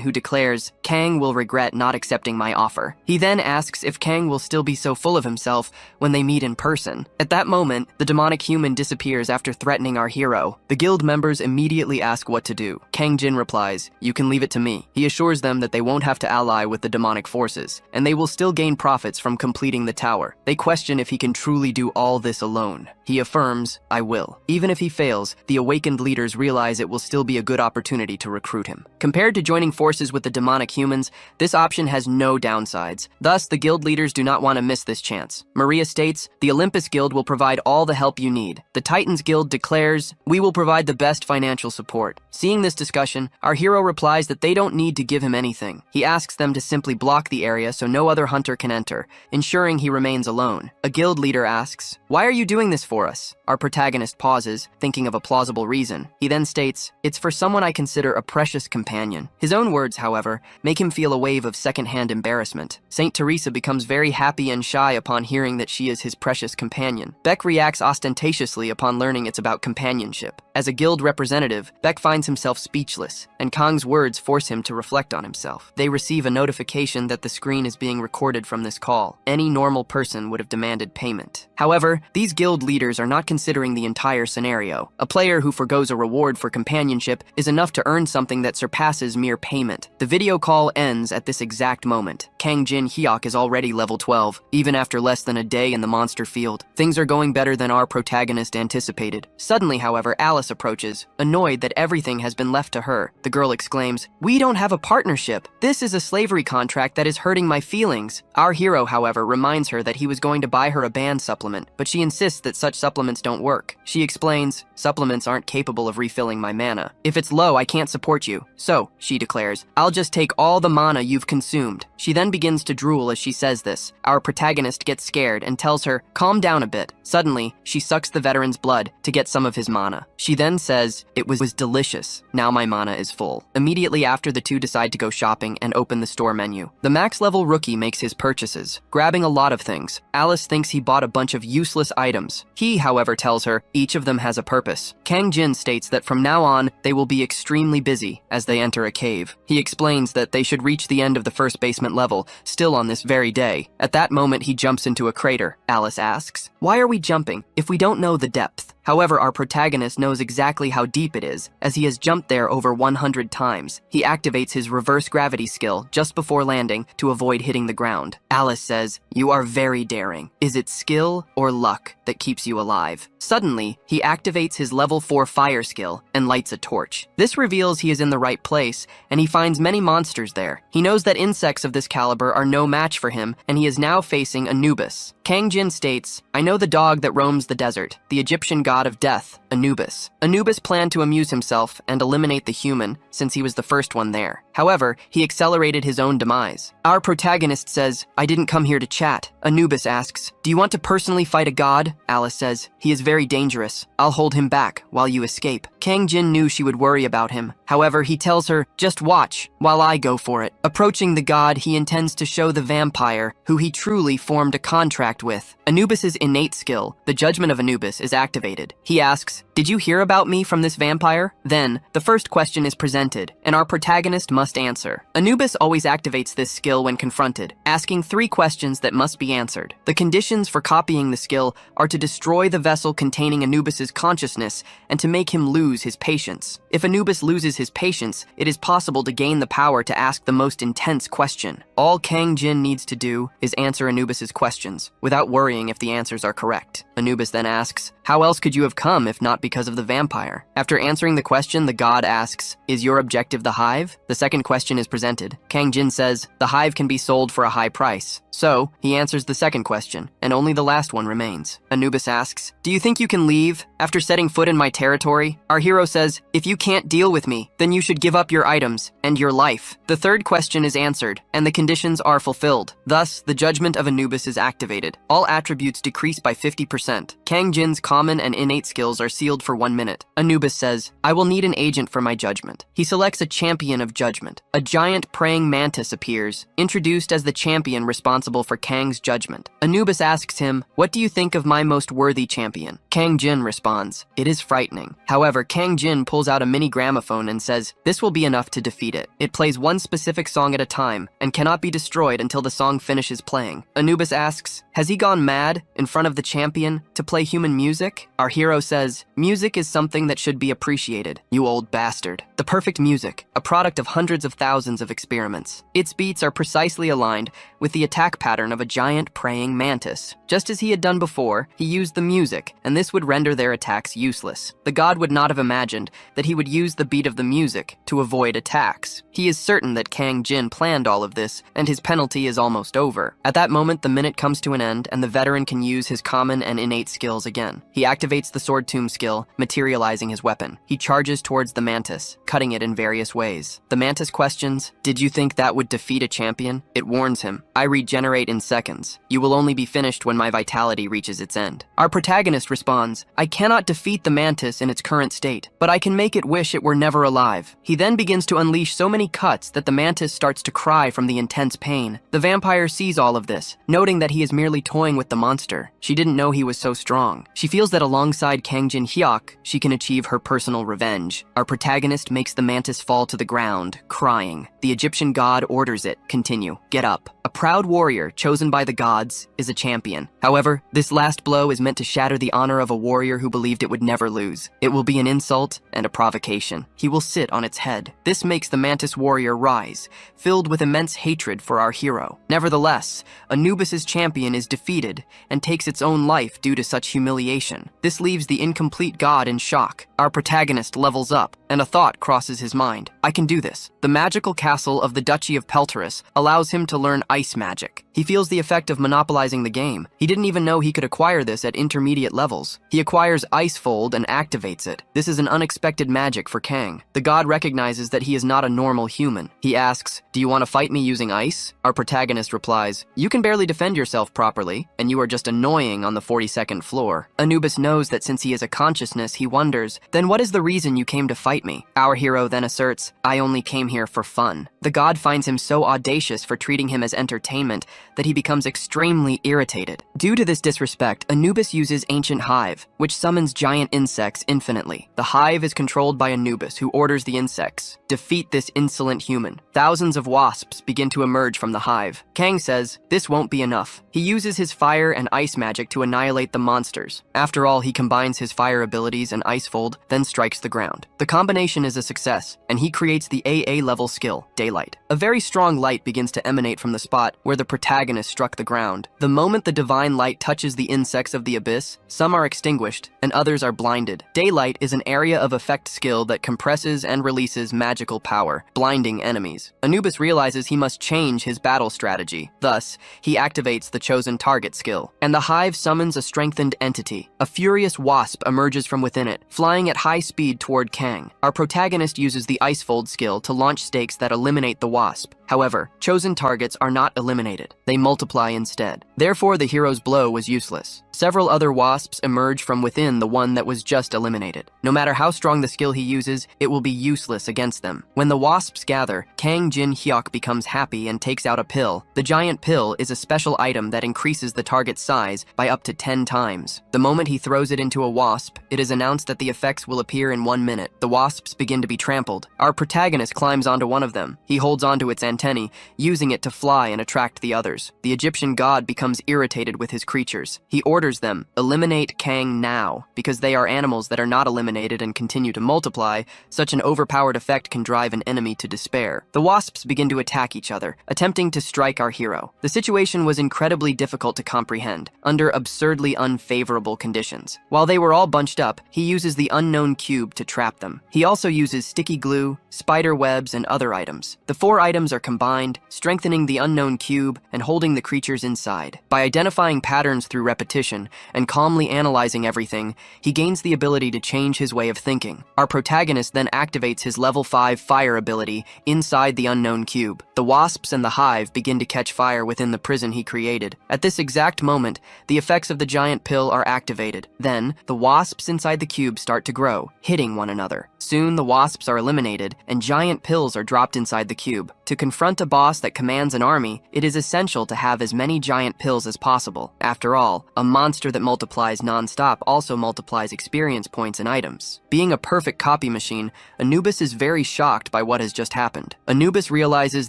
who declares, "Kang will regret not accepting my offer." He then asks if Kang will still be so full of himself when they meet in person. At that moment, the demonic human disappears after threatening our hero. The guild members immediately ask what to do. Kang Jin replies, "You can leave it to me." He assures them that they won't have to ally with the demonic forces, and they will still gain profits from completing the tower. They question if he can truly do all this alone. He affirms, "I will." Even if he fails, the awakened leader leaders realize it will still be a good opportunity to recruit him. Compared to joining forces with the demonic humans, this option has no downsides. Thus, the guild leaders do not want to miss this chance. Maria states, "The Olympus Guild will provide all the help you need." The Titans Guild declares, "We will provide the best financial support." Seeing this discussion, our hero replies that they don't need to give him anything. He asks them to simply block the area so no other hunter can enter, ensuring he remains alone. A guild leader asks, "Why are you doing this for us?" Our protagonist pauses, thinking of a plausible reason. He then states, "It's for someone I consider a precious companion." His own words, however, make him feel a wave of secondhand embarrassment. Saint Teresa becomes very happy and shy upon hearing that she is his precious companion. Beck reacts ostentatiously upon learning it's about companionship. As a guild representative, Beck finds himself speechless, and Kang's words force him to reflect on himself. They receive a notification that the screen is being recorded from this call. Any normal person would have demanded payment. However, these guild leaders are not considering the entire scenario. A player who forgoes a reward for companionship is enough to earn something that surpasses mere payment. The video call ends at this exact moment. Kang Jin Hyuk is already level 12, even after less than a day in the monster field. Things are going better than our protagonist anticipated. Suddenly, however, Alice approaches, annoyed that everything has been left to her. The girl exclaims, "We don't have a partnership. This is a slavery contract that is hurting my feelings." Our hero, however, reminds her that he was going to buy her a band supplement, but she insists that such supplements don't work. She explains, "Supplements aren't capable of refilling my mana. If it's low, I can't support you. So," she declares, "I'll just take all the mana you've consumed." She then begins to drool as she says this. Our protagonist gets scared and tells her, "Calm down a bit." Suddenly, she sucks the veteran's blood to get some of his mana. She then says, "It was delicious. Now my mana is full." Immediately after, the two decide to go shopping and open the store menu. The max level rookie makes his purchases, grabbing a lot of things. Alice thinks he bought a bunch of useless items. He, however, tells her each of them has a purpose. Kang Jin states that from now on, they will be extremely busy as they enter a cave. He explains that they should reach the end of the first basement level, still on this very day. At that moment, he jumps into a crater. Alice asks, "Why are we jumping if we don't know the depth?" However, our protagonist knows exactly how deep it is, as he has jumped there over 100 times. He activates his reverse gravity skill just before landing to avoid hitting the ground. Alice says, "You are very daring. Is it skill or luck that keeps you alive?" Suddenly, he activates his level 4 fire skill and lights a torch. This reveals he is in the right place, and he finds many monsters there. He knows that insects of this caliber are no match for him, and he is now facing Anubis. Kang Jin states, "I know the dog that roams the desert, the Egyptian god of death, Anubis." Anubis planned to amuse himself and eliminate the human, since he was the first one there. However, he accelerated his own demise. Our protagonist says, "I didn't come here to chat." Anubis asks, "Do you want to personally fight a god?" Alice says, "He is very dangerous. I'll hold him back while you escape." Kang Jin knew she would worry about him. However, he tells her, "Just watch while I go for it." Approaching the god, he intends to show the vampire who he truly formed a contract with. Anubis's innate skill, the judgment of Anubis, is activated. He asks, "Did you hear about me from this vampire?" Then, the first question is presented, and our protagonist must answer. Anubis always activates this skill when confronted, asking 3 questions that must be answered. The conditions for copying the skill are to destroy the vessel containing Anubis's consciousness and to make him lose his patience. If Anubis loses his patience, it is possible to gain the power to ask the most intense question. All Kang Jin needs to do is answer Anubis's questions, without worrying if the answers are correct. Anubis then asks, "How else could you have come if not because of the vampire?" After answering the question, the god asks, "Is your objective the hive?" The second question is presented. Kang Jin says, "The hive can be sold for a high price." So, he answers the second question, and only the last one remains. Anubis asks, "Do you think you can leave after setting foot in my territory?" Our hero says, "If you can't deal with me, then you should give up your items and your life." The third question is answered, and the conditions are fulfilled. Thus, the judgment of Anubis is activated. All attributes decrease by 50%. Kang Jin's common and innate skills are sealed for 1 minute. Anubis says, "I will need an agent for my judgment." He selects a champion of judgment. A giant praying mantis appears, introduced as the champion responsible for Kang's judgment. Anubis asks him, "What do you think of my most worthy champion?" Kang Jin responds, "It is frightening." However, Kang Jin pulls out a mini gramophone and says, "This will be enough to defeat it. It plays one specific song at a time and cannot be destroyed until the song finishes playing." Anubis asks, "Has he gone mad in front of the champion to play human music?" Our hero says, "Music is something that should be appreciated, you old bastard." The perfect music, a product of hundreds of thousands of experiments. Its beats are precisely aligned with the attack pattern of a giant praying mantis. Just as he had done before, he used the music, and this This would render their attacks useless. The god would not have imagined that he would use the beat of the music to avoid attacks. He is certain that Kang Jin planned all of this, and his penalty is almost over. At that moment, the minute comes to an end, and the veteran can use his common and innate skills again. He activates the Sword Tomb skill, materializing his weapon. He charges towards the Mantis, cutting it in various ways. The Mantis questions, "Did you think that would defeat a champion?" It warns him, "I regenerate in seconds. You will only be finished when my vitality reaches its end." Our protagonist responds, "I cannot defeat the Mantis in its current state, but I can make it wish it were never alive." He then begins to unleash so many cuts that the Mantis starts to cry from the intense pain. The vampire sees all of this, noting that he is merely toying with the monster. She didn't know he was so strong. She feels that alongside Kang Jin Hyuk, she can achieve her personal revenge. Our protagonist makes the Mantis fall to the ground, crying. The Egyptian god orders it, "Continue, get up." A proud warrior chosen by the gods is a champion. However, this last blow is meant to shatter the honor of a warrior who believed it would never lose. It will be an insult and a provocation. He will sit on its head. This makes the Mantis warrior rise, filled with immense hatred for our hero. Nevertheless, Anubis's champion is defeated and takes its own life due to such humiliation. This leaves the incomplete god in shock. Our protagonist levels up, and a thought crosses his mind. "I can do this." The magical castle of the Duchy of Peltaris allows him to learn ice magic. He feels the effect of monopolizing the game. He didn't even know he could acquire this at intermediate levels. He acquires Ice Fold and activates it. This is an unexpected magic for Kang. The god recognizes that he is not a normal human. He asks, "Do you want to fight me using ice?" Our protagonist replies, "You can barely defend yourself properly, and you are just annoying on the 42nd floor." Anubis knows that since he is a consciousness, he wonders, "Then what is the reason you came to fight me?" Our hero then asserts, "I only came here for fun." The god finds him so audacious for treating him as entertainment that he becomes extremely irritated. Due to this disrespect, Anubis uses Ancient Hive, which summons giant insects infinitely. The hive is controlled by Anubis, who orders the insects, "Defeat this insolent human." Thousands of wasps begin to emerge from the hive. Kang says, "This won't be enough." He uses his fire and ice magic to annihilate the monsters. After all, he combines his fire abilities and Ice Fold, then strikes the ground. The combination is a success, and he creates the AA level skill, Daylight. A very strong light begins to emanate from the spot where the protagonist struck the ground. The moment the divine light touches the insects of the abyss, some are extinguished and others are blinded. Daylight is an area of effect skill that compresses and releases magical power, blinding enemies. Anubis realizes he must change his battle strategy. Thus, he activates the chosen target skill, and the hive summons a strengthened entity. A furious wasp emerges from within it, flying at high speed toward Kang. Our protagonist uses the Ice Fold skill to launch stakes that eliminate the wasp. However, chosen targets are not eliminated. They multiply instead. Therefore, the hero's blow was useless. Several other wasps emerge from within the one that was just eliminated. No matter how strong the skill he uses, it will be useless against them. When the wasps gather, Kang Jin Hyuk becomes happy and takes out a pill. The giant pill is a special item that increases the target's size by up to 10 times. The moment he throws it into a wasp, it is announced that the effects will appear in 1 minute. The wasps begin to be trampled. Our protagonist climbs onto one of them. He holds onto its antennae, using it to fly and attract the others. The Egyptian god becomes irritated with his creatures. He orders them, "Eliminate Kang now." Because they are animals that are not eliminated and continue to multiply, such an overpowered effect can drive an enemy to despair. The wasps begin to attack each other, attempting to strike our hero. The situation was incredibly difficult to comprehend, under absurdly unfavorable conditions. While they were all bunched up, he uses the unknown cube to trap them. He also uses sticky glue, spider webs, and other items. The 4 items are combined, strengthening the unknown cube and holding the creatures inside. By identifying patterns through repetition and calmly analyzing everything, he gains the ability to change his way of thinking. Our protagonist then activates his level 5 fire ability inside the unknown cube. The wasps and the hive begin to catch fire within the prison he created. At this exact moment, the effects of the giant pill are activated. Then, the wasps inside the cube start to grow, hitting one another. Soon, the wasps are eliminated, and giant pills are dropped inside the cube. To confront a boss that commands an army, it is essential to have as many giant pills as possible. After all, a monster that multiplies non-stop also multiplies experience points and items. Being a perfect copy machine, Anubis is very shocked by what has just happened. Anubis realizes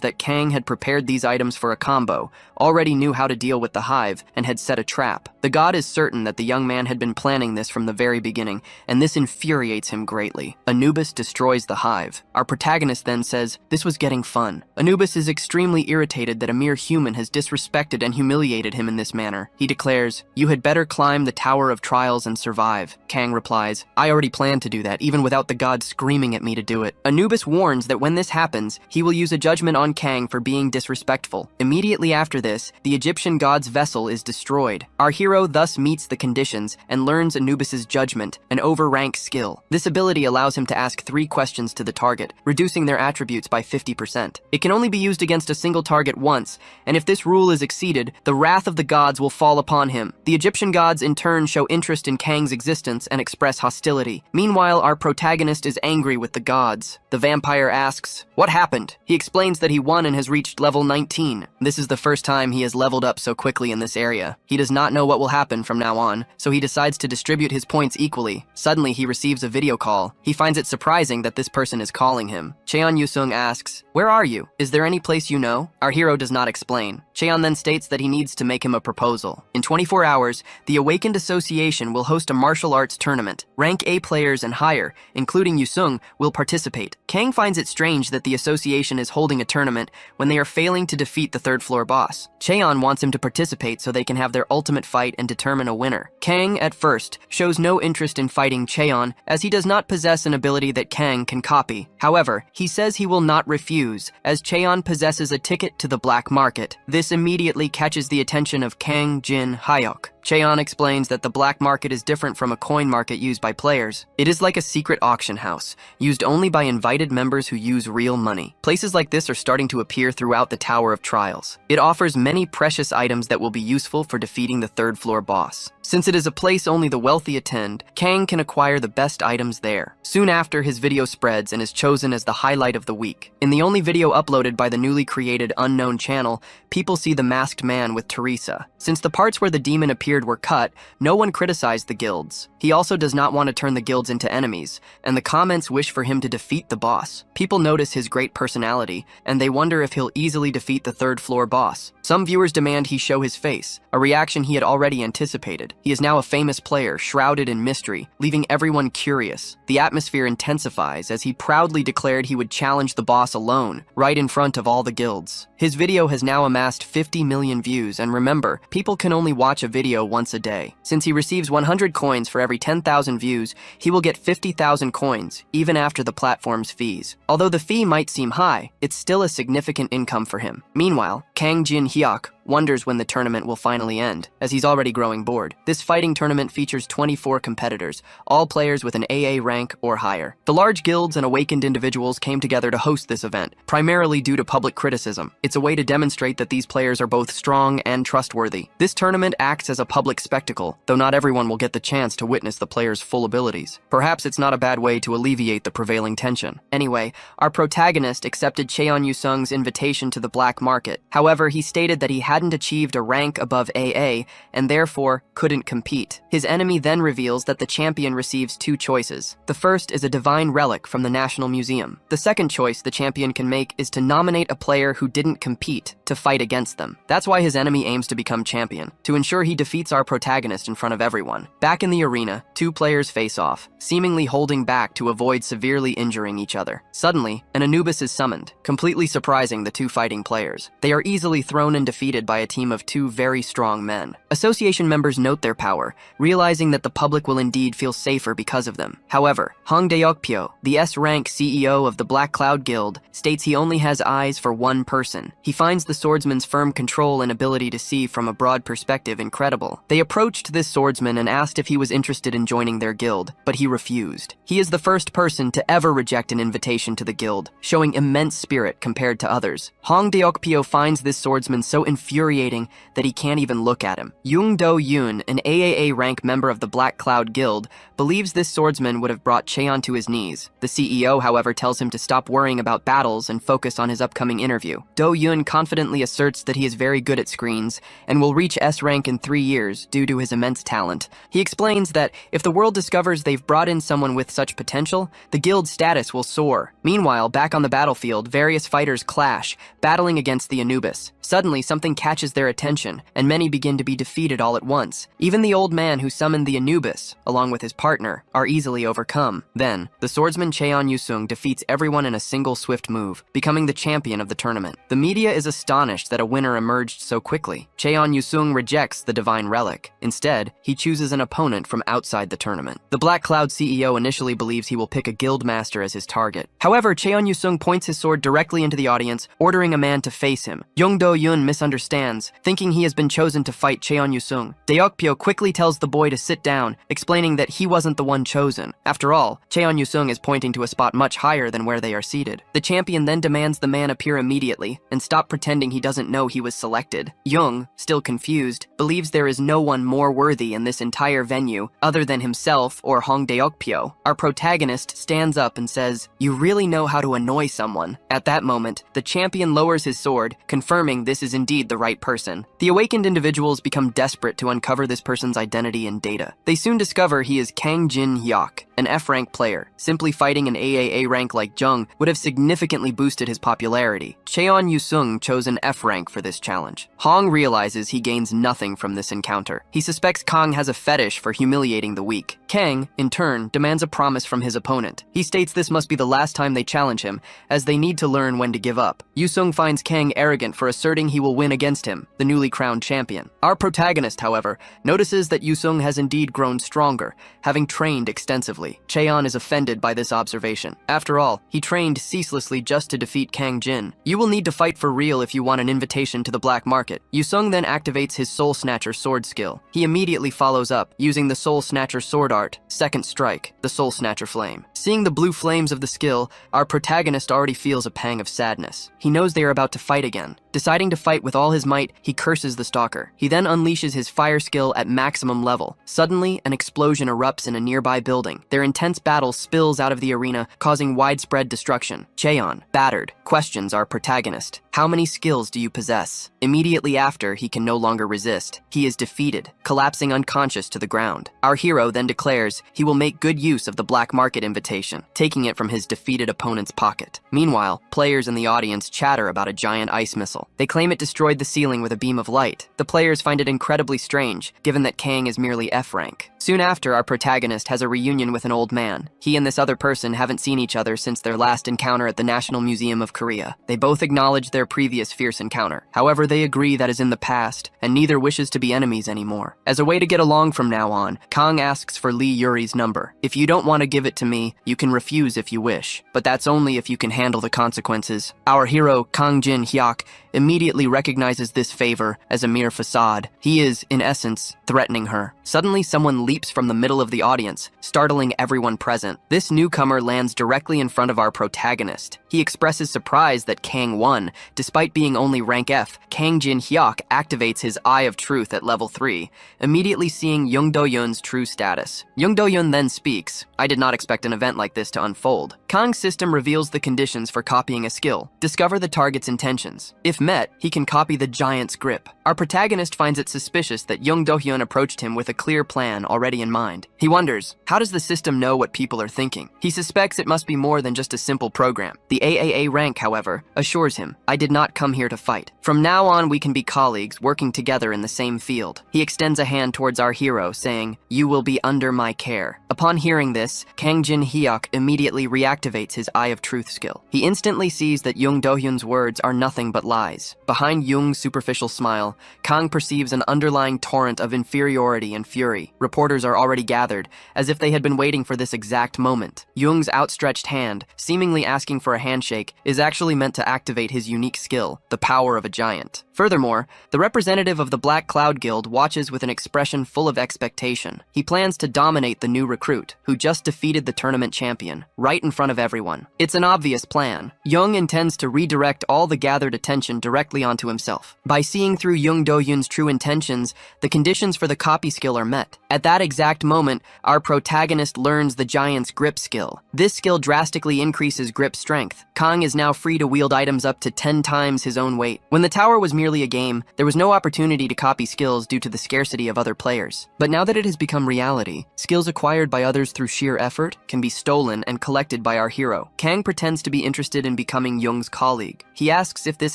that Kang had prepared these items for a combo, already knew how to deal with the hive, and had set a trap. The god is certain that the young man had been planning this from the very beginning, and this infuriates him greatly. Anubis destroys the hive. Our protagonist then says, "This was getting fun." Anubis is extremely irritated that a mere human has disrespected and humiliated him in this manner. He declares, "You had had better climb the Tower of Trials and survive. Kang replies, I already planned to do that, even without the god screaming at me to do it. Anubis warns that when this happens, he will use a judgment on Kang for being disrespectful. Immediately after this, the Egyptian god's vessel is destroyed. Our hero thus meets the conditions and learns Anubis's judgment, an overrank skill. This ability allows him to ask 3 questions to the target, reducing their attributes by 50%. It can only be used against a single target once, and if this rule is exceeded, the wrath of the gods will fall upon him. The Egyptian gods in turn show interest in Kang's existence and express hostility. Meanwhile, our protagonist is angry with the gods. The vampire asks, what happened? He explains that he won and has reached level 19. This is the first time he has leveled up so quickly in this area. He does not know what will happen from now on, so he decides to distribute his points equally. Suddenly, he receives a video call. He finds it surprising that this person is calling him. Cheon Yusung asks, where are you? Is there any place you know? Our hero does not explain. Cheon then states that he needs to make him a proposal. In 24 hours, the Awakened Association will host a martial arts tournament. Rank A players and higher, including Yusung, will participate. Kang finds it strange that the association is holding a tournament when they are failing to defeat the third floor boss. Cheon wants him to participate so they can have their ultimate fight and determine a winner. Kang, at first, shows no interest in fighting Cheon as he does not possess an ability that Kang can copy. However, he says he will not refuse, as Cheon possesses a ticket to the black market. This immediately catches the attention of Kang Jin Hyuk. Cheon explains that the black market is different from a coin market used by players. It is like a secret auction house, used only by invited members who use real money. Places like this are starting to appear throughout the Tower of Trials. It offers many precious items that will be useful for defeating the third floor boss. Since it is a place only the wealthy attend, Kang can acquire the best items there. Soon after, his video spreads and is chosen as the highlight of the week. In the only video uploaded by the newly created Unknown channel, people see the masked man with Teresa. Since the parts where the demon appeared were cut, no one criticized the guilds. He also does not want to turn the guilds into enemies, and the comments wish for him to defeat the boss. People notice his great personality, and they wonder if he'll easily defeat the third floor boss. Some viewers demand he show his face, a reaction he had already anticipated. He is now a famous player, shrouded in mystery, leaving everyone curious. The atmosphere intensifies as he proudly declared he would challenge the boss alone, right in front of all the guilds. His video has now amassed 50 million views, and remember, people can only watch a video once a day. Since he receives 100 coins for every 10,000 views, he will get 50,000 coins, even after the platform's fees. Although the fee might seem high, it's still a significant income for him. Meanwhile, Kang Jin Hyuk wonders when the tournament will finally end, as he's already growing bored. This fighting tournament features 24 competitors, all players with an AA rank or higher. The large guilds and awakened individuals came together to host this event, primarily due to public criticism. It's a way to demonstrate that these players are both strong and trustworthy. This tournament acts as a public spectacle, though not everyone will get the chance to witness the players' full abilities. Perhaps it's not a bad way to alleviate the prevailing tension. Anyway, our protagonist accepted Cheon Yusung's invitation to the black market. However, he stated that he hadn't achieved a rank above AA and therefore couldn't compete. His enemy then reveals that the champion receives 2 choices. The first is a divine relic from the National Museum. The second choice the champion can make is to nominate a player who didn't compete to fight against them. That's why his enemy aims to become champion, to ensure he defeats our protagonist in front of everyone. Back in the arena, 2 players face off, seemingly holding back to avoid severely injuring each other. Suddenly, an Anubis is summoned, completely surprising the 2 fighting players. They are easily thrown and defeated by a team of 2 very strong men. Association members note their power, realizing that the public will indeed feel safer because of them. However, Hong Daeokpyo, the S-rank CEO of the Black Cloud Guild, states he only has eyes for one person. He finds the swordsman's firm control and ability to see from a broad perspective incredible. They approached this swordsman and asked if he was interested in joining their guild, but he refused. He is the first person to ever reject an invitation to the guild, showing immense spirit compared to others. Hong Daeokpyo finds this swordsman so infuriating that he can't even look at him. Young Do-yoon, an AAA rank member of the Black Cloud Guild, believes this swordsman would have brought Cheon to his knees. The CEO, however, tells him to stop worrying about battles and focus on his upcoming interview. Do-yoon confidently asserts that he is very good at screens and will reach S rank in 3 years due to his immense talent. He explains that if the world discovers they've brought in someone with such potential, the guild's status will soar. Meanwhile, back on the battlefield, various fighters clash, battling against the Anubis. Suddenly, something catches their attention, and many begin to be defeated all at once. Even the old man who summoned the Anubis, along with his partner, are easily overcome. Then, the swordsman Cheon Yusung defeats everyone in a single swift move, becoming the champion of the tournament. The media is astonished that a winner emerged so quickly. Cheon Yusung rejects the divine relic. Instead, he chooses an opponent from outside the tournament. The Black Cloud CEO initially believes he will pick a guild master as his target. However, Cheon Yusung points his sword directly into the audience, ordering a man to face him. Young Do-yun misunderstands, thinking he has been chosen to fight Cheon Yusung. Deokpyo quickly tells the boy to sit down, explaining that he wasn't the one chosen. After all, Cheon Yusung is pointing to a spot much higher than where they are seated. The champion then demands the man appear immediately and stop pretending he doesn't know he was selected. Young, still confused, believes there is no one more worthy in this entire venue other than himself or Hong Deokpyo. Our protagonist stands up and says, "You really know how to annoy someone." At that moment, the champion lowers his sword, confirming this is indeed the right person. The awakened individuals become desperate to uncover this person's identity and data. They soon discover he is Kang Jin-hyuk, an F-rank player. Simply fighting an AAA rank like Jung would have significantly boosted his popularity. Cheon Yusung chose an F rank for this challenge. Hong realizes he gains nothing from this encounter. He suspects Kang has a fetish for humiliating the weak. Kang, in turn, demands a promise from his opponent. He states this must be the last time they challenge him, as they need to learn when to give up. Yusung finds Kang arrogant for asserting he will win against him, the newly crowned champion. Our protagonist, however, notices that Yusung has indeed grown stronger, having trained extensively. Cheon is offended by this observation. After all, he trained ceaselessly just to defeat Kang Jin. You will need to fight for real if you want an invitation to the black market. Yusung then activates his Soul Snatcher sword skill. He immediately follows up, using the Soul Snatcher sword art, Second Strike, the Soul Snatcher flame. Seeing the blue flames of the skill, our protagonist already feels a pang of sadness. He knows they are about to fight again. Deciding to fight with all his might, he curses the stalker. He then unleashes his fire skill at maximum level. Suddenly, an explosion erupts in a nearby building. Their intense battle spills out of the arena, causing widespread destruction. Cheon, battered, questions our protagonist. How many skills do you possess? Immediately after, he can no longer resist. He is defeated, collapsing unconscious to the ground. Our hero then declares he will make good use of the black market invitation, taking it from his defeated opponent's pocket. Meanwhile, players in the audience chatter about a giant ice missile. They claim it destroyed the ceiling with a beam of light. The players find it incredibly strange, given that Kang is merely F rank. Soon after, our protagonist has a reunion with an old man. He and this other person haven't seen each other since their last encounter at the National Museum of Korea. They both acknowledge their previous fierce encounter. However, they agree that is in the past, and neither wishes to be enemies anymore. As a way to get along from now on, Kang asks for Lee Yuri's number. If you don't want to give it to me, you can refuse if you wish, but that's only if you can handle the consequences. Our hero, Kang Jin-hyuk, immediately recognizes this favor as a mere facade. He is, in essence, threatening her. Suddenly, someone leaps from the middle of the audience, startling everyone present. This newcomer lands directly in front of our protagonist. He expresses surprise that Kang won. Despite being only rank F, Kang Jin-hyuk activates his Eye of Truth at level 3, immediately seeing Young Do-yun's true status. Young Do-yun then speaks. I did not expect an event like this to unfold. Kang's system reveals the conditions for copying a skill. Discover the target's intentions. If met, he can copy the giant's grip. Our protagonist finds it suspicious that Young Do-hyun approached him with a clear plan already in mind. He wonders, how does the system know what people are thinking? He suspects it must be more than just a simple program. The AAA rank, however, assures him, I did not come here to fight. From now on, we can be colleagues working together in the same field. He extends a hand towards our hero, saying, you will be under my care. Upon hearing this, Kang Jin-hyuk immediately reactivates his Eye of Truth skill. He instantly sees that Young Do-hyun's words are nothing but lies. Behind Young's superficial smile, Kang perceives an underlying torrent of inferiority and fury. Reporters are already gathered, as if they had been waiting for this exact moment. Young's outstretched hand, seemingly asking for a handshake, is actually meant to activate his unique skill, the power of a giant. Furthermore, the representative of the Black Cloud Guild watches with an expression full of expectation. He plans to dominate the new recruit, who just defeated the tournament champion, right in front of everyone. It's an obvious plan. Young intends to redirect all the gathered attention directly onto himself. By seeing through Young Do-hyun's true intentions, the conditions for the copy skill are met. At that exact moment, our protagonist learns the giant's grip skill. This skill drastically increases grip strength. Kang is now free to wield items up to 10 times his own weight. When the tower was merely merely a game, there was no opportunity to copy skills due to the scarcity of other players. But now that it has become reality, skills acquired by others through sheer effort can be stolen and collected by our hero. Kang pretends to be interested in becoming Young's colleague. He asks if this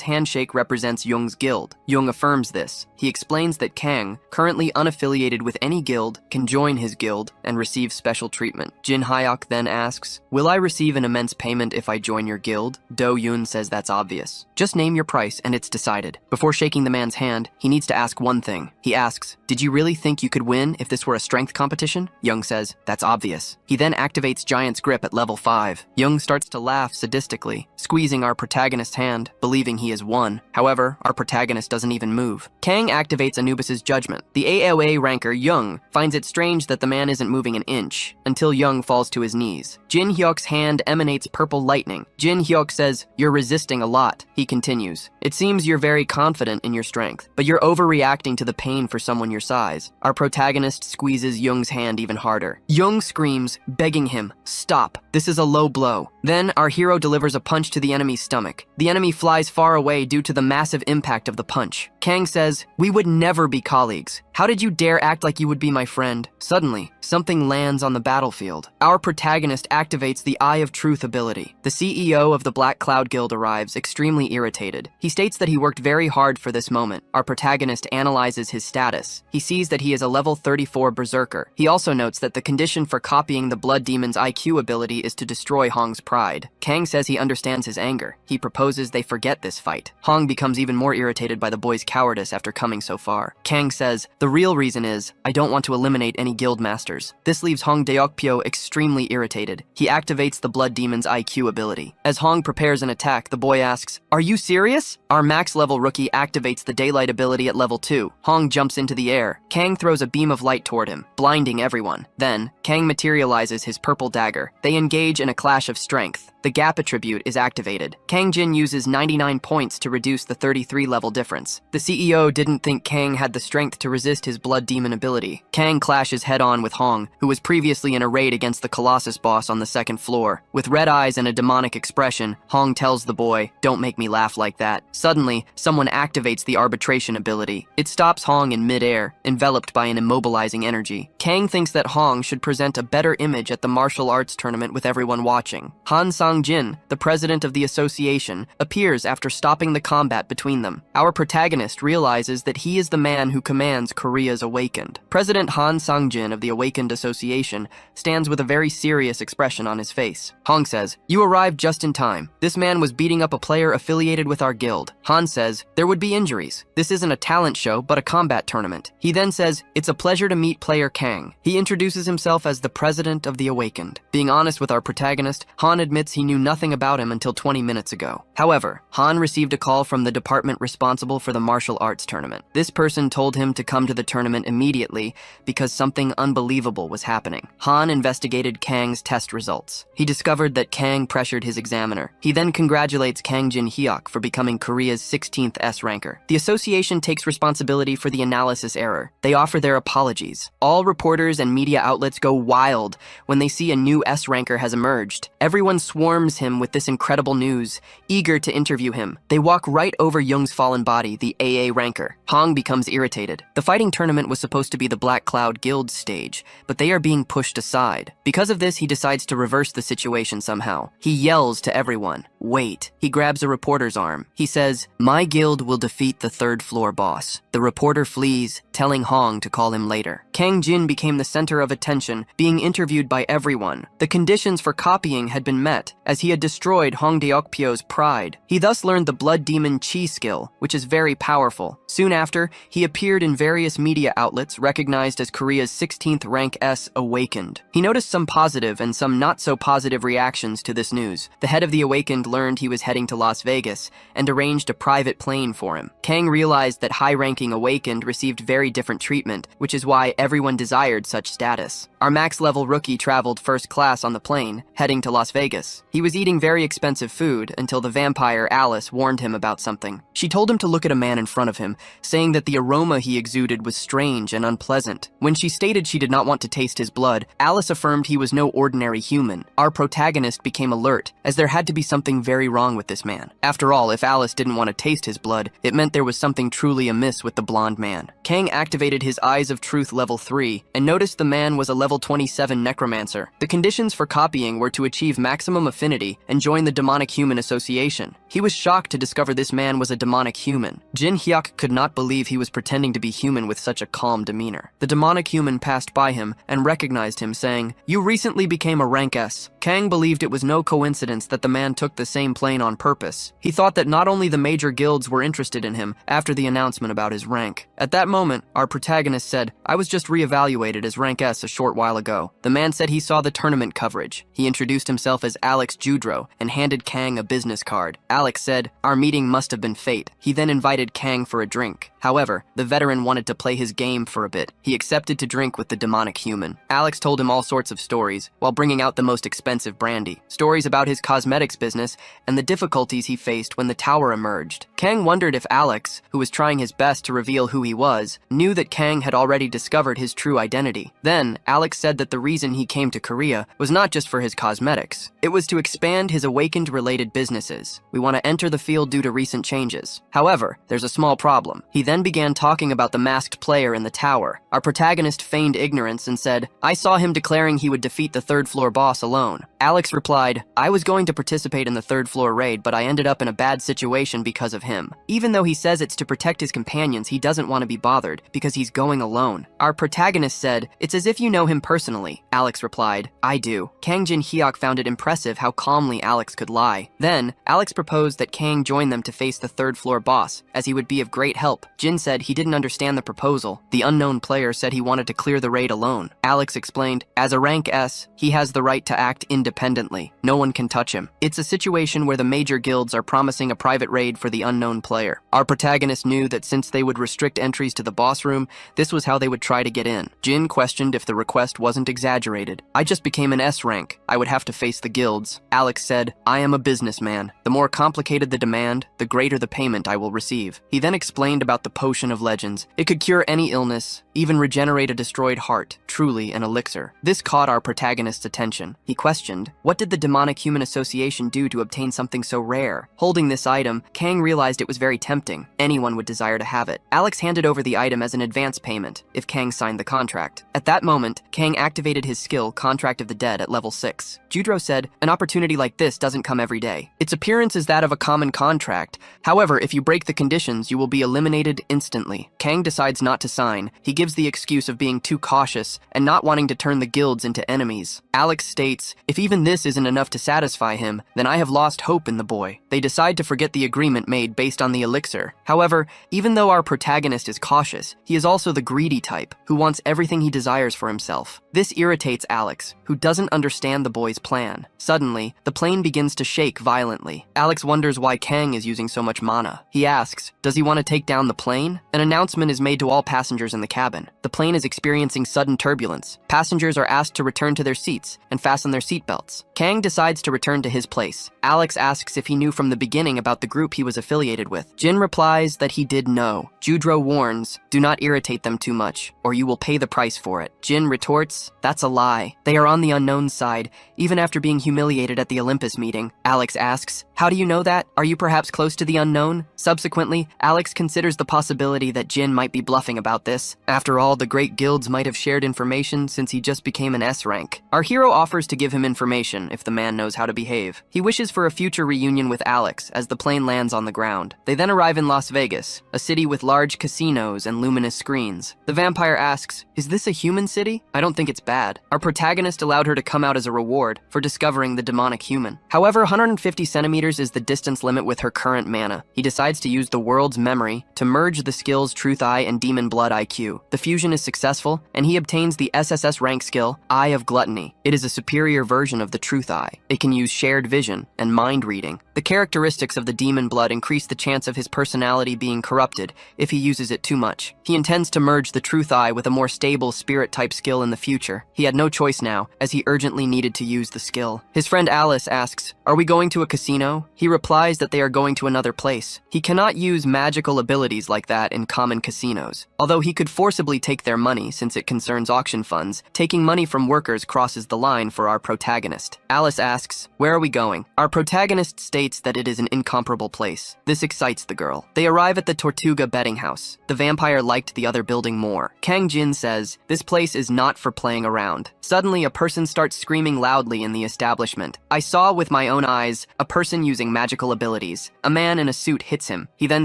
handshake represents Young's guild. Young affirms this. He explains that Kang, currently unaffiliated with any guild, can join his guild and receive special treatment. Jin Hyuk then asks, "Will I receive an immense payment if I join your guild?" Do Yoon says that's obvious. "Just name your price and it's decided." Before shaking the man's hand, he needs to ask one thing. He asks, "Did you really think you could win if this were a strength competition?" Young says, "That's obvious." He then activates Giant's Grip at level 5. Young starts to laugh sadistically, squeezing our protagonist's hand, believing he has won. However, our protagonist doesn't even move. Kang activates Anubis's Judgment. The AOA ranker Young finds it strange that the man isn't moving an inch, until Young falls to his knees. Jin Hyuk's hand emanates purple lightning. Jin Hyuk says, "You're resisting a lot." He continues, "It seems you're very confident in your strength, but you're overreacting to the pain for someone your size." Our protagonist squeezes Young's hand even harder. Young screams, begging him, "Stop. This is a low blow." Then our hero delivers a punch to the enemy's stomach. The enemy flies far away due to the massive impact of the punch. Kang says, "We would never be colleagues. How did you dare act like you would be my friend?" Suddenly, something lands on the battlefield. Our protagonist activates the Eye of Truth ability. The CEO of the Black Cloud Guild arrives, extremely irritated. He states that he worked very hard for this moment. Our protagonist analyzes his status. He sees that he is a level 34 berserker. He also notes that the condition for copying the Blood Demon's IQ ability is to destroy Hong's pride. Kang says he understands his anger. He proposes they forget this fight. Hong becomes even more irritated by the boy's cowardice after coming so far. Kang says, "The real reason is, I don't want to eliminate any guild masters." This leaves Hong Deokpyo extremely irritated. He activates the Blood Demon's IQ ability. As Hong prepares an attack, the boy asks, "Are you serious?" Our max level rookie activates the Daylight ability at level 2. Hong jumps into the air. Kang throws a beam of light toward him, blinding everyone. Then, Kang materializes his purple dagger. They engage in a clash of strength. The gap attribute is activated. Kang Jin uses 99 points to reduce the 33 level difference. The CEO didn't think Kang had the strength to resist his Blood Demon ability. Kang clashes head-on with Hong, who was previously in a raid against the Colossus boss on the 2nd floor. With red eyes and a demonic expression, Hong tells the boy, "Don't make me laugh like that." Suddenly, someone activates the arbitration ability. It stops Hong in mid-air, enveloped by an immobilizing energy. Kang thinks that Hong should present a better image at the martial arts tournament with everyone watching. Han Sang-jin, the president of the association, appears after stopping the combat between them. Our protagonist realizes that he is the man who commands Korea's Awakened. President Han Sang-jin of the Awakened Association stands with a very serious expression on his face. Hong says, "You arrived just in time. This man was beating up a player affiliated with our guild." Han says, "There would be injuries. This isn't a talent show, but a combat tournament." He then says, "It's a pleasure to meet player Kang." He introduces himself as the president of the Awakened. Being honest with our protagonist, Han admits he knew nothing about him until 20 minutes ago. However, Han received a call from the department responsible for the martial arts tournament. This person told him to come to the tournament immediately because something unbelievable was happening. Han investigated Kang's test results. He discovered that Kang pressured his examiner. He then congratulates Kang Jin Hyuk for becoming Korea's 16th S ranker. The association takes responsibility for the analysis error. They offer their apologies. All reporters and media outlets go wild when they see a new S ranker has emerged. Everyone swarms him with this incredible news, eager to interview him. They walk right over Young's fallen body, the AA ranker. Hong becomes irritated. The fighting tournament was supposed to be the Black Cloud Guild stage, but they are being pushed aside. Because of this, he decides to reverse the situation somehow. He yells to everyone, "Wait." He grabs a reporter's arm. He says, "My guild will defeat the 3rd floor boss." The reporter flees, telling Hong to call him later. Kang Jin became the center of attention, being interviewed by everyone. The conditions for copying had been met, as he had destroyed Hong Deokpyo's pride. He thus learned the Blood Demon Chi skill, which is very powerful. Soon after, he appeared in various media outlets recognized as Korea's 16th rank S Awakened. He noticed some positive and some not so positive reactions to this news. The head of the Awakened learned he was heading to Las Vegas and arranged a private plane for him. Kang realized that high-ranking Awakened received very different treatment, which is why everyone desired such status. Our max-level rookie traveled first class on the plane, heading to Las Vegas. He was eating very expensive food until the vampire Alice warned him about something. She told him to look at a man in front of him, saying that the aroma he exuded was strange and unpleasant. When she stated she did not want to taste his blood, Alice affirmed he was no ordinary human. Our protagonist became alert, as there had to be something very wrong with this man. After all, if Alice didn't want to taste his blood, it meant there was something truly amiss with the blonde man. Kang activated his Eyes of Truth level 3 and noticed the man was a level 27 necromancer. The conditions for copying were to achieve maximum affinity and join the demonic human association. He was shocked to discover this man was a demonic human. Jin Hyuk could not believe he was pretending to be human with such a calm demeanor. The demonic human passed by him and recognized him, saying, "You recently became a rank S." Kang believed it was no coincidence that the man took the same plane on purpose. He thought that not only the major guilds were interested in him after the announcement about his rank. At that moment, our protagonist said, "I was just reevaluated as rank S a short while ago." The man said he saw the tournament coverage. He introduced himself as Alex Judro and handed Kang a business card. Alex said, "Our meeting must have been fate." He then invited Kang for a drink. However, the veteran wanted to play his game for a bit. He accepted to drink with the demonic human. Alex told him all sorts of stories, while bringing out the most expensive brandy. Stories about his cosmetics business and the difficulties he faced when the tower emerged. Kang wondered if Alex, who was trying his best to reveal who he was, knew that Kang had already discovered his true identity. Then, Alex said that the reason he came to Korea was not just for his cosmetics. It was to expand his awakened related businesses. "We want to enter the field due to recent changes. However, there's a small problem." He then began talking about the masked player in the tower. Our protagonist feigned ignorance and said, "I saw him declaring he would defeat the third-floor boss alone." Alex replied, "I was going to participate in the third-floor raid, but I ended up in a bad situation because of him." Even though he says it's to protect his companions, he doesn't want to be bothered because he's going alone. Our protagonist said, "It's as if you know him personally." Alex replied, "I do." Kang Jin Hyuk found it impressive how calmly Alex could lie. Then, Alex proposed that Kang join them to face the third-floor boss, as he would be of great help. Jin said he didn't understand the proposal. The unknown player said he wanted to clear the raid alone. Alex explained, "As a rank S, he has the right to act independently. No one can touch him. It's a situation where the major guilds are promising a private raid for the unknown player." Our protagonist knew that since they would restrict entries to the boss room, this was how they would try to get in. Jin questioned if the request wasn't exaggerated. "I just became an S rank. I would have to face the guilds." Alex said, "I am a businessman. The more complicated the demand, the greater the payment I will receive." He then explained about the potion of legends. It could cure any illness, even regenerate a destroyed heart, truly an elixir. This caught our protagonist's attention. He questioned, what did the demonic human association do to obtain something so rare? Holding this item, Kang realized it was very tempting. Anyone would desire to have it. Alex handed over the item as an advance payment if Kang signed the contract. At that moment, Kang activated his skill, Contract of the Dead, at level 6. Judro said, "An opportunity like this doesn't come every day. Its appearance is that of a common contract. However, if you break the conditions, you will be eliminated instantly." Kang decides not to sign. He gives the excuse of being too cautious and not wanting to turn the guilds into enemies. Alex states, "If even this isn't enough to satisfy him, then I have lost hope in the boy." They decide to forget the agreement made based on the elixir. However, even though our protagonist is cautious, he is also the greedy type, who wants everything he desires for himself. This irritates Alex, who doesn't understand the boy's plan. Suddenly, the plane begins to shake violently. Alex wonders why Kang is using so much mana. He asks, does he want to take down the plane? An announcement is made to all passengers in the cabin. The plane is experiencing sudden turbulence. Passengers are asked to return to their seats and fasten their seatbelts. Kang decides to return to his place. Alex asks if he knew from the beginning about the group he was affiliated with. Jin replies that he did know. Judro warns, do not irritate them too much, or you will pay the price for it. Jin retorts, that's a lie. They are on the unknown side, even after being humiliated at the Olympus meeting. Alex asks, how do you know that? Are you perhaps close to the unknown? Subsequently, Alex considers the possibility that Jin might be bluffing about this. After all, the great guilds might have shared information since he just became an S rank. Our hero offers to give him information if the man knows how to behave. He wishes for a future reunion with Alex as the plane lands on the ground. They then arrive in Las Vegas, a city with large casinos and luminous screens. The vampire asks, is this a human city? I don't think it's bad. Our protagonist allowed her to come out as a reward for discovering the demonic human. However, 150 centimeters is the distance limit with her current mana. He decides to use the world's memory to merge the skills Truth Eye and Demon Blood IQ. The fusion is successful, and he obtains the SSS rank skill, Eye of Gluttony. It is a superior version of the Truth Truth Eye. It can use shared vision and mind reading. The characteristics of the demon blood increase the chance of his personality being corrupted if he uses it too much. He intends to merge the Truth Eye with a more stable spirit-type skill in the future. He had no choice now, as he urgently needed to use the skill. His friend Alice asks, "Are we going to a casino?" He replies that they are going to another place. He cannot use magical abilities like that in common casinos. Although he could forcibly take their money since it concerns auction funds, taking money from workers crosses the line for our protagonist. Alice asks, "Where are we going?" Our protagonist states that it is an incomparable place. This excites the girl. They arrive at the Tortuga betting house. The vampire liked the other building more. Kang Jin says, "This place is not for playing around." Suddenly, a person starts screaming loudly in the establishment. I saw with my own eyes a person using magical abilities. A man in a suit hits him. He then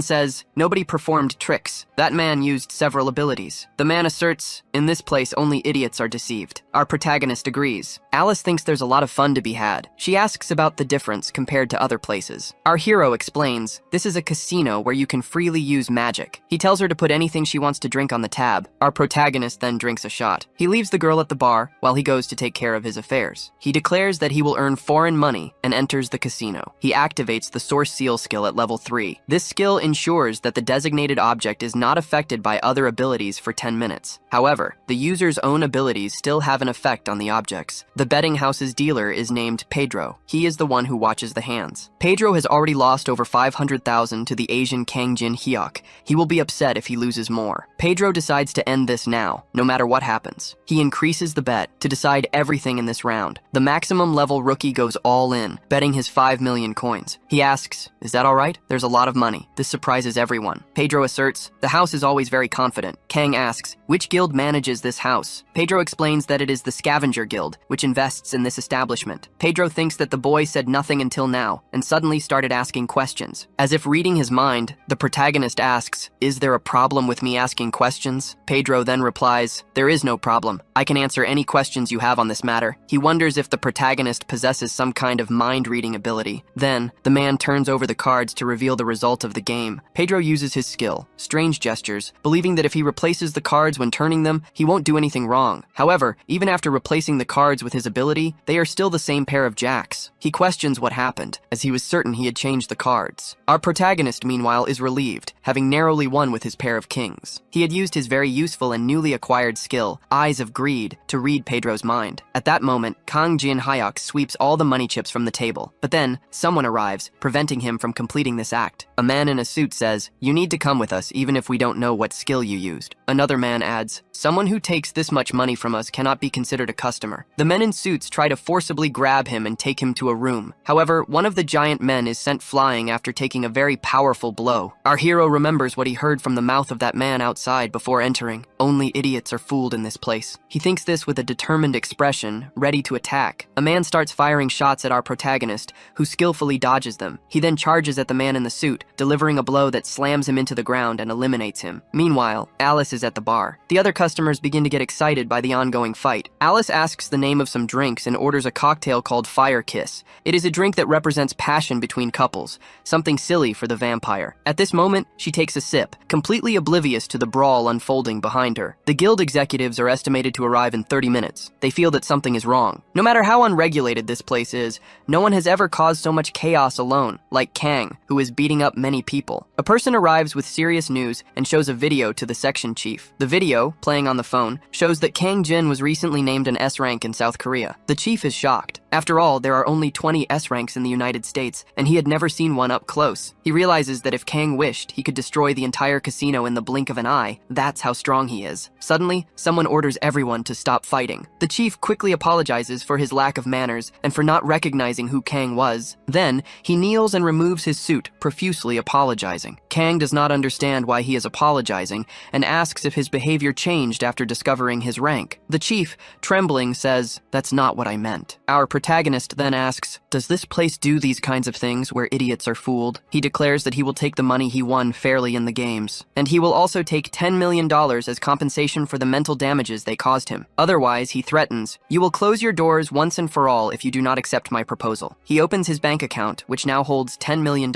says, "Nobody performed tricks. That man used several abilities." The man asserts, "In this place, only idiots are deceived." Our protagonist agrees. Alice thinks there's a lot of fun to be had. She asks about the difference compared to other places. Our hero explains, "This is a casino where you can freely use magic." He tells her to put anything she wants to drink on the tab. Our protagonist then drinks a shot. He leaves the girl at the bar while he goes to take care of his affairs. He declares that he will earn foreign money and enters the casino. He activates the Source Seal skill at level 3. This skill ensures that the designated object is not affected by other abilities for 10 minutes. However, the user's own abilities still have an effect on the objects. The betting house's dealer is named Pedro. He is the one who watches the hands. Pedro has already lost over 500,000 to the Asian Kang Jin Hyuk. He will be upset if he loses more. Pedro decides to end this now, no matter what happens. He increases the bet to decide everything in this round. The maximum level rookie goes all in, betting his 5 million coins. He asks, "Is that all right? There's a lot of money." This surprises everyone. Pedro asserts, "The house is always very confident." Kang asks, "Which guild manages this house?" Pedro explains that it is the Scavenger Guild, which invests in this establishment. Pedro thinks that the boy said nothing until now, and suddenly started asking questions. As if reading his mind, the protagonist asks, "Is there a problem with me asking questions?" Pedro then replies, "There is no problem. I can answer any questions you have on this matter." He wonders if the protagonist possesses some kind of mind-reading ability. Then, the man turns over the cards to reveal the result of the game. Pedro uses his skill, Strange Gestures, believing that if he replaces the cards when turning them, he won't do anything wrong. However, even after replacing the cards with his ability, they are still the same pair of jacks. He questions what happened, as he was certain he had changed the cards. Our protagonist, meanwhile, is relieved, having narrowly won with his pair of kings. He had used his very useful and newly acquired skill, Eyes of Greed, to read Pedro's mind. At that moment, Kang Jin Hyuk sweeps all the money chips from the table. But then, someone arrives, preventing him from completing this act. A man in a suit says, "You need to come with us even if we don't know what skill you used." Another man adds, "Someone who takes this much money from us cannot be considered a customer." The men in suits try to forcibly grab him and take him to a room. However, one of the giant men is sent flying after taking a very powerful blow. Our hero remembers what he heard from the mouth of that man outside before entering. Only idiots are fooled in this place. He thinks this with a determined expression, ready to attack. A man starts firing shots at our protagonist, who skillfully dodges them. He then charges at the man in the suit, delivering a blow that slams him into the ground and eliminates him. Meanwhile, Alice is at the bar. The other customers begin to get excited by the ongoing fight. Alice asks the name of some drinks and orders a cocktail called Fire Kiss. It is a drink that represents passion between couples, something silly for the vampire. At this moment, she takes a sip, completely oblivious to the brawl unfolding behind her. The guild executives are estimated to arrive in 30 minutes. They feel that something is wrong. No matter how unregulated this place is, no one has ever caused so much chaos alone, like Kang, who is beating up many people. A person arrives with serious news and shows a video to the section chief. The video, playing on the phone, shows that Kang Jin was recently named an S rank in South Korea. The chief is shocked. After all, there are only 20 S ranks in the United States, and he had never seen one up close. He realizes that if Kang wished, he could destroy the entire casino in the blink of an eye. That's how strong he is. Suddenly, someone orders everyone to stop fighting. The chief quickly apologizes for his lack of manners and for not recognizing who Kang was. Then, he kneels and removes his suit, profusely apologizing. Kang does not understand why he is apologizing and asks if his behavior changed after discovering his rank. The chief, trembling, says, "That's not what I meant." Our protagonist then asks, "Does this place do these kinds of things where idiots are fooled?" He declares that he will take the money he won fairly in the games, and he will also take $10 million as compensation for the mental damages they caused him. Otherwise, he threatens, "You will close your doors once and for all if you do not accept my proposal." He opens his bank account, which now holds $10 million,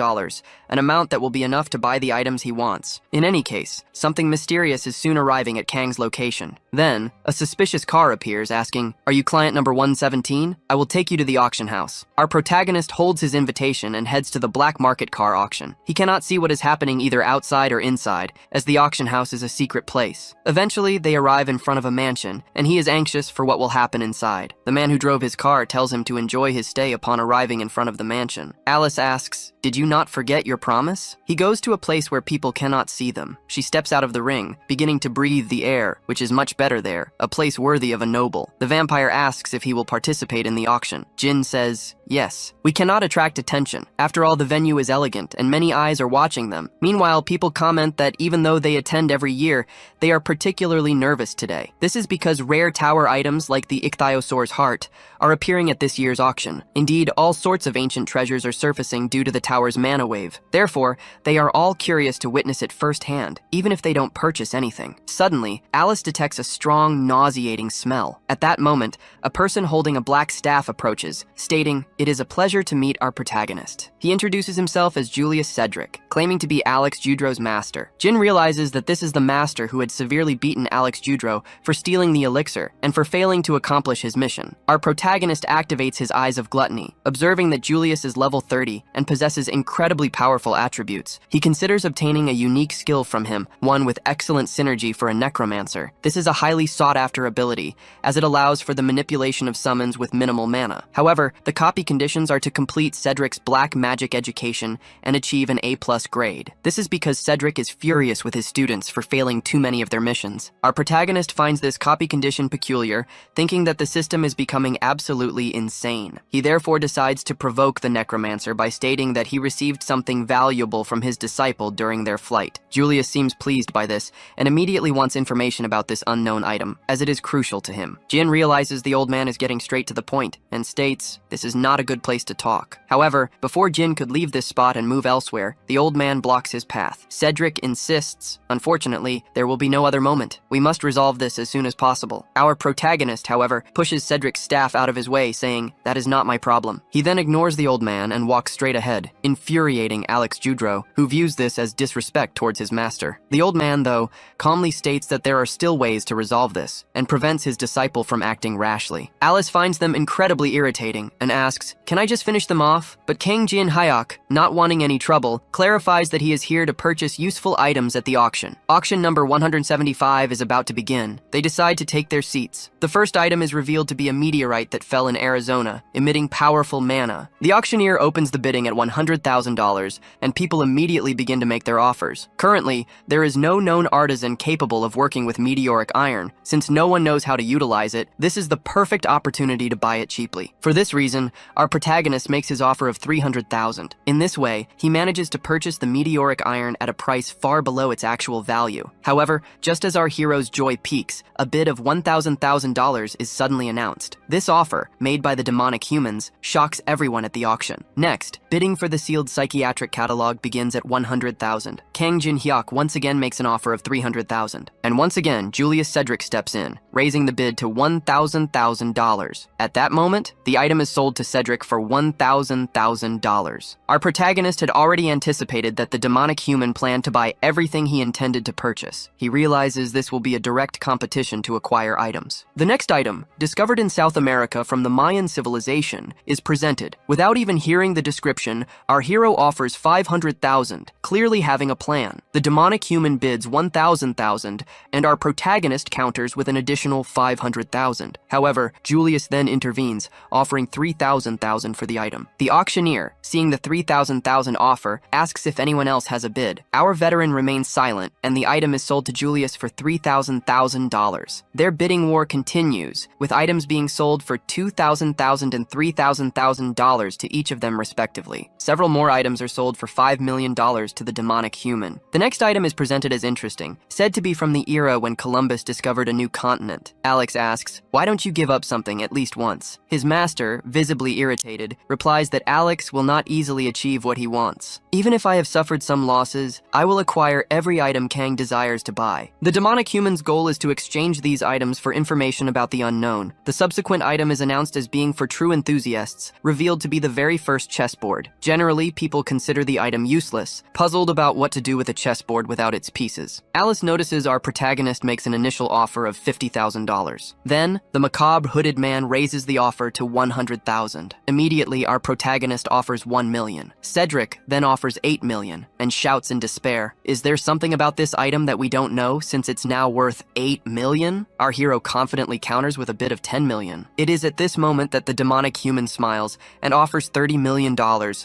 an amount that will be enough to buy the items he wants. In any case, something mysterious is soon arriving at Kang's location. Then, a suspicious car appears asking, "Are you client number 117? I will take you to the auction house." Our protagonist holds his invitation and heads to the black market car auction. He cannot see what is happening either outside or inside, as the auction house is a secret place. Eventually, they arrive in front of a mansion, and he is anxious for what will happen inside. The man who drove his car tells him to enjoy his stay upon arriving in front of the mansion. Alice asks, "Did you not forget your promise?" He goes to a place where people cannot see them. She steps out of the ring, beginning to breathe the air, which is much better there, a place worthy of a noble. The vampire asks if he will participate in the auction. Jin says, "Yes. We cannot attract attention. After all, the venue is elegant, and many eyes are watching them." Meanwhile, people comment that even though they attend every year, they are particularly nervous today. This is because rare tower items like the ichthyosaur's heart are appearing at this year's auction. Indeed, all sorts of ancient treasures are surfacing due to the tower's mana wave. Therefore, they are all curious to witness it firsthand, even if they don't purchase anything. Suddenly, Alice detects a strong, nauseating smell. At that moment, a person holding a black staff approaches, stating, "It is a pleasure to meet our protagonist." He introduces himself as Julius Cedric, claiming to be Alex Judro's master. Jin realizes that this is the master who had severely beaten Alex Judro for stealing the elixir and for failing to accomplish his mission. Our protagonist activates his eyes of gluttony, observing that Julius is level 30 and possesses incredibly powerful attributes. He considers obtaining a unique skill from him, one with excellent synergy for a necromancer. This is a highly sought-after ability, as it allows for the manipulation of summons with minimal mana. However, the copy conditions are to complete Cedric's black magic education and achieve an A+ grade. This is because Cedric is furious with his students for failing too many of their missions. Our protagonist finds this copy condition peculiar, thinking that the system is becoming absolutely insane. He therefore decides to provoke the necromancer by stating that he received something valuable from his disciple during their flight. Julius seems pleased by this and immediately wants information about this unknown item, as it is crucial to him. Jin realizes the old man is getting straight to the point and states, "This is not a good place to talk." However, before Jin could leave this spot and move elsewhere, the old man blocks his path. Cedric insists, "Unfortunately, there will be no other moment. We must resolve this as soon as possible." Our protagonist, however, pushes Cedric's staff out of his way, saying, "That is not my problem." He then ignores the old man and walks straight ahead, infuriating Alex Judro, who views this as disrespect towards his master. The old man, though, calmly states that there are still ways to resolve this, and prevents his disciple from acting rashly. Alice finds them incredibly irritating and asks, "Can I just finish them off?" But Kang Jin Hyok, not wanting any trouble, clarifies that he is here to purchase useful items at the auction. Auction number 175 is about to begin. They decide to take their seats. The first item is revealed to be a meteorite that fell in Arizona, emitting powerful mana. The auctioneer opens the bidding at $100,000, and people immediately begin to make their offers. Currently, there is no known artisan capable of working with meteoric iron. Since no one knows how to utilize it, this is the perfect opportunity to buy it cheaply. For this reason, our protagonist makes his offer of $300,000. In this way, he manages to purchase the meteoric iron at a price far below its actual value. However, just as our hero's joy peaks, a bid of $1,000 is suddenly announced. This offer, made by the demonic humans, shocks everyone at the auction. Next, bidding for the sealed psychiatric catalog begins at $100,000. Kang Jin Hyuk once again makes an offer of $300,000. And once again, Julius Cedric steps in, raising the bid to $1,000. At that moment, the item is sold to Cedric for $1,000. Our protagonist had already anticipated that the demonic human planned to buy everything he intended to purchase. He realizes this will be a direct competition to acquire items. The next item, discovered in South America from the Mayan civilization, is presented. Without even hearing the description, our hero offers $500,000, clearly having a plan. The demonic human bids $1,000, and our protagonist counters with an additional $500,000. However, Julius then intervenes, offering $3,000 for the item. The auctioneer, seeing the $3,000 offer, asks if anyone else has a bid. Our veteran remains silent, and the item is sold to Julius for $3,000. Their bidding war continues, with items being sold for $2,000 and $3,000 to each of them respectively. Several more items are sold for $5 million to the demonic human. The next item is presented as interesting, said to be from the era when Columbus discovered a new continent. Alex asks, "Why don't you give up something at least once?" His master, visibly irritated, replies that Alex will not easily achieve what he wants. "Even if I have suffered some losses, I will acquire every item Kang desires to buy." The demonic human's goal is to exchange these items for information about the unknown. The subsequent item is announced as being for true enthusiasts, revealed to be the very first chessboard. Generally, people consider the item useless, puzzled about what to do with a chessboard without its pieces. Alice notices our protagonist makes an initial offer of $50,000. $50,000. Then, the macabre hooded man raises the offer to $100,000. Immediately, our protagonist offers $1 million. Cedric then offers $8 million and shouts in despair, "Is there something about this item that we don't know since it's now worth $8 million? Our hero confidently counters with a bid of $10 million. It is at this moment that the demonic human smiles and offers $30 million.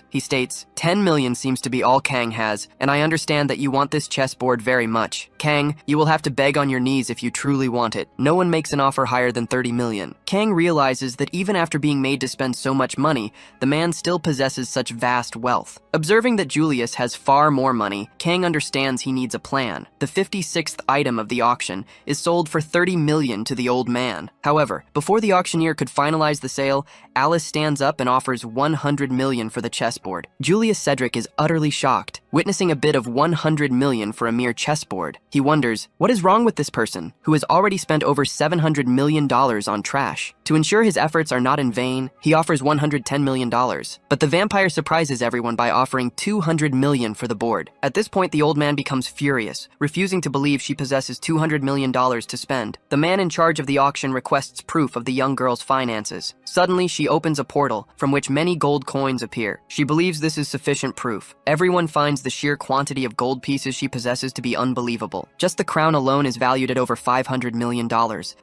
He states, "$10 million seems to be all Kang has, and I understand that you want this chessboard very much. Kang, you will have to beg on your knees if you truly want it." No one makes an offer higher than $30 million. Kang realizes that even after being made to spend so much money, the man still possesses such vast wealth. Observing that Julius has far more money, Kang understands he needs a plan. The 56th item of the auction is sold for $30 million to the old man. However, before the auctioneer could finalize the sale, Alice stands up and offers $100 million for the chessboard. Julius Cedric is utterly shocked, witnessing a bid of $100 million for a mere chessboard. He wonders, what is wrong with this person, who has already spent over $700 million on trash? To ensure his efforts are not in vain, he offers $110 million. But the vampire surprises everyone by offering $200 million for the board. At this point, the old man becomes furious, refusing to believe she possesses $200 million to spend. The man in charge of the auction requests proof of the young girl's finances. Suddenly, she opens a portal from which many gold coins appear. She believes this is sufficient proof. Everyone finds the sheer quantity of gold pieces she possesses to be unbelievable. Just the crown alone is valued at over $500 million,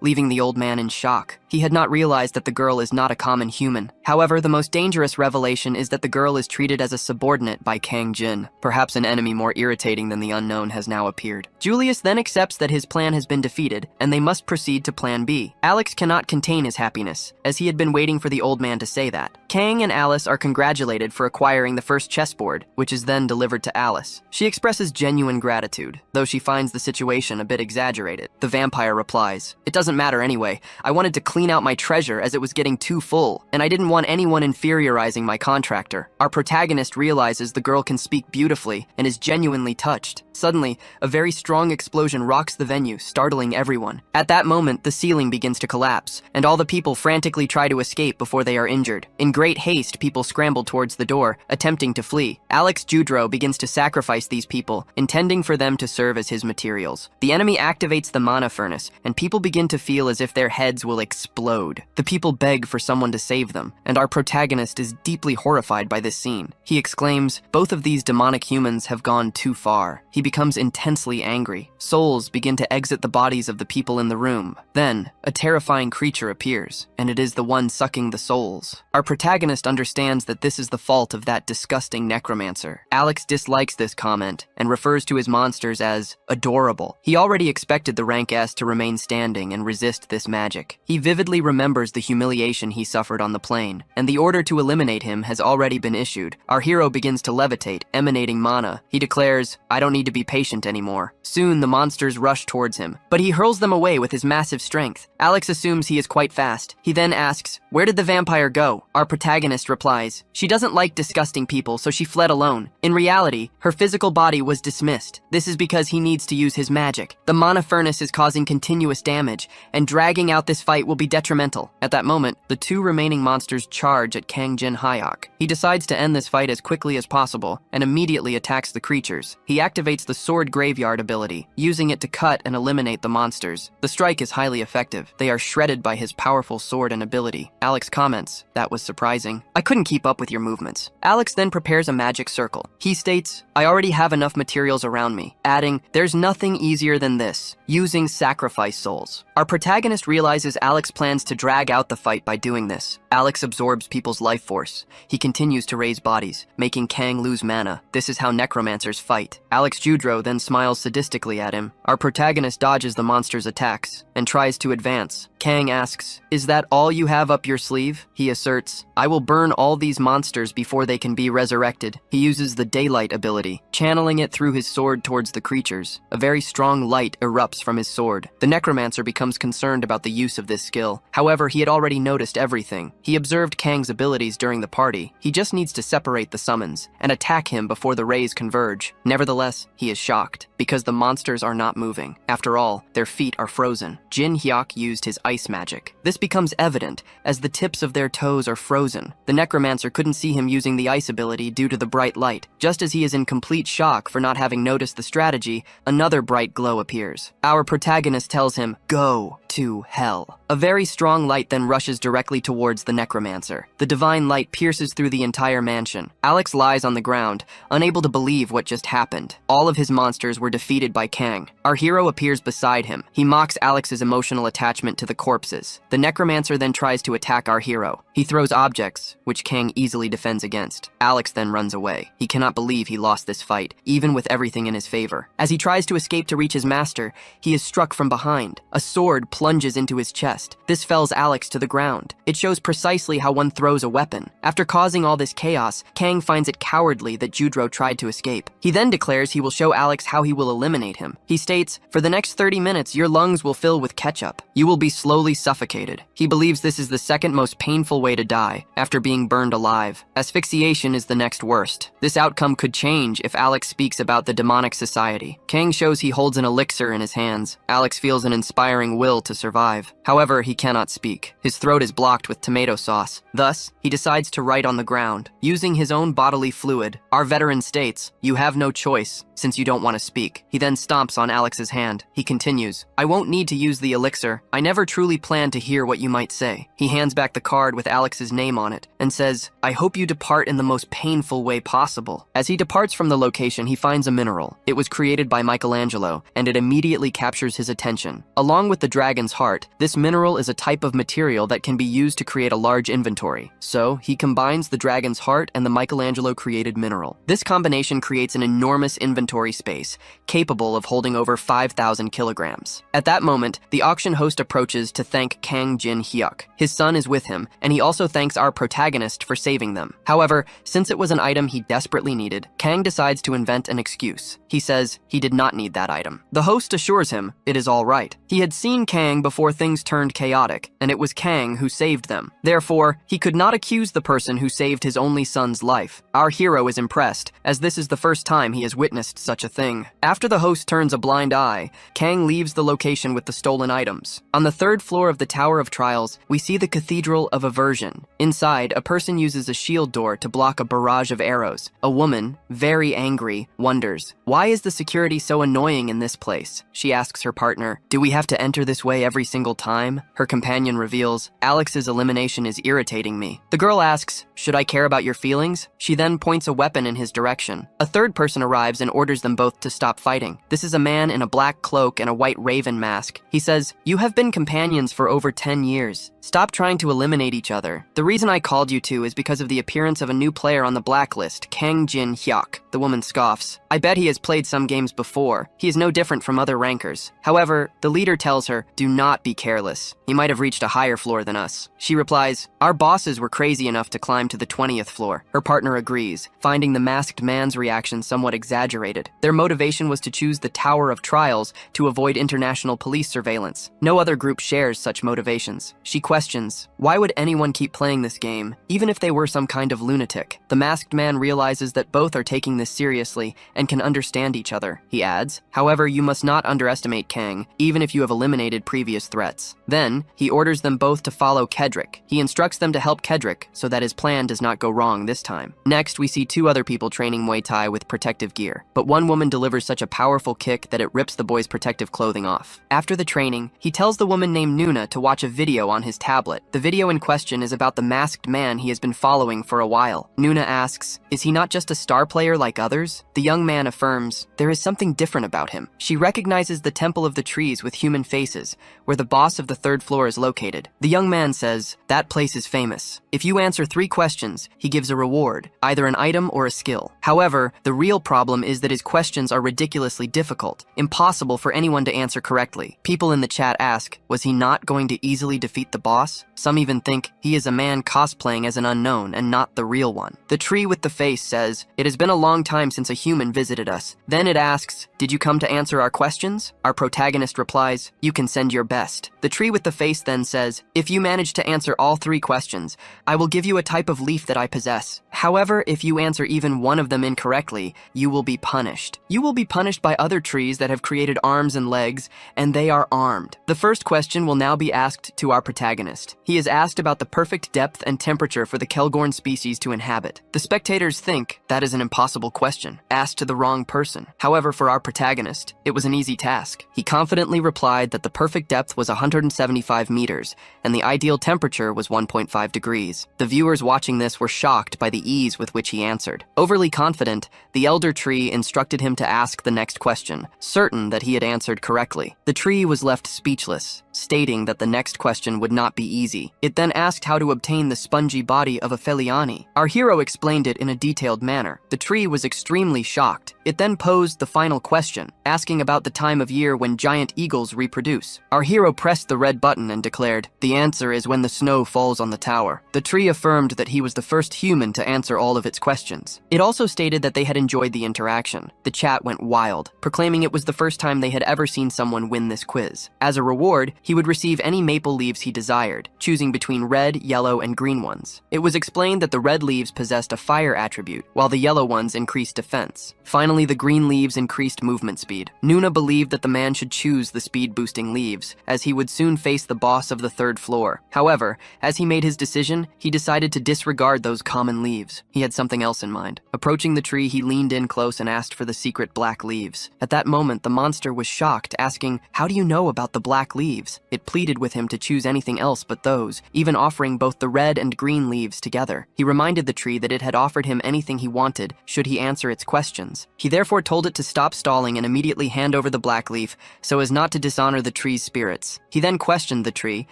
leaving the old man in shock. He had not realized that the girl is not a common human. However, the most dangerous revelation is that the girl is treated as a subordinate by Kang Jin. Perhaps an enemy more irritating than the unknown has now appeared. Julius then accepts that his plan has been defeated, and they must proceed to plan B. Alex cannot contain his happiness, as he had been waiting for the old man to say that. Kang and Alice are congratulated for acquiring the first chessboard, which is then delivered to Alice. She expresses genuine gratitude, though she finds the situation a bit exaggerated. The vampire replies, "It doesn't matter anyway. I wanted to clean out my treasure as it was getting too full, and I didn't want anyone inferiorizing my contractor." Our protagonist realizes the girl can speak beautifully and is genuinely touched. Suddenly, a very strong explosion rocks the venue, startling everyone. At that moment, the ceiling begins to collapse, and all the people frantically try to escape before they are injured. In great haste, people scramble towards the door, attempting to flee. Alex Judro begins to sacrifice these people, intending for them to serve as his materials. The enemy activates the mana furnace, and people begin to feel as if their heads will explode. The people beg for someone to save them, and our protagonist is deeply horrified by this scene. He exclaims, "Both of these demonic humans have gone too far." He becomes intensely angry. Souls begin to exit the bodies of the people in the room. Then, a terrifying creature appears, and it is the one sucking the souls. Our protagonist understands that this is the fault of that disgusting necromancer. Alex dislikes this comment and refers to his monsters as adorable. He already expected the rank S to remain standing and resist this magic. He vividly remembers the humiliation he suffered on the plane, and the order to eliminate him has already been issued. Our hero begins to levitate, emanating mana. He declares, "I don't need to be patient anymore." Soon, the monsters rush towards him, but he hurls them away with his massive strength. Alex assumes he is quite fast. He then asks, "Where did the vampire go?" Our protagonist replies, "She doesn't like disgusting people, so she fled alone." In reality, her physical body was dismissed. This is because he needs to use his magic. The mana furnace is causing continuous damage, and dragging out this fight will be detrimental. At that moment, the two remaining monsters charge at Kang Jin Hyok. He decides to end this fight as quickly as possible, and immediately attacks the creatures. He activates the Sword Graveyard ability, using it to cut and eliminate the monsters. The strike is highly effective. They are shredded by his powerful sword and ability. Alex comments, "That was surprising. I couldn't keep up with your movements." Alex then prepares a magic circle. He states, "I already have enough materials around me," adding, "There's nothing easier than this, using sacrifice souls." Our protagonist realizes Alex plans to drag out the fight by doing this. Alex absorbs people's life force. He continues to raise bodies, making Kang lose mana. This is how necromancers fight. Alex Judro then smiles sadistically at him. Our protagonist dodges the monster's attacks and tries to advance. Kang asks, "Is that all you have up your sleeve?" He asserts, "I will burn all these monsters before they can be resurrected." He uses the daylight ability, channeling it through his sword towards the creatures. A very strong light erupts from his sword. The necromancer becomes concerned about the use of this skill. However, he had already noticed everything. He observed Kang's abilities during the party. He just needs to separate the summons and attack him before the rays converge. Nevertheless, he is shocked, because the monsters are not moving. After all, their feet are frozen. Jin Hyuk used his ice magic. This becomes evident as the tips of their toes are frozen. The necromancer couldn't see him using the ice ability due to the bright light. Just as he is in complete shock for not having noticed the strategy, another bright glow appears. Our protagonist tells him, "Go," to hell. A very strong light then rushes directly towards the necromancer. The divine light pierces through the entire mansion. Alex lies on the ground, unable to believe what just happened. All of his monsters were defeated by Kang. Our hero appears beside him. He mocks Alex's emotional attachment to the corpses. The necromancer then tries to attack our hero. He throws objects, which Kang easily defends against. Alex then runs away. He cannot believe he lost this fight, even with everything in his favor. As he tries to escape to reach his master, he is struck from behind. A sword plunges into his chest. This fells Alex to the ground. It shows precisely how one throws a weapon. After causing all this chaos, Kang finds it cowardly that Judro tried to escape. He then declares he will show Alex how he will eliminate him. He states, "For the next 30 minutes, your lungs will fill with ketchup. You will be slowly suffocated." He believes this is the second most painful way to die, after being burned alive. Asphyxiation is the next worst. This outcome could change if Alex speaks about the demonic society. Kang shows he holds an elixir in his hands. Alex feels an inspiring will to survive. However, he cannot speak. His throat is blocked with tomato sauce. Thus, he decides to write on the ground, using his own bodily fluid. Our veteran states, "You have no choice, since you don't want to speak." He then stomps on Alex's hand. He continues, "I won't need to use the elixir. I never truly planned to hear what you might say." He hands back the card with Alex's name on it and says, "I hope you depart in the most painful way possible." As he departs from the location, he finds a mineral. It was created by Michelangelo, and it immediately captures his attention. Along with the dragon's heart, this mineral is a type of material that can be used to create a large inventory. So, he combines the dragon's heart and the Michelangelo-created mineral. This combination creates an enormous inventory space, capable of holding over 5,000 kilograms. At that moment, the auction host approaches to thank Kang Jin-hyuk. His son is with him, and he also thanks our protagonist for saving them. However, since it was an item he desperately needed, Kang decides to invent an excuse. He says he did not need that item. The host assures him it is all right. He had seen Kang before things turned chaotic, and it was Kang who saved them. Therefore, he could not accuse the person who saved his only son's life. Our hero is impressed, as this is the first time he has witnessed such a thing. After the host turns a blind eye, Kang leaves the location with the stolen items. On the 3rd floor of the Tower of Trials, we see the Cathedral of Aversion. Inside, a person uses a shield door to block a barrage of arrows. A woman, very angry, wonders, "Why is the security so annoying in this place?" She asks her partner, "Do we have to enter this way every single time?" Her companion reveals, "Alex's elimination is irritating me." The girl asks, "Should I care about your feelings?" She then points a weapon in his direction. A 3rd person arrives and orders them both to stop fighting. This is a man in a black cloak and a white raven mask. He says, "You have been companions for over 10 years. Stop trying to eliminate each other. The reason I called you two is because of the appearance of a new player on the blacklist, Kang Jin-hyuk." The woman scoffs. "I bet he has played some games before. He is no different from other rankers." However, the leader tells her, "Do not be careless. He might have reached a higher floor than us." She replies, "Our bosses were crazy enough to climb to the 20th floor. Her partner agrees, finding the masked man's reaction somewhat exaggerated. Their motivation was to choose the Tower of Trials to avoid international police surveillance. No other group shares such motivations. She questions, why would anyone keep playing this game, even if they were some kind of lunatic? The masked man realizes that both are taking this seriously and can understand each other. He adds, "However, you must not underestimate Kang, even if you have eliminated previous threats." Then, he orders them both to follow Kedrick. He instructs them to help Kedrick so that his plan does not go wrong this time. Next, we see 2 other people training Muay Thai with protective gear, but one woman delivers such a powerful kick that it rips the boy's protective clothing off. After the training, he tells the woman named Nuna to watch a video on his tablet. The video in question is about the masked man he has been following for a while. Nuna asks, "Is he not just a star player like others?" The young man affirms, "There is something different about him." She recognizes the Temple of the Trees with human faces, where the boss of the 3rd floor is located. The young man says, "That place is famous. If you answer 3 questions, he gives a reward, either an item or a skill." However, the real problem is that his questions are ridiculously difficult, impossible for anyone to answer correctly. People in the chat ask, was he not going to easily defeat the boss? Some even think he is a man cosplaying as an unknown and not the real one. The tree with the face says, "It has been a long time since a human visited us." Then it asks, "Did you come to answer our questions?" Our protagonist replies, "You can send your best." The tree with the face then says, "If you manage to answer all 3 questions, I will give you a type of leaf that I possess. However, if you answer even one of them incorrectly, you will be punished." punished. You will be punished by other trees that have created arms and legs, and they are armed. The first question will now be asked to our protagonist. He is asked about the perfect depth and temperature for the Kelgorn species to inhabit. The spectators think that is an impossible question, asked to the wrong person. However, for our protagonist, it was an easy task. He confidently replied that the perfect depth was 175 meters, and the ideal temperature was 1.5 degrees. The viewers watching this were shocked by the ease with which he answered. Overly confident, the elder tree instructed him to ask the next question, certain that he had answered correctly. The tree was left speechless, stating that the next question would not be easy. It then asked how to obtain the spongy body of a Feliani. Our hero explained it in a detailed manner. The tree was extremely shocked. It then posed the final question, asking about the time of year when giant eagles reproduce. Our hero pressed the red button and declared, "The answer is when the snow falls on the tower." The tree affirmed that he was the first human to answer all of its questions. It also stated that they had enjoyed the interaction. The chat went wild, proclaiming it was the first time they had ever seen someone win this quiz. As a reward, he would receive any maple leaves he desired, choosing between red, yellow, and green ones. It was explained that the red leaves possessed a fire attribute, while the yellow ones increased defense. Finally, the green leaves increased movement speed. Nuna believed that the man should choose the speed-boosting leaves, as he would soon face the boss of the third floor. However, as he made his decision, he decided to disregard those common leaves. He had something else in mind. Approaching the tree, he leaned in close and asked for the secret black leaves. At that moment, the monster was shocked, asking, "How do you know about the black leaves?" It pleaded with him to choose anything else but those, even offering both the red and green leaves together. He reminded the tree that it had offered him anything he wanted, should he answer its questions. He therefore told it to stop stalling and immediately hand over the black leaf, so as not to dishonor the tree's spirits. He then questioned the tree,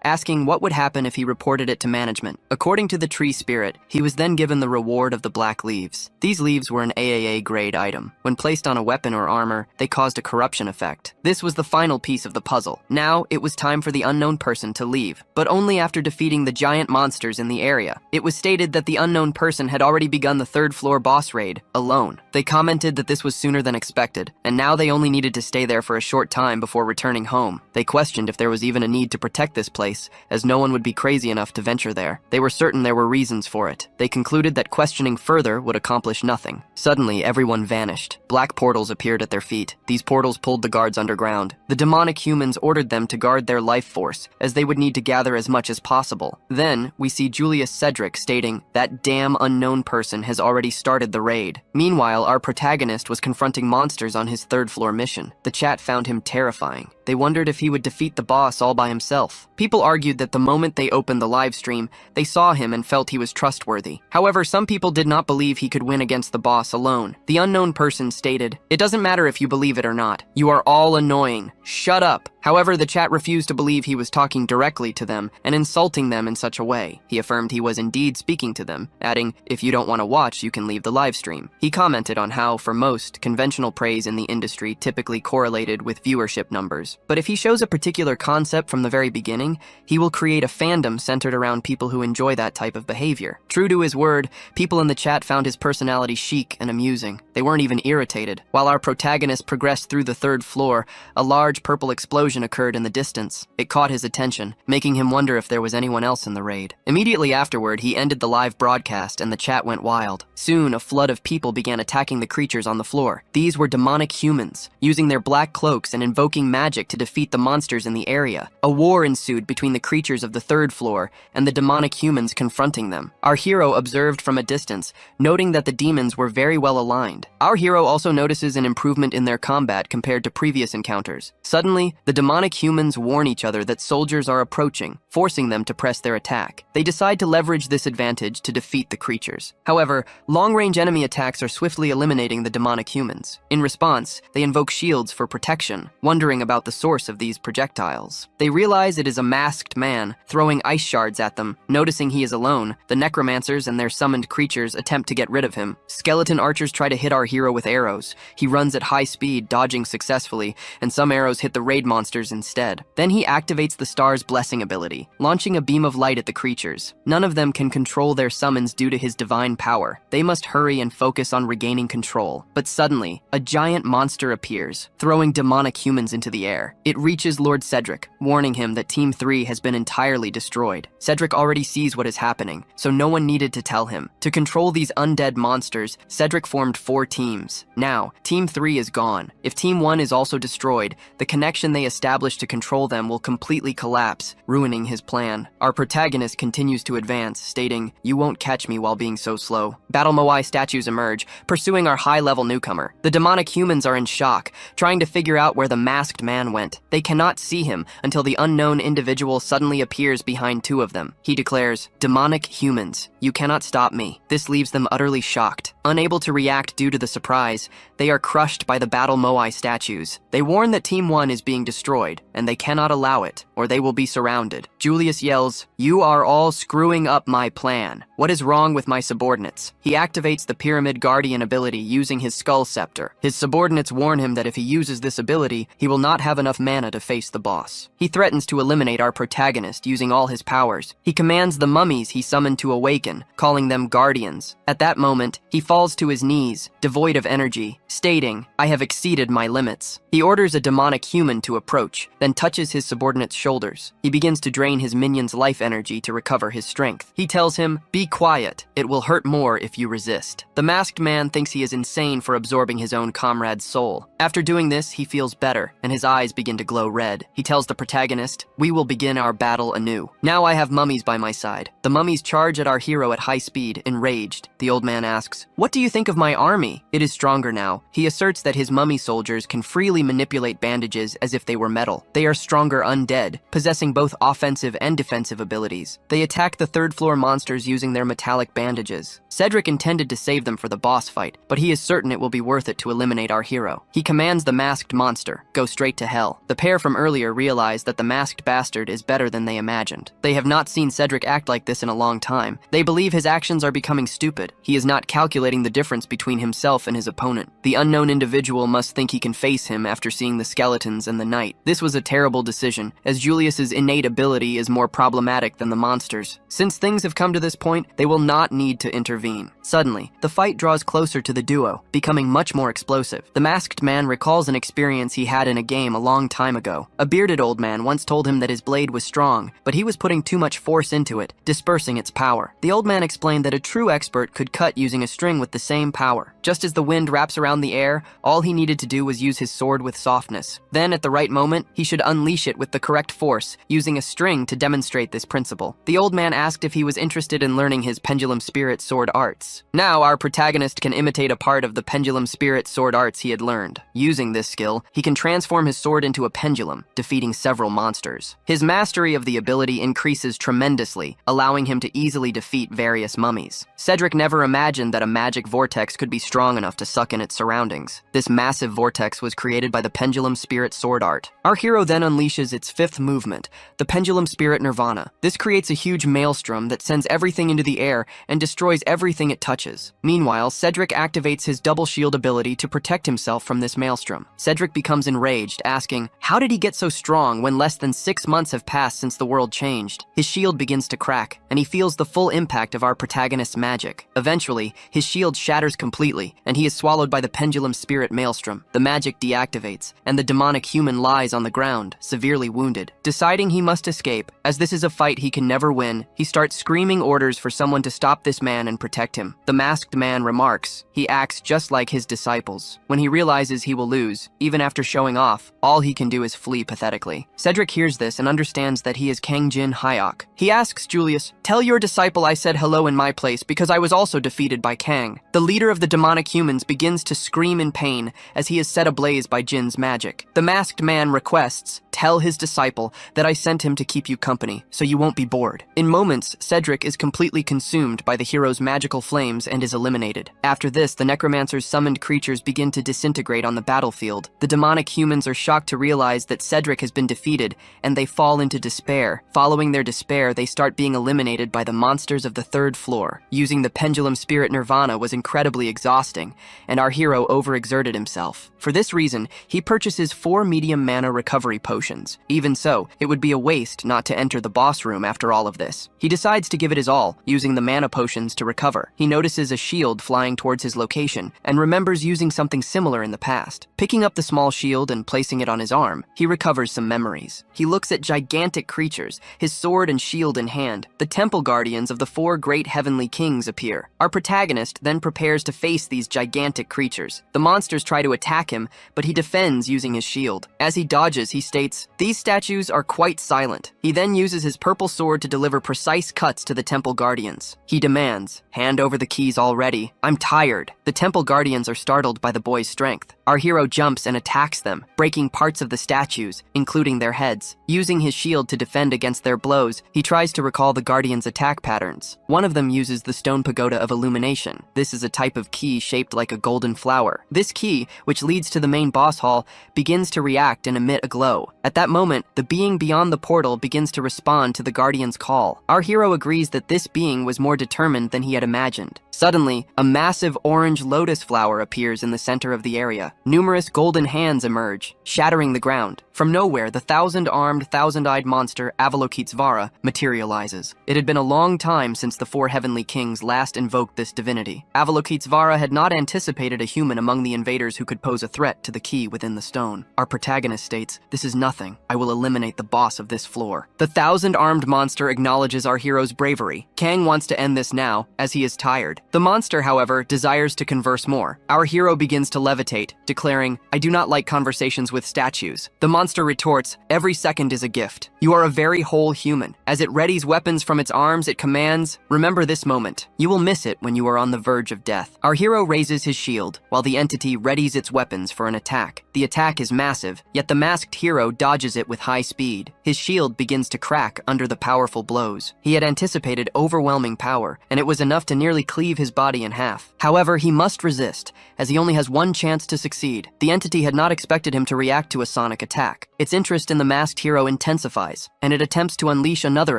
asking what would happen if he reported it to management. According to the tree spirit, he was then given the reward of the black leaves. These leaves were an AAA grade item. When placed on a weapon or armor, they caused a corruption effect. This was the final piece of the puzzle. Now, it was time for the unknown person to leave, but only after defeating the giant monsters in the area. It was stated that the unknown person had already begun the third floor boss raid, alone. They commented that this was sooner than expected, and now they only needed to stay there for a short time before returning home. They questioned if there was even a need to protect this place, as no one would be crazy enough to venture there. They were certain there were reasons for it. They concluded that questioning further would accomplish nothing. Suddenly, everyone vanished. Black portals appeared at their feet. These portals pulled the guards underground. The demonic humans ordered them to guard their life force, as they would need to gather as much as possible. Then, we see Julius Cedric stating, "That damn unknown person has already started the raid." Meanwhile, our protagonist was confronting monsters on his third floor mission. The chat found him terrifying. They wondered if he would defeat the boss all by himself. People argued that the moment they opened the live stream, they saw him and felt he was trustworthy. However, some people did not believe he could win against the boss alone. The unknown person stated, "It doesn't matter if you believe it or not. You are all annoying. Shut up." However, the chat refused to believe he was talking directly to them and insulting them in such a way. He affirmed he was indeed speaking to them, adding, "If you don't want to watch, you can leave the live stream." He commented on how, for most, conventional praise in the industry typically correlated with viewership numbers. But if he shows a particular concept from the very beginning, he will create a fandom centered around people who enjoy that type of behavior. True to his word, people in the chat found his personality chic and amusing. They weren't even irritated. While our protagonist progressed through the third floor, a large purple explosion occurred in the distance. It caught his attention, making him wonder if there was anyone else in the raid. Immediately afterward, he ended the live broadcast and the chat went wild. Soon, a flood of people began attacking the creatures on the floor. These were demonic humans, using their black cloaks and invoking magic to defeat the monsters in the area. A war ensued between the creatures of the third floor and the demonic humans confronting them. Our hero observed from a distance, noting that the demons were very well aligned. Our hero also notices an improvement in their combat compared to previous encounters. Suddenly, the demonic humans warn each other that soldiers are approaching, forcing them to press their attack. They decide to leverage this advantage to defeat the creatures. However, long-range enemy attacks are swiftly eliminating the demonic humans. In response, they invoke shields for protection, wondering about the source of these projectiles. They realize it is a masked man, throwing ice shards at them. Noticing he is alone, the necromancers and their summoned creatures attempt to get rid of him. Skeleton archers try to hit our hero with arrows. He runs at high speed, dodging successfully, and some arrows hit the raid monsters instead. Then he activates the star's blessing ability, launching a beam of light at the creatures. None of them can control their summons due to his divine power. They must hurry and focus on regaining control. But suddenly, a giant monster appears, throwing demonic humans into the air. everywhere. It reaches Lord Cedric, warning him that Team 3 has been entirely destroyed. Cedric already sees what is happening, so no one needed to tell him. To control these undead monsters, Cedric formed 4 teams. Now, Team 3 is gone. If Team 1 is also destroyed, the connection they established to control them will completely collapse, ruining his plan. Our protagonist continues to advance, stating, "You won't catch me while being so slow." Battle Moai statues emerge, pursuing our high-level newcomer. The demonic humans are in shock, trying to figure out where the masked man went. They cannot see him until the unknown individual suddenly appears behind 2 of them. He declares, "Demonic humans, you cannot stop me." This leaves them utterly shocked. Unable to react due to the surprise, they are crushed by the Battle Moai statues. They warn that Team 1 is being destroyed, and they cannot allow it, or they will be surrounded. Julius yells, "You are all screwing up my plan. What is wrong with my subordinates?" He activates the Pyramid Guardian ability using his Skull Scepter. His subordinates warn him that if he uses this ability, he will not have enough mana to face the boss. He threatens to eliminate our protagonist using all his powers. He commands the mummies he summoned to awaken, calling them guardians. At that moment, he falls to his knees, devoid of energy, stating, "I have exceeded my limits." He orders a demonic human to approach, then touches his subordinate's shoulders. He begins to drain his minion's life energy to recover his strength. He tells him, "Be quiet. It will hurt more if you resist." The masked man thinks he is insane for absorbing his own comrade's soul. After doing this, he feels better, and his eyes begin to glow red. He tells the protagonist, "We will begin our battle anew. Now I have mummies by my side." The mummies charge at our hero at high speed, enraged. The old man asks, "What do you think of my army?" It is stronger now. He asserts that his mummy soldiers can freely manipulate bandages as if they were metal. They are stronger undead, possessing both offensive and defensive abilities. They attack the 3rd-floor monsters using their metallic bandages. Cedric intended to save them for the boss fight, but he is certain it will be worth it to eliminate our hero. He commands the masked monster, "Go straight to hell." The pair from earlier realize that the masked bastard is better than they imagined. They have not seen Cedric act like this in a long time. They believe his actions are becoming stupid. He is not calculating the difference between himself and his opponent. The unknown individual must think he can face him after seeing the skeletons and the night. This was a terrible decision, as Julius's innate ability is more problematic than the monsters. Since things have come to this point, they will not need to intervene. Suddenly, the fight draws closer to the duo, becoming much more explosive. The masked man recalls an experience he had in a game a long time ago. A bearded old man once told him that his blade was strong, but he was putting too much force into it, dispersing its power. The old man explained that a true expert could cut using a string with the same power. Just as the wind wraps around the air, all he needed to do was use his sword with softness. Then, at the right moment, he should unleash it with the correct force, using a string to demonstrate this principle. The old man asked if he was interested in learning his pendulum spirit sword arts. Now, our protagonist can imitate a part of the pendulum spirit sword arts he had learned. Using this skill, he can transform his sword into a pendulum, defeating several monsters. His mastery of the ability increases tremendously, allowing him to easily defeat various mummies. Cedric never imagined that a magic vortex could be strong enough to suck in its surroundings. This massive vortex was created by the pendulum spirit sword art. Our hero then unleashes its 5th movement, the pendulum spirit nirvana. This creates a huge maelstrom that sends everything into the air and destroys everything it touches. Meanwhile, Cedric activates his double shield ability to protect himself from this maelstrom. Cedric becomes enraged, asking, how did he get so strong when less than 6 months have passed since the world changed? His shield begins to crack, and he feels the full impact of our protagonist's magic. Eventually, his shield shatters completely, and he is swallowed by the pendulum spirit maelstrom. The magic deactivates, and the demonic human lies on the ground, severely wounded. Deciding he must escape, as this is a fight he can never win, he starts screaming orders for someone to stop this man and protect him. The masked man remarks, he acts just like his disciples. When he realizes he will lose, even after showing off, all he can do is flee pathetically. Cedric hears this and understands that he is Kangjin Hyok. He asks Julius, tell your disciple I said hello in my place because I was also defeated by Kang. The leader of the demonic humans begins to scream in pain as he is set ablaze by Jin's magic. The masked man requests, tell his disciple that I sent him to keep you company, so you won't be bored. In moments, Cedric is completely consumed by the hero's magical flames and is eliminated. After this, the necromancer's summoned creatures begin to disintegrate on the battlefield. The demonic humans are shocked to realize that Cedric has been defeated, and they fall into despair. Following their despair, they start being eliminated by the monsters of the 3rd floor. Using the pendulum spirit nirvana arena was incredibly exhausting, and our hero overexerted himself. For this reason, he purchases 4 medium mana recovery potions. Even so, it would be a waste not to enter the boss room after all of this. He decides to give it his all, using the mana potions to recover. He notices a shield flying towards his location, and remembers using something similar in the past. Picking up the small shield and placing it on his arm, he recovers some memories. He looks at gigantic creatures, his sword and shield in hand. The temple guardians of the 4 great heavenly kings appear. Our protagonist then prepares to face these gigantic creatures. The monsters try to attack him, but he defends using his shield. As he dodges, he states, "These statues are quite silent." He then uses his purple sword to deliver precise cuts to the temple guardians. He demands, "Hand over the keys already. I'm tired." The temple guardians are startled by the boy's strength. Our hero jumps and attacks them, breaking parts of the statues, including their heads. Using his shield to defend against their blows, he tries to recall the guardians' attack patterns. One of them uses the stone pagoda of illumination. This is a type of key shaped like a golden flower. This key, which leads to the main boss hall, begins to react and emit a glow. At that moment, the being beyond the portal begins to respond to the guardian's call. Our hero agrees that this being was more determined than he had imagined. Suddenly, a massive orange lotus flower appears in the center of the area. Numerous golden hands emerge, shattering the ground. From nowhere, the 1,000-armed, 1,000-eyed monster Avalokitesvara materializes. It had been a long time since the 4 heavenly kings last invoked this divinity. Avalokitesvara had not anticipated a human among the invaders who could pose a threat to the key within the stone. Our protagonist states, "This is nothing. I will eliminate the boss of this floor." The 1,000-armed monster acknowledges our hero's bravery. Kang wants to end this now, as he is tired. The monster, however, desires to converse more. Our hero begins to levitate, declaring, "I do not like conversations with statues." The monster retorts, "Every second is a gift. You are a very whole human." As it readies weapons from its arms, it commands, "Remember this moment. You will miss it when you are on the verge of death." Our hero raises his shield, while the entity readies its weapons for an attack. The attack is massive, yet the masked hero dodges it with high speed. His shield begins to crack under the powerful blows. He had anticipated overwhelming power, and it was enough to nearly cleave his body in half. However, he must resist, as he only has one chance to succeed. The entity had not expected him to react to a sonic attack. Its interest in the masked hero intensifies, and it attempts to unleash another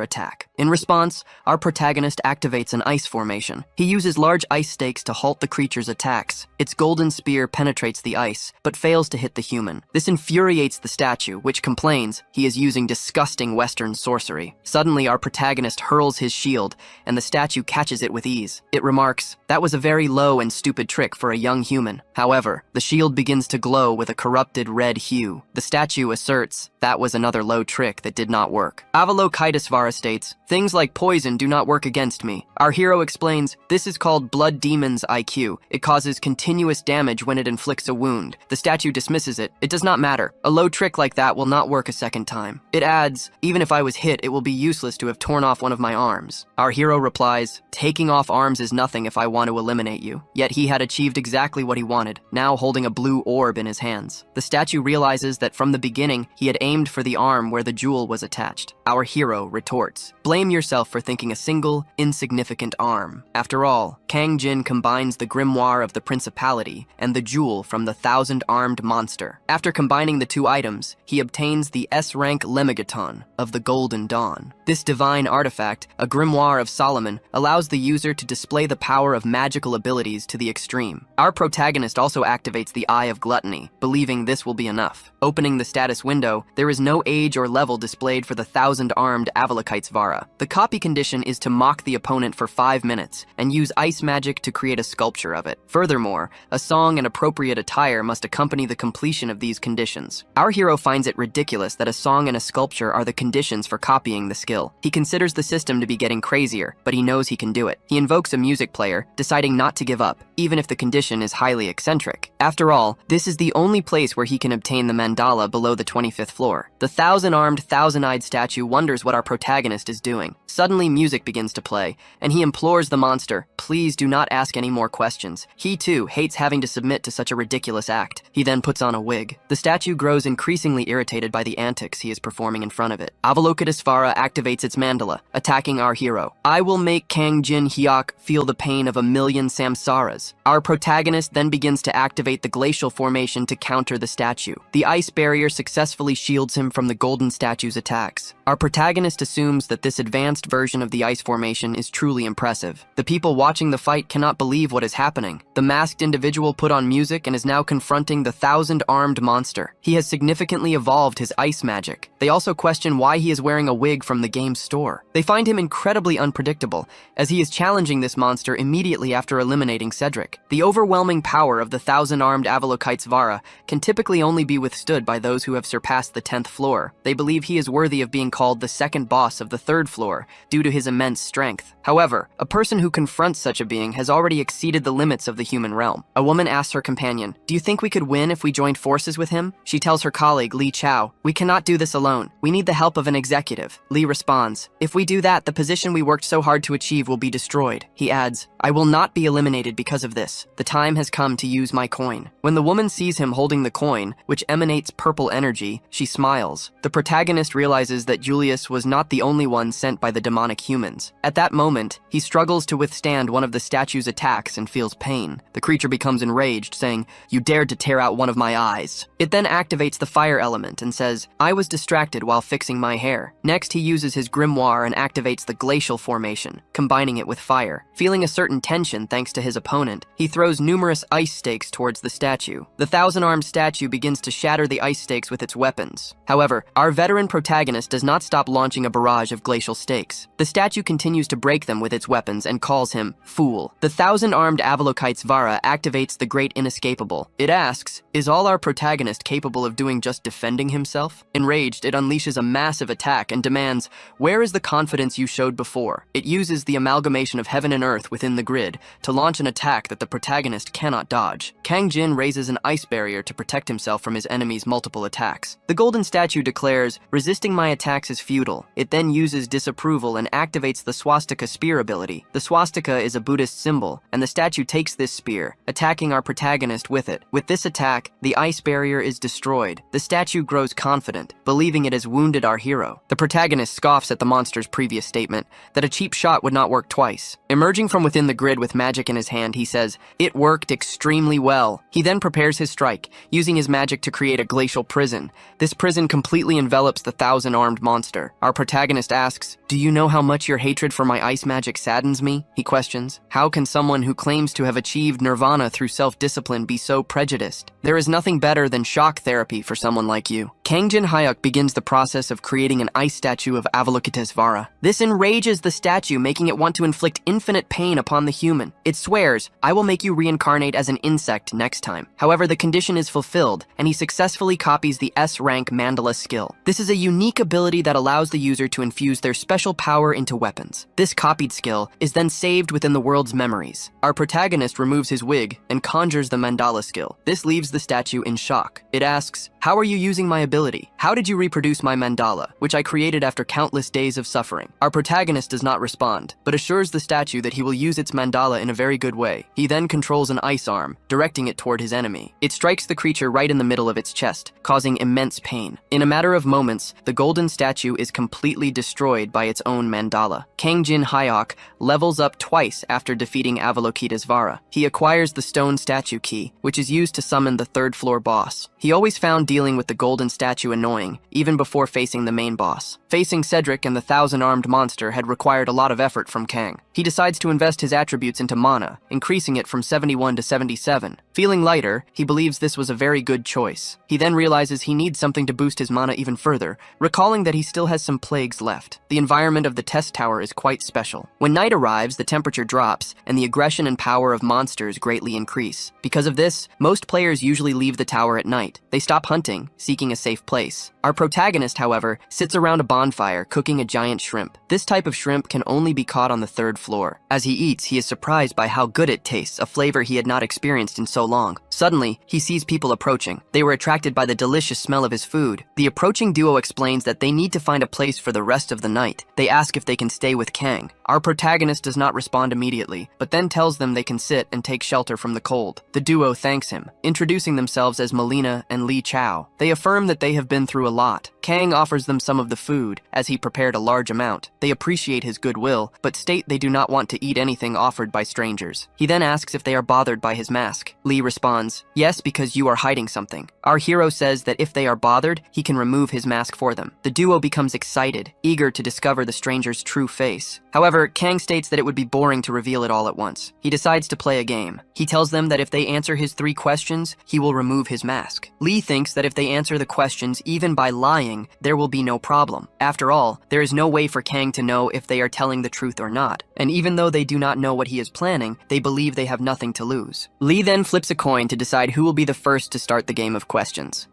attack. In response, our protagonist activates an ice formation. He uses large ice stakes to halt the creature's attacks. Its golden spear penetrates the ice, but fails to hit the human. This infuriates the statue, which complains he is using disgusting Western sorcery. Suddenly, our protagonist hurls his shield, and the statue catches it with ease. It remarks, "That was a very low and stupid trick for a young human." However, the shield begins to glow with a corrupted red hue. The statue asserts, "That was another low trick that did not work." Avalokitesvara states, "Things like poison do not work against me." Our hero explains, "This is called Blood Demon's IQ. It causes continuous damage when it inflicts a wound." The statue dismisses it. "It does not matter. A low trick like that will not work a second time." It adds, "Even if I was hit, it will be useless to have torn off one of my arms." Our hero replies, "Taking off arms is nothing if I want to eliminate you." Yet he had achieved exactly what he wanted, now holding a blue orb in his hands. The statue realizes that from the beginning, he had aimed for the arm where the jewel was attached. Our hero retorts, "Blame yourself for thinking a single, insignificant arm. After all, Kang Jin combines the grimoire of the principality and the jewel from the 1,000-armed monster. After combining the 2 items, he obtains the S-rank Lemegeton of the Golden Dawn. This divine artifact, a grimoire of Solomon, allows the user to display the power of magical abilities to the extreme. Our protagonist also activates the Eye of Gluttony, believing this will be enough. Opening the status window, there is no age or level displayed for the 1,000-armed Avalokitesvara. The copy condition is to mock the opponent for 5 minutes and use ice magic to create a sculpture of it. Furthermore, a song and appropriate attire must accompany the completion of these conditions. Our hero finds it ridiculous that a song and a sculpture are the conditions for copying the skill. He considers the system to be getting crazier, but he knows he can do it. He invokes a music player, deciding not to give up, even if the condition is highly eccentric. After all, this is the only place where he can obtain the mandala below the 25th floor. The 1,000-armed, 1,000-eyed statue wonders what our protagonist is doing. Suddenly, music begins to play, and he implores the monster, "Please do not ask any more questions." He, too, hates having to submit to such a ridiculous act. He then puts on a wig. The statue grows increasingly irritated by the antics he is performing in front of it. Avalokitesvara activates its mandala, attacking our hero. "I will make Kang Jin Hyuk feel the pain of 1,000,000 samsaras." Our protagonist then begins to activate the glacial formation to counter the statue. The ice barrier successfully shields shields him from the golden statue's attacks. Our protagonist assumes that this advanced version of the ice formation is truly impressive. The people watching the fight cannot believe what is happening. The masked individual put on music and is now confronting the 1,000-armed monster. He has significantly evolved his ice magic. They also question why he is wearing a wig from the game's store. They find him incredibly unpredictable, as he is challenging this monster immediately after eliminating Cedric. The overwhelming power of the 1,000-armed Avalokite's Vara can typically only be withstood by those who have surpassed the 10th floor. They believe he is worthy of being called the second boss of the 3rd floor due to his immense strength. However, a person who confronts such a being has already exceeded the limits of the human realm. A woman asks her companion, "Do you think we could win if we joined forces with him?" She tells her colleague, Li Chao, "We cannot do this alone. We need the help of an executive." Li responds, "If we do that, the position we worked so hard to achieve will be destroyed." He adds, "I will not be eliminated because of this. The time has come to use my coin." When the woman sees him holding the coin, which emanates purple energy, she smiles. The protagonist realizes that Julius was not the only one sent by the demonic humans. At that moment, he struggles to withstand one of the statue's attacks and feels pain. The creature becomes enraged, saying, "You dared to tear out one of my eyes." It then activates the fire element and says, "I was distracted while fixing my hair." Next, he uses his grimoire and activates the glacial formation, combining it with fire. Feeling a certain tension thanks to his opponent, he throws numerous ice stakes towards the statue. The 1,000-armed statue begins to shatter the ice stakes with its weapons. However, our veteran protagonist does not stop launching a barrage of glacial stakes. The statue continues to break them with its weapons and calls him fool. The 1,000-armed Avalokite's Vara activates the Great Inescapable. It asks, "Is all our protagonist capable of doing just defending himself?" Enraged, it unleashes a massive attack and demands, "Where is the confidence you showed before?" It uses the amalgamation of heaven and earth within the grid to launch an attack that the protagonist cannot dodge. Kang Jin raises an ice barrier to protect himself from his enemy's multiple attacks. The golden statue declares, "Resisting my attacks is futile." It then uses disapproval and activates the swastika spear ability. The swastika is a Buddhist symbol, and the statue takes this spear, attacking our protagonist with it. With this attack, the ice barrier is destroyed. The statue grows confident, believing it has wounded our hero. The protagonist scoffs at the monster's previous statement that a cheap shot would not work twice. Emerging from within the grid with magic in his hand, he says, "It worked extremely well." He then prepares his strike, using his magic to create a glacial prison. This prison completely envelops the 1,000-armed monster. Our protagonist asks, "Do you know how much your hatred for my ice magic saddens me?" He questions, "How can someone who claims to have achieved nirvana through self-discipline be so prejudiced? There is nothing better than shock therapy for someone like you." Kang Jin Hyuk begins the process of creating an ice statue of Avalokite's Vara. This enrages the statue, making it want to inflict infinite pain upon the human. It swears, "I will make you reincarnate as an insect next time." However, the condition is fulfilled, and he successfully copies the S-rank mandala skill. This is a unique ability that allows the user to infuse their special power into weapons. This copied skill is then saved within the world's memories. Our protagonist removes his wig and conjures the mandala skill. This leaves the statue in shock. It asks, "How are you using my ability? How did you reproduce my mandala, which I created after countless days of suffering?" Our protagonist does not respond, but assures the statue that he will use its mandala in a very good way. He then controls an ice arm, directing it toward his enemy. It strikes the creature right in the middle of its chest, causing immense pain. In a matter of moments, the golden statue is completely destroyed by its own mandala. Kang Jin Hyuk levels up twice after defeating Avalokite's Vara. He acquires the stone statue key, which is used to summon the 3rd floor boss. He always found dealing with the golden statue annoying, even before facing the main boss. Facing Cedric and the 1,000-armed monster had required a lot of effort from Kang. He decides to invest his attributes into mana, increasing it from 71 to 77. Feeling lighter, he believes this was a very good choice. He then realizes he needs something to boost his mana even further, recalling that he still has some plagues left. The environment of the test tower is quite special. When night arrives, the temperature drops, and the aggression and power of monsters greatly increase. Because of this, most players usually leave the tower at night. They stop hunting, seeking a safe place. Our protagonist, however, sits around a bonfire cooking a giant shrimp. This type of shrimp can only be caught on the 3rd floor. As he eats, he is surprised by how good it tastes, a flavor he had not experienced in so long. Suddenly, he sees people approaching. They were attracted by the delicious smell of his food. The approaching duo explains that they need to find a place for the rest of the night. They ask if they can stay with Kang. Our protagonist does not respond immediately, but then tells them they can sit and take shelter from the cold. The duo thanks him, introducing themselves as Melina and Li Chao. They affirm that they have been through a lot. Kang offers them some of the food, as he prepared a large amount. They appreciate his goodwill, but state they do not want to eat anything offered by strangers. He then asks if they are bothered by his mask. Li Lee responds, "Yes, because you are hiding something." Our hero says that if they are bothered, he can remove his mask for them. The duo becomes excited, eager to discover the stranger's true face. However, Kang states that it would be boring to reveal it all at once. He decides to play a game. He tells them that if they answer his 3 questions, he will remove his mask. Lee thinks that if they answer the questions even by lying, there will be no problem. After all, there is no way for Kang to know if they are telling the truth or not. And even though they do not know what he is planning, they believe they have nothing to lose. Lee then flips a coin to decide who will be the first to start the game of questions.